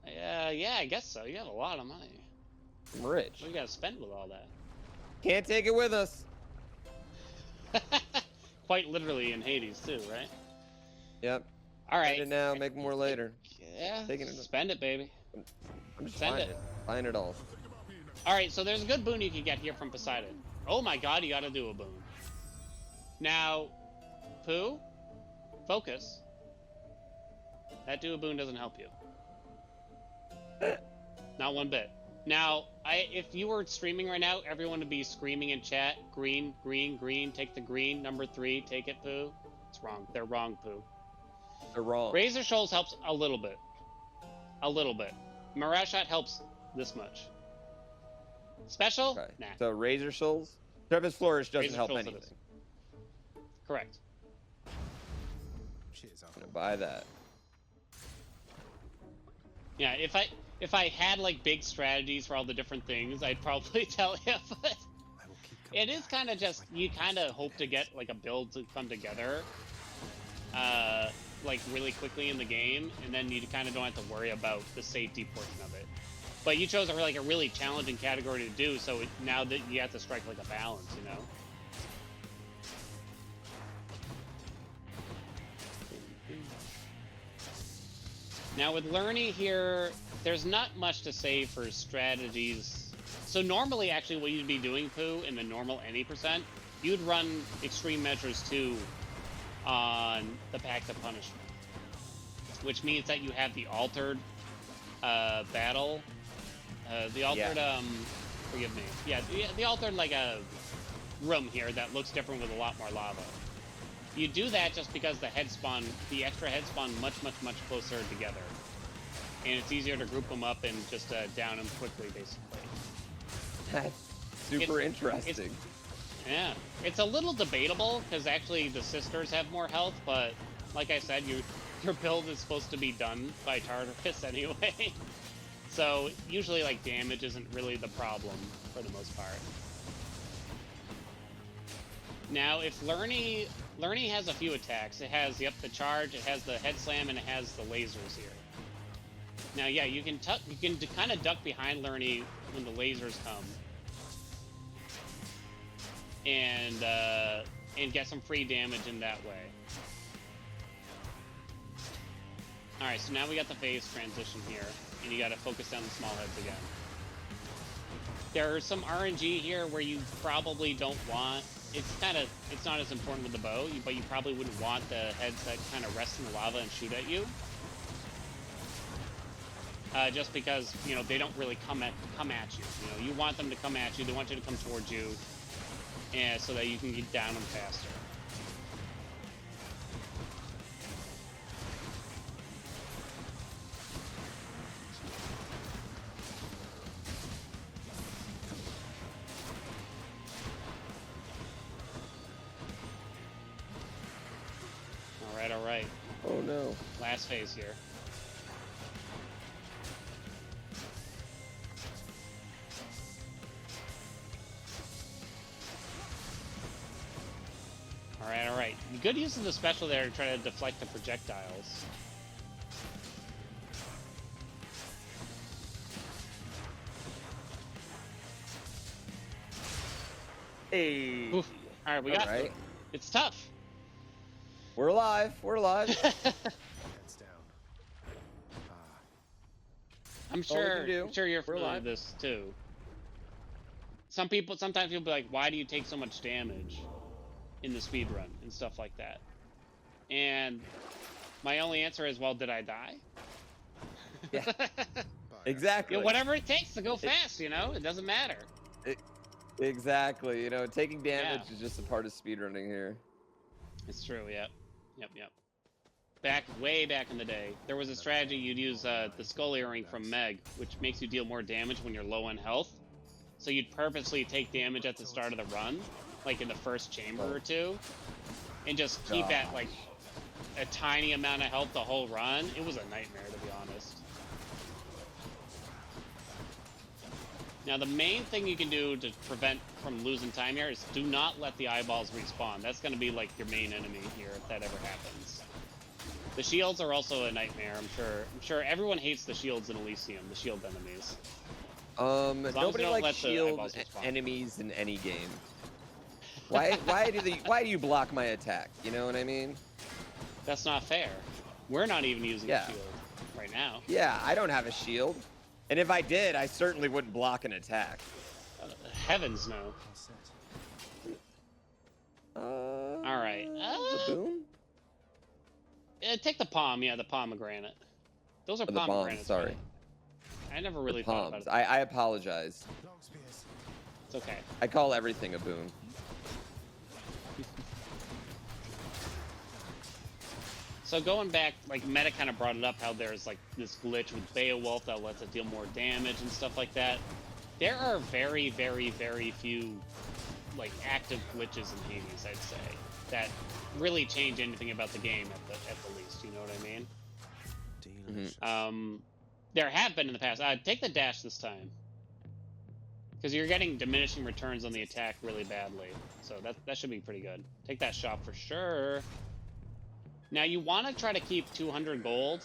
Yeah, I guess so. You have a lot of money. I'm rich. What do you gotta spend with all that? Can't take it with us. Quite literally in Hades too, right? Yep. All right. Spend it now, make more later. Yeah. Spend it, baby. I'm just buying it. Buying it all. All right. So there's a good boon you can get here from Poseidon. Oh my God, you got to do a boon. Now, Pooh, focus. That do a boon doesn't help you. Not one bit. Now, if you were streaming right now, everyone would be screaming in chat, green, green, green, take the green, number 3, take it, Pooh. It's wrong. They're wrong, Pooh. They're wrong. Razor Shoals helps a little bit. A little bit. Mirage Shot helps this much. Special? Okay. Nah. So Razor Shoals? Trevor's Flourish doesn't help anything. Correct. Cheers, I'm gonna buy that. Yeah, if I had like big strategies for all the different things, I'd probably tell you, but it is kind of just, you kind of hope to get like a build to come together like really quickly in the game, and then you kind of don't have to worry about the safety portion of it. But you chose a really challenging category to do, so now that you have to strike like a balance, you know? Now with Lerny here, there's not much to say for strategies. So normally, actually, what you'd be doing, Pooh, in the normal any percent, you'd run Extreme Measures 2 on the Pact of Punishment, which means that you have the altered battle, the altered, forgive me, yeah, the altered, like, a room here that looks different with a lot more lava. You do that just because the head spawn, the extra head spawn much closer together. And it's easier to group them up and just down them quickly, basically. That's super interesting. Yeah. It's a little debatable, because actually the sisters have more health, but like I said, your build is supposed to be done by Tartarus anyway. So usually, like, damage isn't really the problem, for the most part. Now, if Lerny has a few attacks. It has, yep, the charge, it has the head slam, and it has the lasers here. Now, yeah, you can kind of duck behind Lerny when the lasers come, and get some free damage in that way. All right, so now we got the phase transition here, and you got to focus down the small heads again. There's some RNG here where you probably don't want. It's not as important with the bow, but you probably wouldn't want the heads that kind of rest in the lava and shoot at you. Just because, you know, they don't really come at you. You know, you want them to come at you. They want you to come towards you, and so that you can get down them faster. All right. Oh no. Last phase here. All right. Good use of the special there to try to deflect the projectiles. Hey. Oof. All right, we got it. It's tough. We're alive. We're alive. Heads down. I'm sure you're familiar with this too. Sometimes you'll be like, why do you take so much damage in the speedrun and stuff like that? And my only answer is, well, did I die? Yeah. Exactly. Yeah, whatever it takes to go fast, you know? It doesn't matter. Exactly. You know, taking damage is just a part of speedrunning here. It's true, yep. Way back in the day, there was a strategy you'd use the skull earring from Meg, which makes you deal more damage when you're low on health. So you'd purposely take damage at the start of the run, like in the first chamber or two, and just keep at like a tiny amount of health the whole run. It was a nightmare, to be honest. Now, the main thing you can do to prevent from losing time here is do not let the eyeballs respawn. That's going to be like your main enemy here if that ever happens. The shields are also a nightmare, I'm sure. I'm sure everyone hates the shields in Elysium, the shield enemies. Nobody likes shield enemies in any game. Why do you block my attack? You know what I mean? That's not fair. We're not even using a shield right now. Yeah, I don't have a shield. And if I did, I certainly wouldn't block an attack. Heavens no. All right. The boom? Take the palm. Yeah, the pomegranate. Those are pomegranates. Sorry. Right? I never really thought about it. I apologize. It's okay. I call everything a boon. So going back, like Meta kind of brought it up, how there's like this glitch with Beowulf that lets it deal more damage and stuff like that. There are very, very, very few like active glitches in Hades, I'd say, that really change anything about the game at the least. You know what I mean? Delicious. There have been in the past. Take the dash this time, because you're getting diminishing returns on the attack really badly. So that should be pretty good. Take that shot for sure. Now you want to try to keep 200 gold.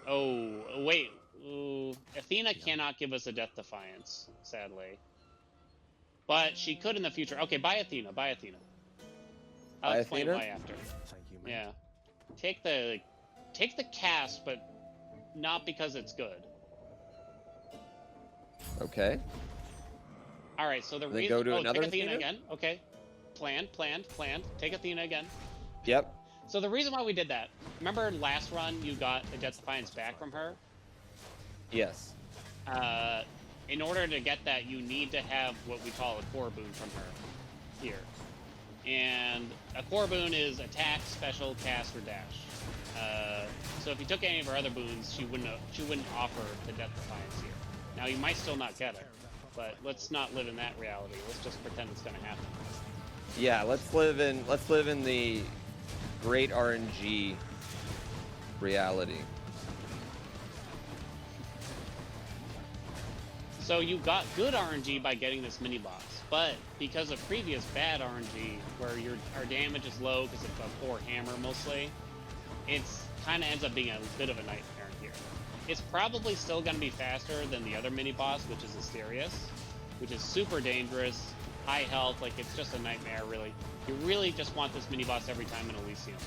Oh wait, ooh, Athena cannot give us a Death Defiance, sadly. But she could in the future. Okay, buy Athena. Buy Athena. I'll explain why after. Thank you, mate. Yeah, take the cast, but not because it's good. Okay. All right. So the reason. Go to another take Athena Athena again. Okay. Planned. Take Athena again. Yep. So the reason why we did that, remember last run you got a Death Defiance back from her? Yes. In order to get that, you need to have what we call a core boon from her here. And a core boon is attack, special, cast, or dash. So if you took any of her other boons, she wouldn't offer the Death Defiance here. Now you might still not get it, but let's not live in that reality. Let's just pretend it's gonna happen. Yeah, let's live in the great RNG reality. So you got good RNG by getting this mini boss, but because of previous bad RNG, where our damage is low because of a poor hammer mostly, it's kind of ends up being a bit of a nightmare here. It's probably still going to be faster than the other mini boss, which is Asterius, which is super dangerous, high health. Like it's just a nightmare, really. You really just want this mini boss every time in Elysium.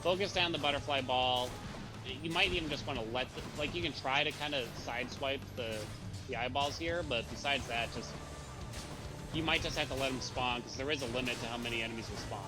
Focus down the butterfly ball. You might even just want to like you can try to kind of sideswipe the eyeballs here, but besides that, you might just have to let them spawn, because there is a limit to how many enemies will spawn.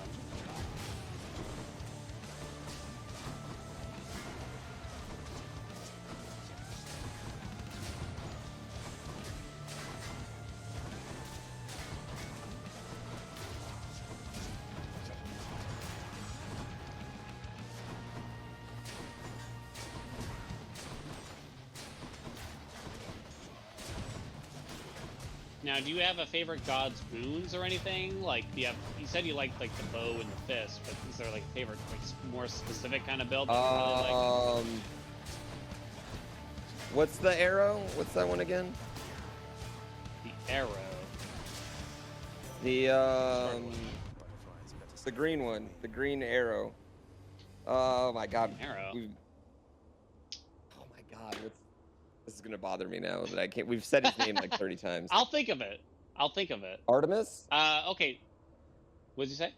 Now, do you have a favorite god's boons or anything? Like, you said you liked like the bow and the fist, but is there like a favorite, like more specific kind of build that you really like? What's the arrow? What's that one again? The arrow. The green one. The green arrow. Oh my god. Arrow. Oh my god. This is gonna bother me now that I can't. We've said his name like 30 times. I'll think of it. Artemis? Okay. What did you say?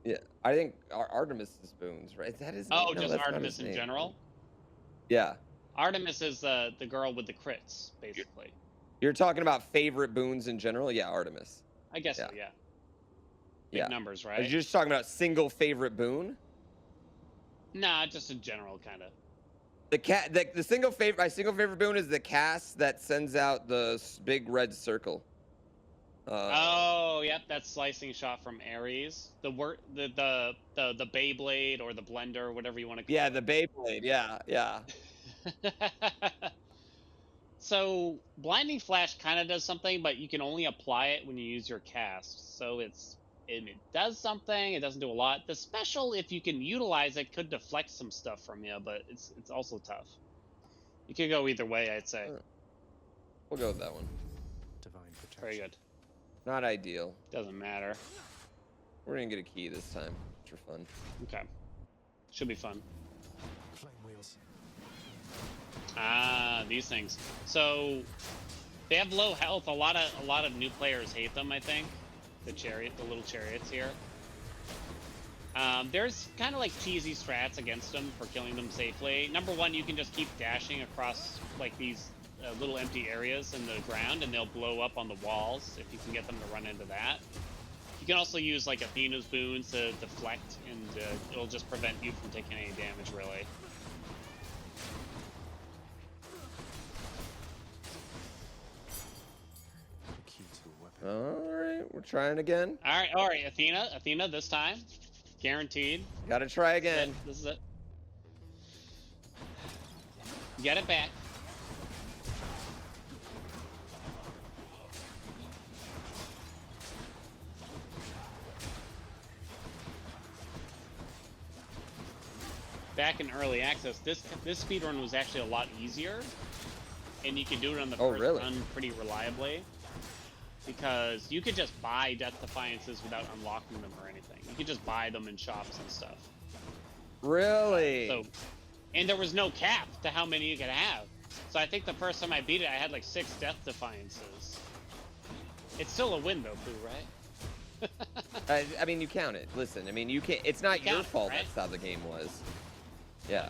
Yeah, I think Artemis is boons, right? That is. Oh, no, just Artemis in general. Yeah. Artemis is the girl with the crits, basically. You're talking about favorite boons in general? Yeah, Artemis. I guess so. Yeah. Big numbers, right? Are you just talking about single favorite boon? Nah, just in general, kind of. My single favorite boon is the cast that sends out the big red circle. Oh, yep, that slicing shot from Ares. The Beyblade or the blender, whatever you want to call it. Yeah, the Beyblade. Yeah. So blinding flash kind of does something, but you can only apply it when you use your cast. So it does something, it doesn't do a lot. The special, if you can utilize it, could deflect some stuff from you, but it's also tough. You could go either way, I'd say. We'll go with that one. Divine protection. Very good. Not ideal. Doesn't matter. We're gonna get a key this time, which are fun. Okay. Should be fun. Flame wheels. Ah, these things. So They have low health. A lot of new players hate them, I think. The little chariots here. There's kind of like cheesy strats against them for killing them safely. Number one, you can just keep dashing across like these little empty areas in the ground, and they'll blow up on the walls if you can get them to run into that. You can also use like Athena's boons to deflect, and it'll just prevent you from taking any damage, really. Alright, we're trying again. Alright, Athena this time. Guaranteed. Gotta try again. This is it. Get it back. Back in early access, this speedrun was actually a lot easier, and you could do it on the first run pretty reliably. Because you could just buy Death Defiances without unlocking them or anything. You could just buy them in shops and stuff. Really? And there was no cap to how many you could have. So I think the first time I beat it, I had like 6 Death Defiances. It's still a win though, Pooh, right? I mean, you count it. Listen, I mean, you can't. It's not your fault. Right? That's how the game was. Yeah.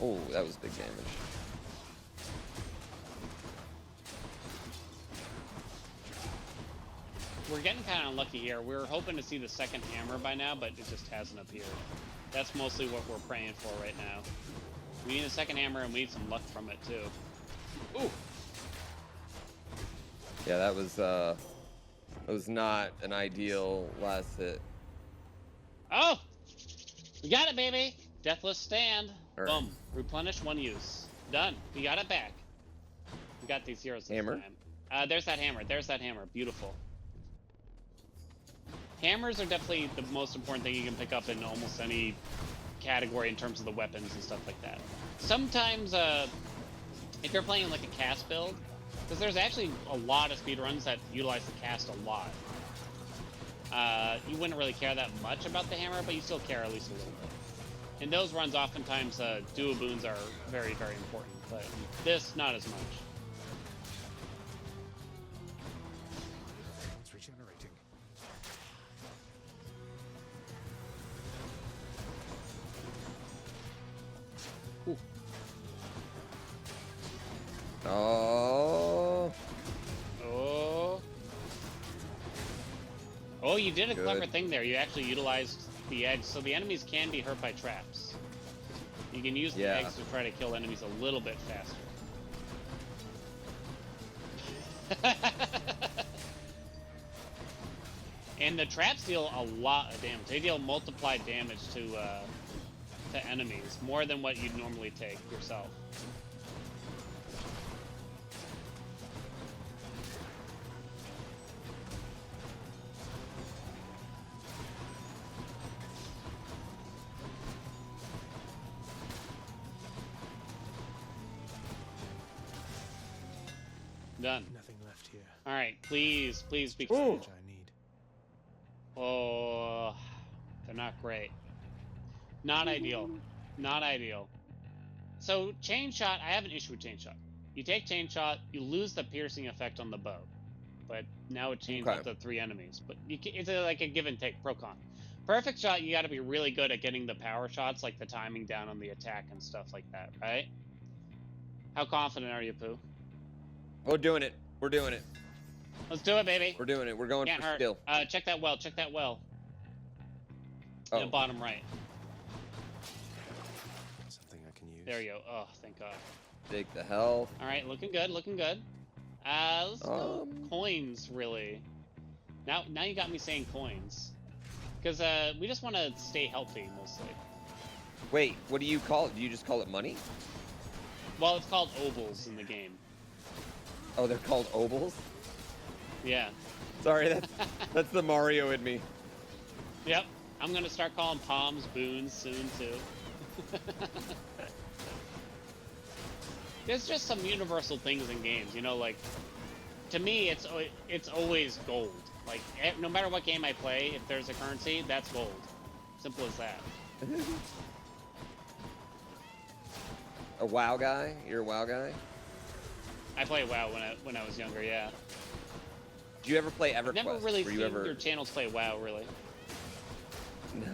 Oh, that was big damage. We're getting kind of unlucky here. We were hoping to see the second hammer by now, but it just hasn't appeared. That's mostly what we're praying for right now. We need a second hammer, and we need some luck from it, too. Ooh! Yeah, that was not an ideal last hit. Oh! We got it, baby! Deathless stand. Right. Boom. Replenish 1 use. Done. We got it back. We got these zeros this time. There's that hammer. There's that hammer. Beautiful. Hammers are definitely the most important thing you can pick up in almost any category in terms of the weapons and stuff like that. Sometimes, if you're playing like a cast build, because there's actually a lot of speedruns that utilize the cast a lot. You wouldn't really care that much about the hammer, but you still care at least a little bit. In those runs, oftentimes, duo boons are very, very important, but this, not as much. It's regenerating. Ooh. Oh. Oh. Oh, you did a clever thing there. You actually utilized the eggs, so the enemies can be hurt by traps. You can use the eggs to try to kill enemies a little bit faster. And the traps deal a lot of damage. They deal multiplied damage to enemies, more than what you'd normally take yourself. Done. Nothing left here. All right, please be. I need. Oh, they're not great. Not ideal. Not ideal. So chain shot, I have an issue with chain shot. You take chain shot, you lose the piercing effect on the bow, but now it chains up to 3 enemies. But it's like a give and take, pro con. Perfect shot, you got to be really good at getting the power shots, like the timing down on the attack and stuff like that, right? How confident are you, Pooh? We're doing it. We're doing it. Let's do it, baby. We're doing it. We're going for skill. Check that well. Check that well. Oh. In the bottom right. Something I can use. There you go. Oh, thank God. Take the health. All right, looking good. Looking good. Let's go coins, really. Now you got me saying coins. Because we just want to stay healthy, mostly. Wait, what do you call it? Do you just call it money? Well, it's called ovals in the game. Oh, they're called ovals? Yeah. Sorry, that's the Mario in me. Yep. I'm going to start calling palms boons soon, too. There's just some universal things in games, you know, like, to me, it's always gold. Like, no matter what game I play, if there's a currency, that's gold. Simple as that. a WoW guy? You're a WoW guy? I played WoW when I was younger, yeah. Did you ever play EverQuest? I've never really seen your channels play WoW, really. No.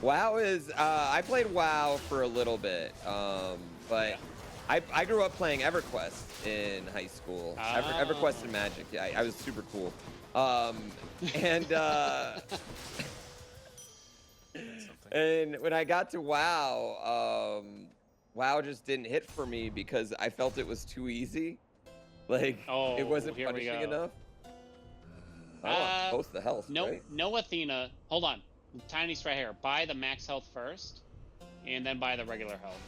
WoW is, I played WoW for a little bit, but yeah. I grew up playing EverQuest in high school. EverQuest and Magic, yeah, I was super cool. And when I got to WoW, WoW just didn't hit for me because I felt it was too easy. Like, it wasn't punishing enough. Both the health, right? No Athena. Hold on. Tiny straight here. Buy the max health first, and then buy the regular health.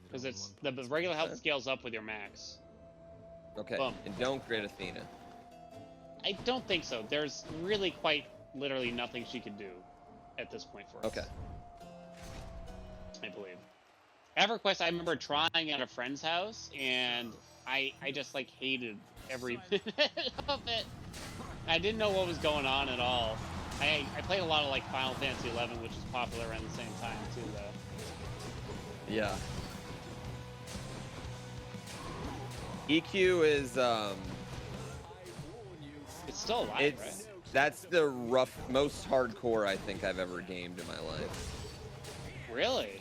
Because it's the regular health scales up with your max. Okay. Boom. And don't grid Athena. I don't think so. There's really quite literally nothing she could do at this point for us. Okay. I believe. EverQuest, I remember trying at a friend's house, and I just like hated every minute of it. I didn't know what was going on at all. I played a lot of like Final Fantasy 11, which is popular around the same time too, though. Yeah. EQ is it's still alive, right? That's the most hardcore I think I've ever gamed in my life. Really?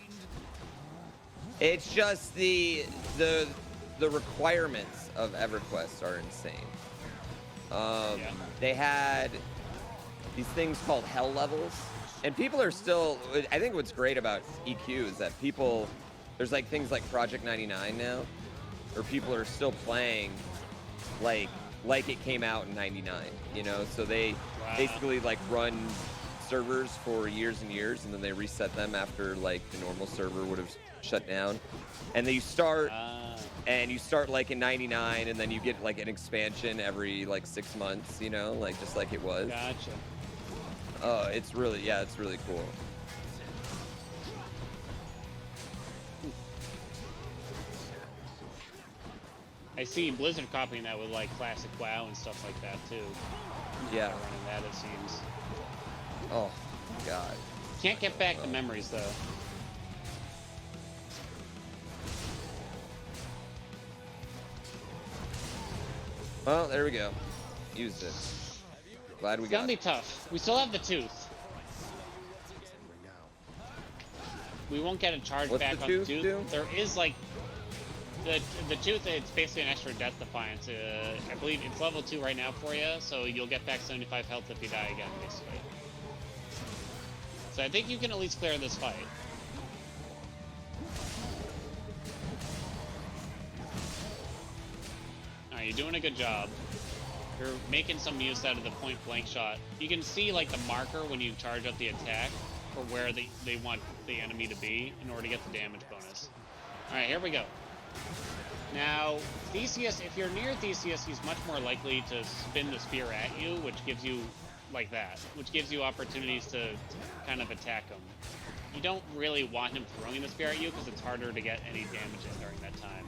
It's just the requirements of EverQuest are insane. They had these things called hell levels, and people are still, I think what's great about EQ is that there's like things like Project 99 now, where people are still playing like it came out in 99, you know? So they basically like run servers for years and years, and then they reset them after like the normal server would have shut down. And then you start like in 99, and then you get like an expansion every like 6 months, you know, like just like it was. Gotcha. It's really cool. I see Blizzard copying that with like classic WoW and stuff like that too. Yeah. Running that, it seems. Oh, God. Can't get back the memories though. Well, there we go. Used it. Glad we got it. It's gonna be tough. We still have the tooth. We won't get a charge back on the tooth. There is like the tooth. It's basically an extra death defiance. I believe it's level 2 right now for you, so you'll get back 75 health if you die again, basically. So I think you can at least clear this fight. Alright, you're doing a good job. You're making some use out of the point blank shot. You can see like the marker when you charge up the attack for where they want the enemy to be in order to get the damage bonus. Alright, here we go. Now, Theseus, if you're near Theseus, he's much more likely to spin the spear at you, which gives you like that, which gives you opportunities to kind of attack him. You don't really want him throwing the spear at you because it's harder to get any damage in during that time.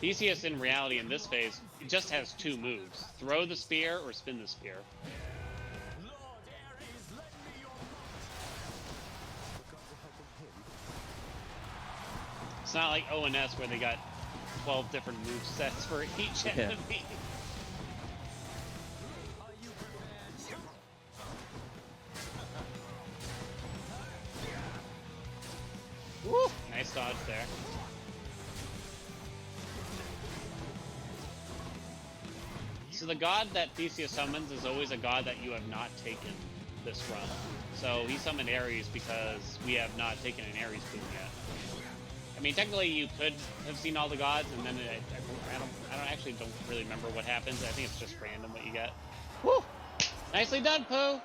Theseus, in reality, in this phase, it just has 2 moves. Throw the spear or spin the spear. It's not like ONS where they got 12 different move sets for each enemy. Woo! Nice dodge there. So the god that Theseus summons is always a god that you have not taken this run. So he summoned Ares because we have not taken an Ares boon yet. I mean, technically you could have seen all the gods, and then I don't really remember what happens. I think it's just random what you get. Woo! Nicely done, Pooh! All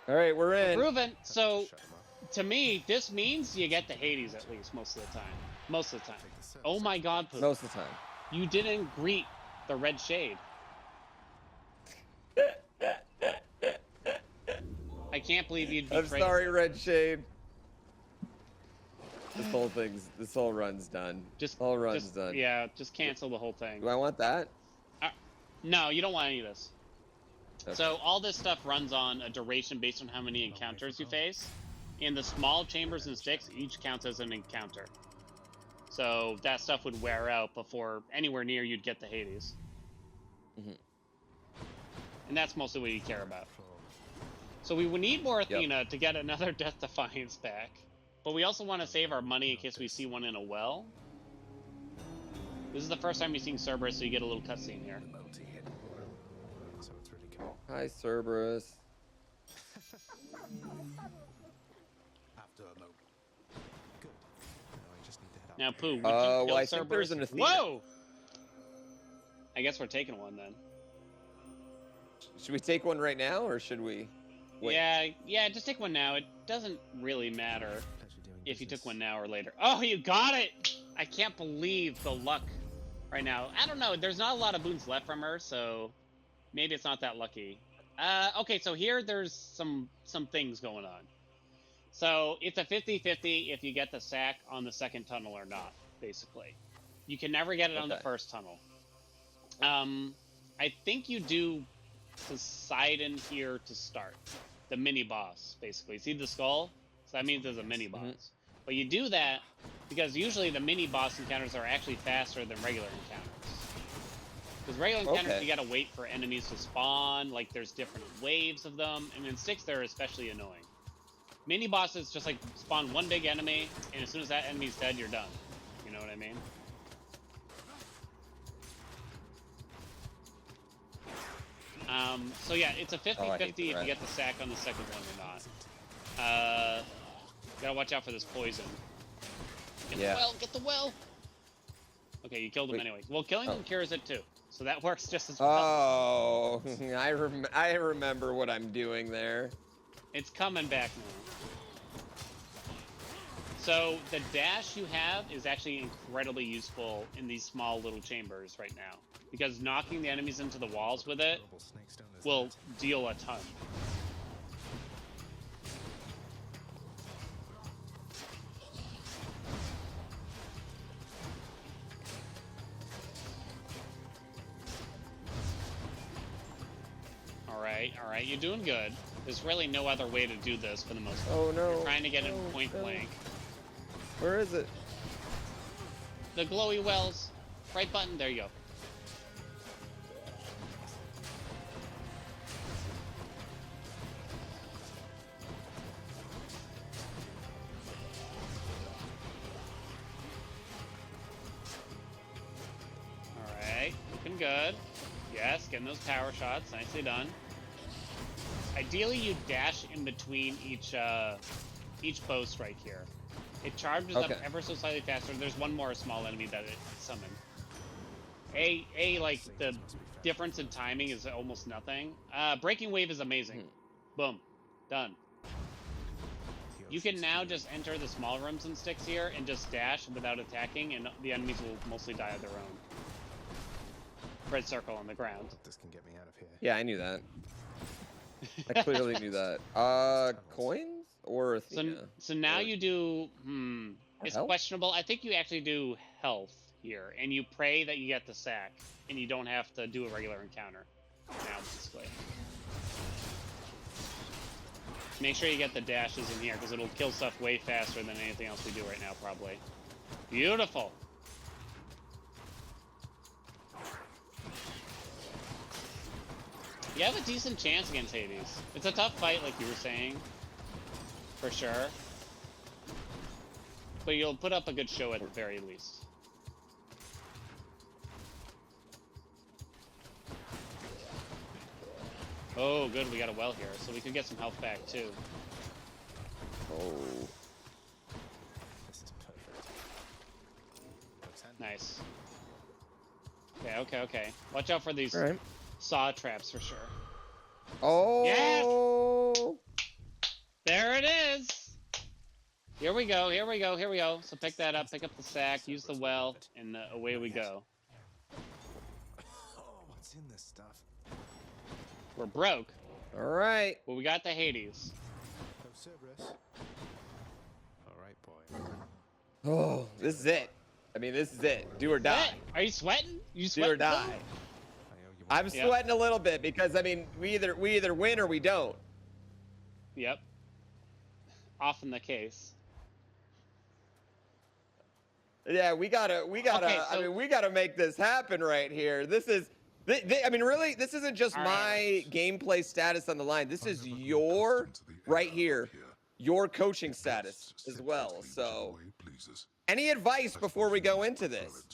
right, we're in. Proven. So, to me, this means you get the Hades at least most of the time. Most of the time. Oh my God, Pooh. Most of the time. You didn't greet the red shade. I can't believe you'd be I'm sorry, Red Shade. This whole run's done. Done. Yeah, just cancel the whole thing. Do I want that? No, you don't want any of this. Okay. So all this stuff runs on a duration based on how many encounters you face. And the small chambers and sticks each counts as an encounter. So that stuff would wear out before anywhere near you'd get the Hades. And that's mostly what you care about. So we would need more Athena to get another Death Defiance back. But we also want to save our money in case we see one in a well. This is the first time you're seeing Cerberus, so you get a little cutscene here. So it's really cool. Hi, Cerberus. After a moment. Good. Now I just need to head out. Now, Pooh, would you Well, kill I think Cerberus? there's an Athena. Whoa! I guess we're taking one then. Should we take one right now, or should we wait? Yeah, just take one now. It doesn't really matter Pleasure doing if you took business. one now or later. Oh, you got it! I can't believe the luck right now. I don't know. There's not a lot of boons left from her, so maybe it's not that lucky. Okay, so here there's some things going on. So it's a 50-50 if you get the sack on the second tunnel or not, basically. You can never get it on the first tunnel. I think you do Poseidon here to start. The mini-boss, basically. See the skull? So that means there's a mini-boss. But you do that because usually the mini-boss encounters are actually faster than regular encounters. Because regular encounters, you gotta wait for enemies to spawn, like there's different waves of them, and in sticks they're especially annoying. Mini-bosses just like spawn one big enemy, and as soon as that enemy's dead, you're done. You know what I mean? So yeah, it's a 50-50 if you get the sack on the second one or not. Gotta watch out for this poison. Get the well, get the well! Okay, you killed him anyway. Well, killing him cures it too. So that works just as well. Oh, I remember what I'm doing there. It's coming back now. So the dash you have is actually incredibly useful in these small little chambers right now. Because knocking the enemies into the walls with it will deal a ton. Alright, you're doing good. There's really no other way to do this for the most part. Oh no. You're trying to get in point blank. Where is it? The glowy wells. Right button, there you go. Alright, looking good. Yes, getting those power shots, nicely done. Ideally, you dash in between each bow strike here. It charges up ever so slightly faster. There's one more small enemy that it summoned. Like the difference in timing is almost nothing. Breaking wave is amazing. Boom, done. You can now just enter the small rooms and sticks here and just dash without attacking, and the enemies will mostly die of their own. Red circle on the ground. This can get me out of here. Yeah, I knew that. I clearly knew that. Coins or Athena? So now you do. It's questionable. I think you actually do health here, and you pray that you get the sack, and you don't have to do a regular encounter. Now, basically. Make sure you get the dashes in here, because it'll kill stuff way faster than anything else we do right now, probably. Beautiful. You have a decent chance against Hades. It's a tough fight, like you were saying. For sure. But you'll put up a good show at the very least. Oh, good, we got a well here, so we could get some health back, too. Oh. This is perfect. Nice. Okay. Watch out for these saw traps for sure. Oh! Yes! There it is! Here we go. So pick that up, pick up the sack, use the well, and away we go. Oh, what's in this stuff? We're broke. Alright. Well, we got the Hades. Oh, Cerberus. Alright, boy. Oh, this is it. I mean, this is it. Do or die. Are you sweating? You Do sweating? or die. I owe I'm sweating a little bit because I mean we either win or we don't. Yep. Often the case. Yeah, we gotta. Okay, so, I mean, we gotta make this happen right here. This is. I mean, really, this isn't just my gameplay status on the line. This is your right here, your coaching status as well. So, any advice before we go into this?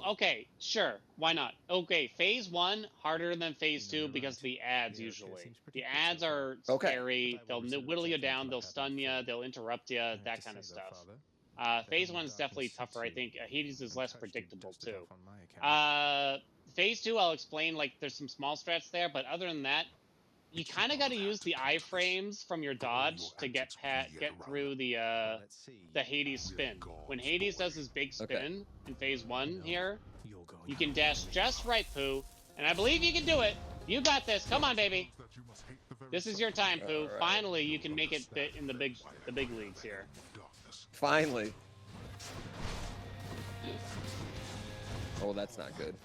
Okay, sure, why not? Okay, phase 1 harder than phase 2 because of the ads usually. The ads are scary. They'll whittle you down. They'll stun you. They'll interrupt you. That kind of stuff. Phase 1 is definitely tougher. I think Hades is less predictable too. Phase 2, I'll explain. Like, there's some small strats there, but other than that, you kind of got to use the iframes from your dodge to get through the Hades spin. When Hades does his big spin in phase 1 here, you can dash just right, Pooh, and I believe you can do it. You got this. Come on, baby. This is your time, Pooh. Right. Finally, you can make it in the big leagues here. Finally. Oh, that's not good.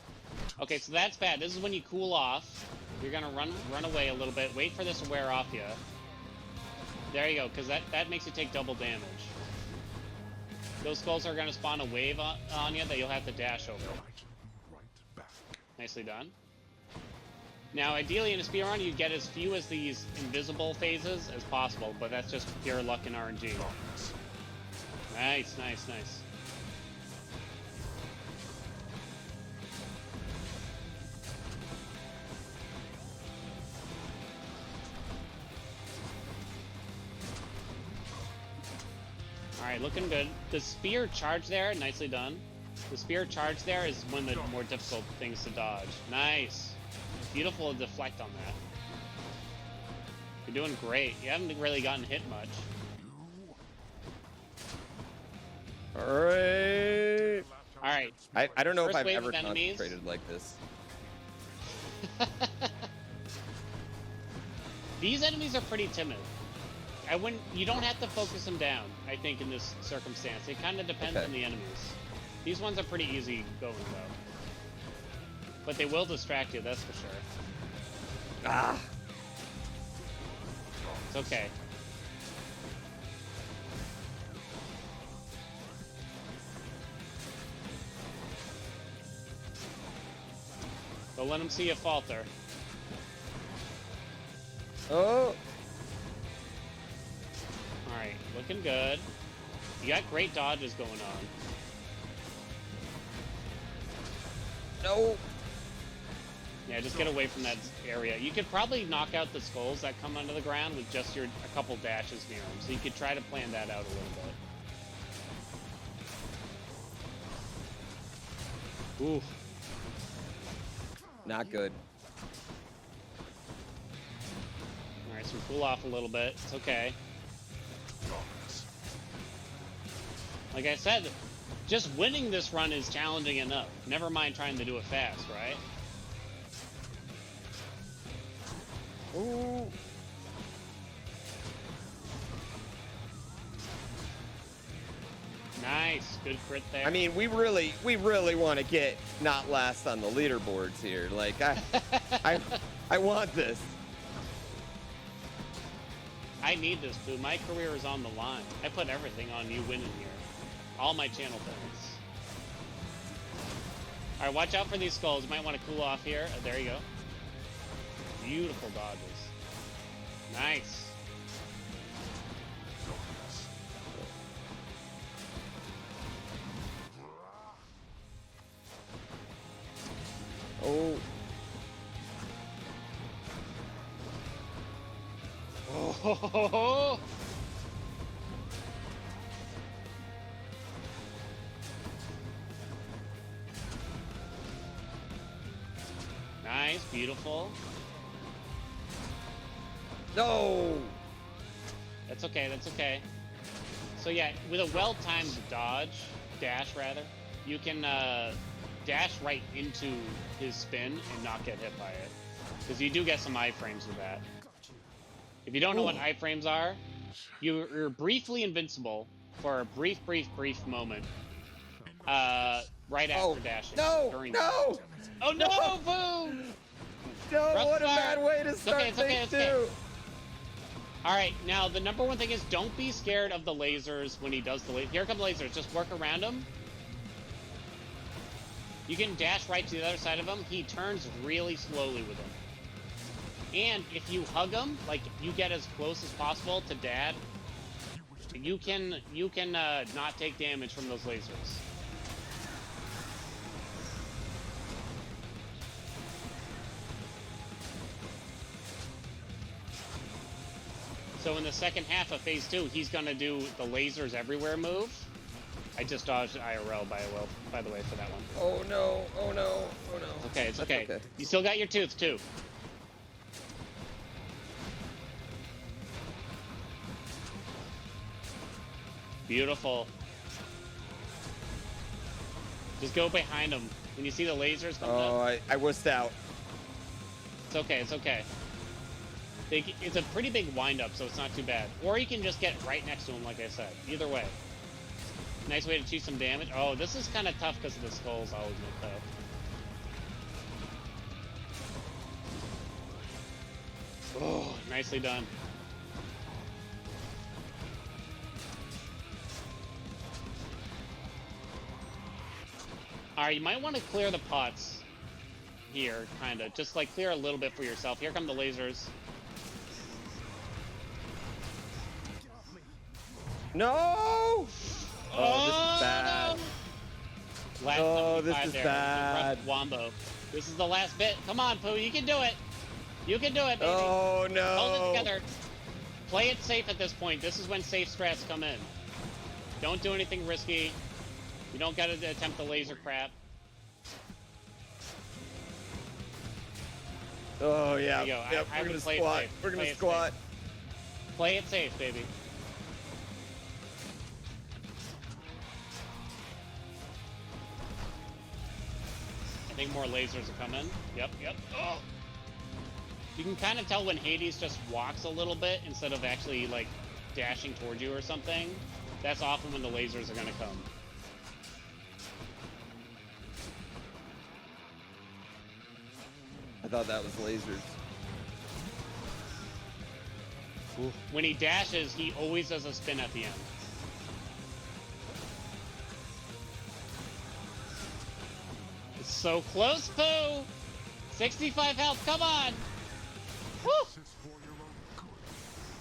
Okay, so that's bad. This is when you cool off. You're gonna run away a little bit. Wait for this to wear off you. There you go, because that makes you take double damage. Those skulls are gonna spawn a wave on you that you'll have to dash over. Nicely done. Now, ideally in a speedrun, you get as few as these invisible phases as possible, but that's just pure luck and RNG. Nice, nice, nice. Alright, looking good. The spear charge there, nicely done. The spear charge there is one of the more difficult things to dodge. Nice. Beautiful to deflect on that. You're doing great. You haven't really gotten hit much. Alright. Alright. I don't know if I've ever concentrated like this. These enemies are pretty timid. You don't have to focus them down, I think, in this circumstance. It kind of depends on the enemies. These ones are pretty easy going, though. But they will distract you, that's for sure. Ah. It's okay. Don't let them see you falter. Oh. Alright, looking good. You got great dodges going on. No. Yeah, just get away from that area. You could probably knock out the skulls that come under the ground with just a couple dashes near them. So you could try to plan that out a little bit. Oof. Not good. Alright, so cool off a little bit. It's okay. Like I said, just winning this run is challenging enough. Never mind trying to do it fast, right? Ooh. Nice, good crit there. I mean, we really want to get not last on the leaderboards here. Like, I want this. I need this, Pooh. My career is on the line. I put everything on you winning here. All my channel things. All right, watch out for these skulls. You might want to cool off here. There you go. Beautiful dodges. Nice. Oh. Oh. Nice, beautiful. No. That's okay, that's okay. So yeah, with a well-timed dash rather, you can dash right into his spin and not get hit by it. Because you do get some iframes with that. If you don't know what iframes are, you're briefly invincible for a brief moment. right after dashing. No! Oh no, Pooh! No, what a bad way to start phase 2. All right, now the number one thing is don't be scared of the lasers when he does the laser. Here come the lasers. Just work around them. You can dash right to the other side of him. He turns really slowly with them. And if you hug him, like you get as close as possible to Dad, you can not take damage from those lasers. So in the second half of phase 2, he's gonna do the lasers everywhere move. I just dodged IRL by the way for that one. Oh no! Oh no! Oh no! Okay, it's okay. You still got your tooth too. Beautiful. Just go behind him. When you see the lasers coming up. I wussed out. It's okay, it's okay. It's a pretty big wind-up, so it's not too bad. Or you can just get right next to him, like I said. Either way. Nice way to cheat some damage. Oh, this is kind of tough because of the skulls, I'll admit, though. Oh, nicely done. Alright, you might want to clear the pots here, kind of. Just, like, clear a little bit for yourself. Here come the lasers. No! Oh, this is bad. No. Last this is there. bad. Wombo. This is the last bit. Come on, Pooh. You can do it. You can do it, baby. Oh, no. Hold it together. Play it safe at this point. This is when safe strats come in. Don't do anything risky. You don't got to attempt the laser crap. Oh, yeah. There you go. Yep, we're going to squat. We're going to squat. Play it safe, baby. I think more lasers are coming. Yep. Oh! You can kind of tell when Hades just walks a little bit instead of actually, like, dashing towards you or something. That's often when the lasers are going to come. I thought that was lasers. Ooh. When he dashes, he always does a spin at the end. It's so close, Pooh! 65 health, come on! Woo!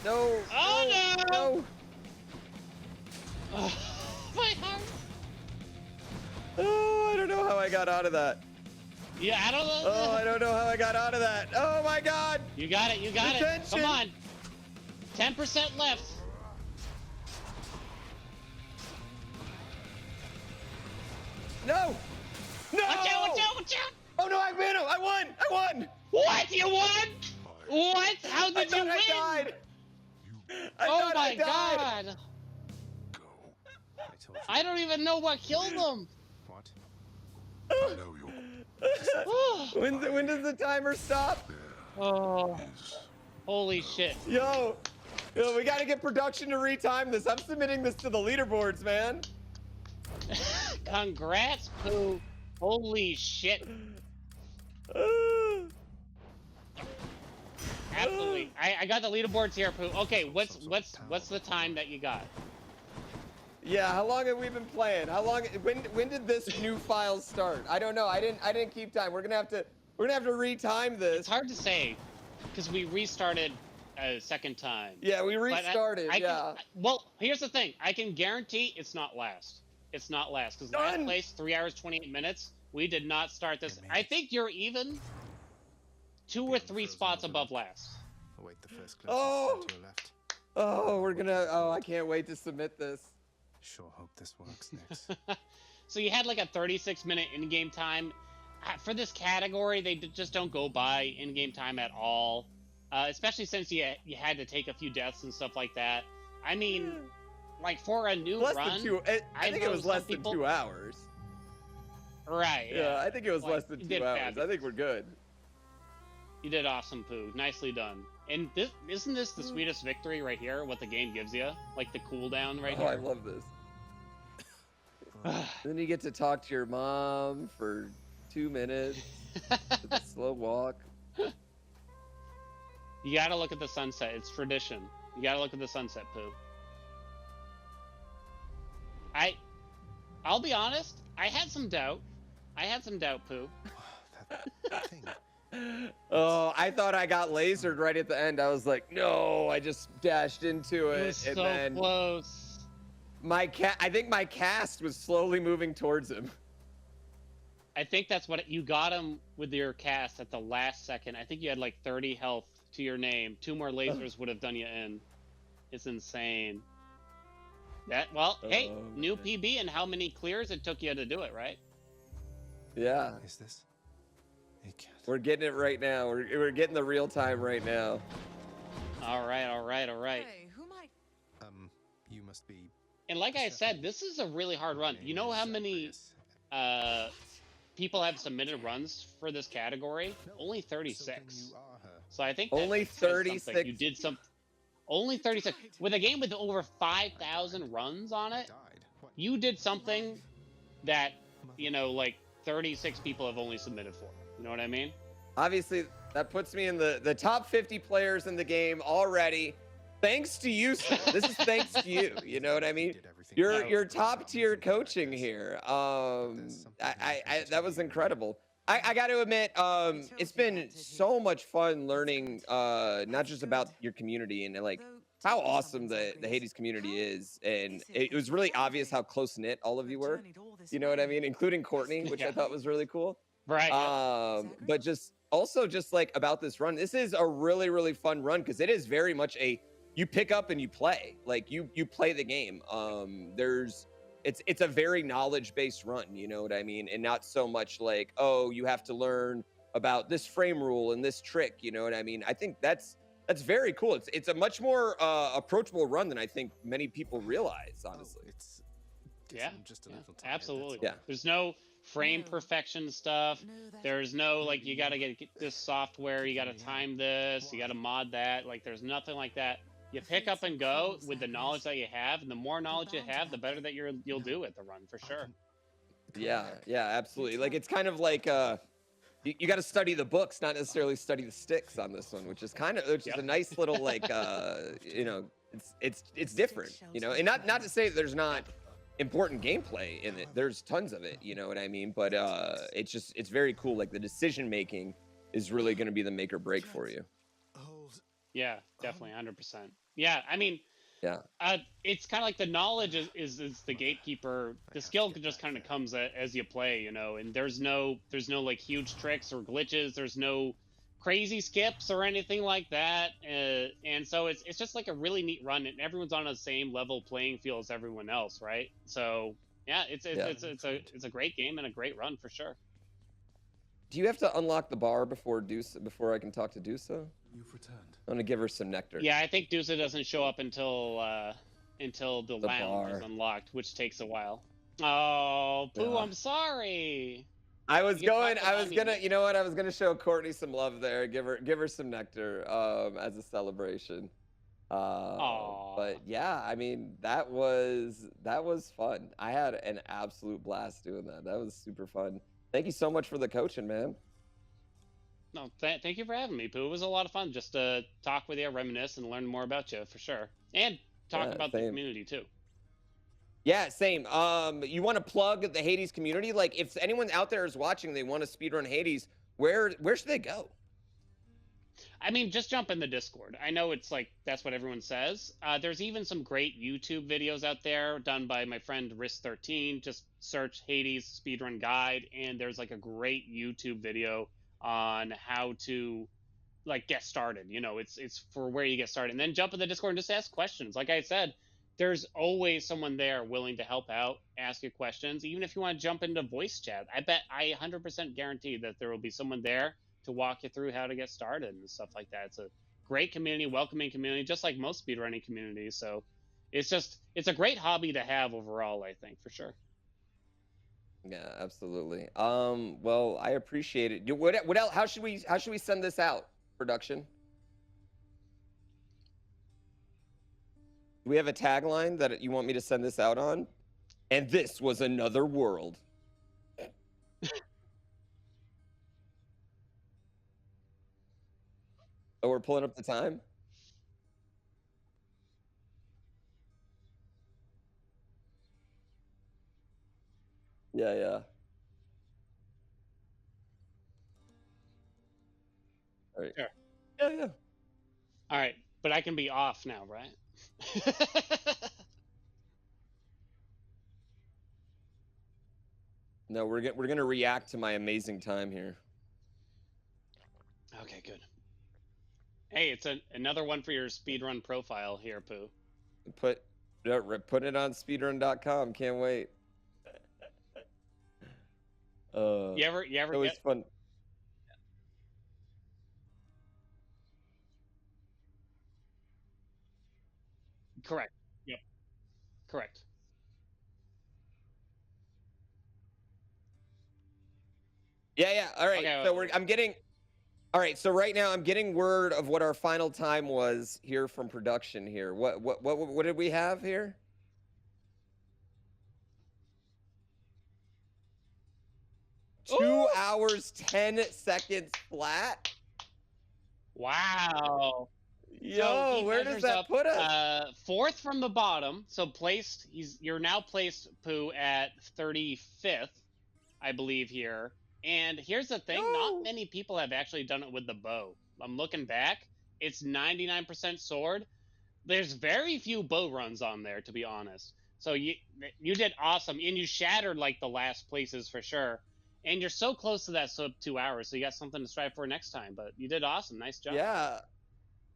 No! Oh no! No! Oh, my heart! Oh, I don't know how I got out of that. Yeah, I don't know. Oh, I don't know how I got out of that. Oh my God! You got it, you got it. Come on. 10% left. No! No! Watch out, watch out, watch out! Oh no, I win! I won! I won! What? You won? What? How did you win? I died! Oh my God! I don't even know what killed him. What? I know you're... When does the timer stop? Oh. Holy shit. Yo, we gotta get production to retime this. I'm submitting this to the leaderboards, man. Congrats, Pooh. Holy shit. Absolutely. I got the leaderboards here, Pooh. Okay, what's the time that you got? Yeah, how long have we been playing? How long? When did this new file start? I don't know. I didn't keep time. We're gonna have to retime this. It's hard to say, because we restarted a second time. Yeah, we restarted. Well, here's the thing. I can guarantee it's not last. It's not last, because last place 3 hours 28 minutes. We did not start this. I think you're even 2 or 3 spots above last. Await the first clip Oh. to your left. Oh, we're gonna. Oh, I can't wait to submit this. Sure hope this works next. So you had like a 36-minute in-game time. For this category, they just don't go by in-game time at all. Especially since you had to take a few deaths and stuff like that. I mean, like for a new less run, than 2. I think it was less than 2 hours. Right. Yeah, I think it was less than 2 hours. I think we're good. You did awesome, Pooh. Nicely done. And isn't this the sweetest victory right here? What the game gives you, like the cooldown right here. Oh, I love this. Then you get to talk to your mom for 2 minutes. With a slow walk. You gotta look at the sunset. It's tradition. You gotta look at the sunset, Pooh. I'll be honest. I had some doubt. Pooh. That thing. Oh, I thought I got lasered right at the end. I was like, no, I just dashed into it. It was and so then close. I think my cast was slowly moving towards him. I think that's what you got him with your cast at the last second. I think you had like 30 health to your name. 2 more lasers would have done you in. It's insane. Hey, new PB and how many clears it took you to do it, right? Yeah. Is this? It can't. We're getting it right now. We're getting the real time right now. All right. Hey, who might? You must be. And like I said, this is a really hard run. You know how many people have submitted runs for this category? Only 36. So I think that only 36. You did some. Only 36 with a game with over 5,000 runs on it. You did something that like 36 people have only submitted for. You know what I mean? Obviously, that puts me in the top 50 players in the game already. Thanks to you, sir. This is thanks to you. You know what I mean? Your top tier coaching here. That was incredible. I got to admit, it's been so much fun learning not just about your community and like how awesome the Hades community is, and it was really obvious how close knit all of you were. You know what I mean? Including Courtney, which I thought was really cool. Right. But just like about this run, this is a really, really fun run because it is very much you pick up and you play. Like you play the game. It's a very knowledge-based run, you know what I mean? And not so much like, oh, you have to learn about this frame rule and this trick, you know what I mean? I think that's very cool. It's a much more approachable run than I think many people realize, honestly. Just a little tired, absolutely. Yeah. There's no frame perfection stuff. There's no like you gotta get this software, you gotta time this, you gotta mod that. Like there's nothing like that. You pick up and go with the knowledge that you have, and the more knowledge you have, the better that you'll do at the run for sure. Yeah, absolutely. Like it's kind of like you got to study the books, not necessarily study the sticks on this one, which is a nice little like it's different, you know. And not to say that there's not important gameplay in it. There's tons of it, you know what I mean? But it's very cool. Like the decision making is really going to be the make or break for you. Yeah, definitely, 100%. Yeah, I mean, yeah, it's kind of like the knowledge is the gatekeeper. The skill just kind of comes as you play, you know. And there's no like huge tricks or glitches. There's no crazy skips or anything like that. And so it's just like a really neat run, and everyone's on the same level playing field as everyone else, right? So yeah, it's a great game and a great run for sure. Do you have to unlock the bar before I can talk to Dusa? You've returned. I'm gonna give her some nectar. Yeah, I think Dusa doesn't show up until the lounge is unlocked, which takes a while. Oh, Pooh, I'm sorry. I was gonna, you know what? I was gonna show Courtney some love there. Give her some nectar as a celebration. But yeah, I mean that was fun. I had an absolute blast doing that. That was super fun. Thank you so much for the coaching, man. No, thank you for having me, Pooh. It was a lot of fun just to talk with you, reminisce, and learn more about you for sure, and talk about the community too. Yeah, same. You want to plug the Hades community? Like, if anyone out there is watching, they want to speedrun Hades, where should they go? I mean, just jump in the Discord. I know it's like that's what everyone says. There's even some great YouTube videos out there done by my friend Risk13. Just search Hades Speedrun Guide, and there's like a great YouTube video on how to like get started. You know, it's for where you get started, and then jump in the Discord and just ask questions. Like I said, there's always someone there willing to help out, ask you questions. Even if you want to jump into voice chat, I 100% guarantee that there will be someone there to walk you through how to get started and stuff like that. It's a great community, welcoming community, just like most speedrunning communities. So it's a great hobby to have overall, I think, for sure. Yeah, absolutely. Well, I appreciate it. What else? How should we send this out? Production? Do we have a tagline that you want me to send this out on? And this was another world. Oh, we're pulling up the time? Yeah, yeah. All right. Sure. Yeah, yeah. All right, but I can be off now, right? No, we're gonna react to my amazing time here. Okay, good. Hey, it's another one for your speedrun profile here, Pooh. Put it on speedrun.com. Can't wait. You ever it was fun. Correct. Yep. Correct. Yeah, yeah. All right. Okay, So I'm getting. All right. So right now I'm getting word of what our final time was here from production here. What did we have here? Ooh. 2 hours 10 seconds flat. Wow. Yo, so where does that put us? 4th from the bottom. So placed. You're now placed, Pooh, at 35th, I believe here. And here's the thing: not many people have actually done it with the bow. I'm looking back; it's 99% sword. There's very few bow runs on there, to be honest. So you did awesome, and you shattered like the last places for sure. And you're so close to that sub 2 hours, so you got something to strive for next time. But you did awesome, nice job. Yeah,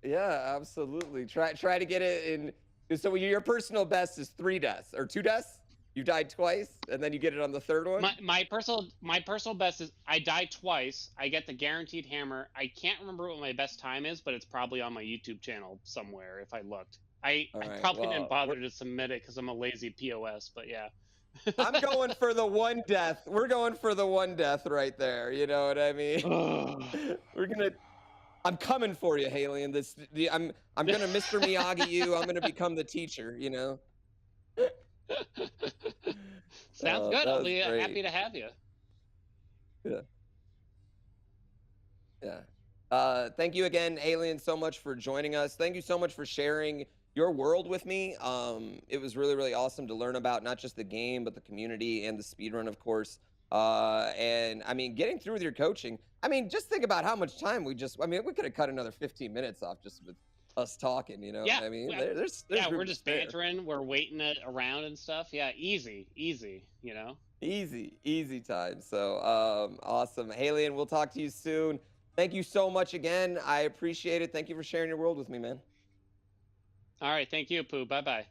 yeah, absolutely. Try to get it in. So your personal best is 3 deaths or 2 deaths. You died twice, and then you get it on the 3rd one. My personal best is I died twice. I get the guaranteed hammer. I can't remember what my best time is, but it's probably on my YouTube channel somewhere if I looked. I probably didn't bother to submit it because I'm a lazy POS, but yeah. I'm going for the 1 death. We're going for the 1 death right there. You know what I mean? I'm coming for you, Halion. I'm gonna Mr. Miyagi you. I'm gonna become the teacher. You know. Sounds good. I'll be happy to have you. Yeah. Yeah. Thank you again, Halion, so much for joining us. Thank you so much for sharing your world with me. It was really, really awesome to learn about not just the game, but the community and the speedrun, of course. And I mean, getting through with your coaching, I mean, just think about how much time we could have cut another 15 minutes off just with us talking, you know? Yeah. I mean, we're just bantering. We're waiting it around and stuff. Yeah, easy, you know? Easy time. So, awesome. Halion, we'll talk to you soon. Thank you so much again. I appreciate it. Thank you for sharing your world with me, man. All right. Thank you, Pooh. Bye-bye.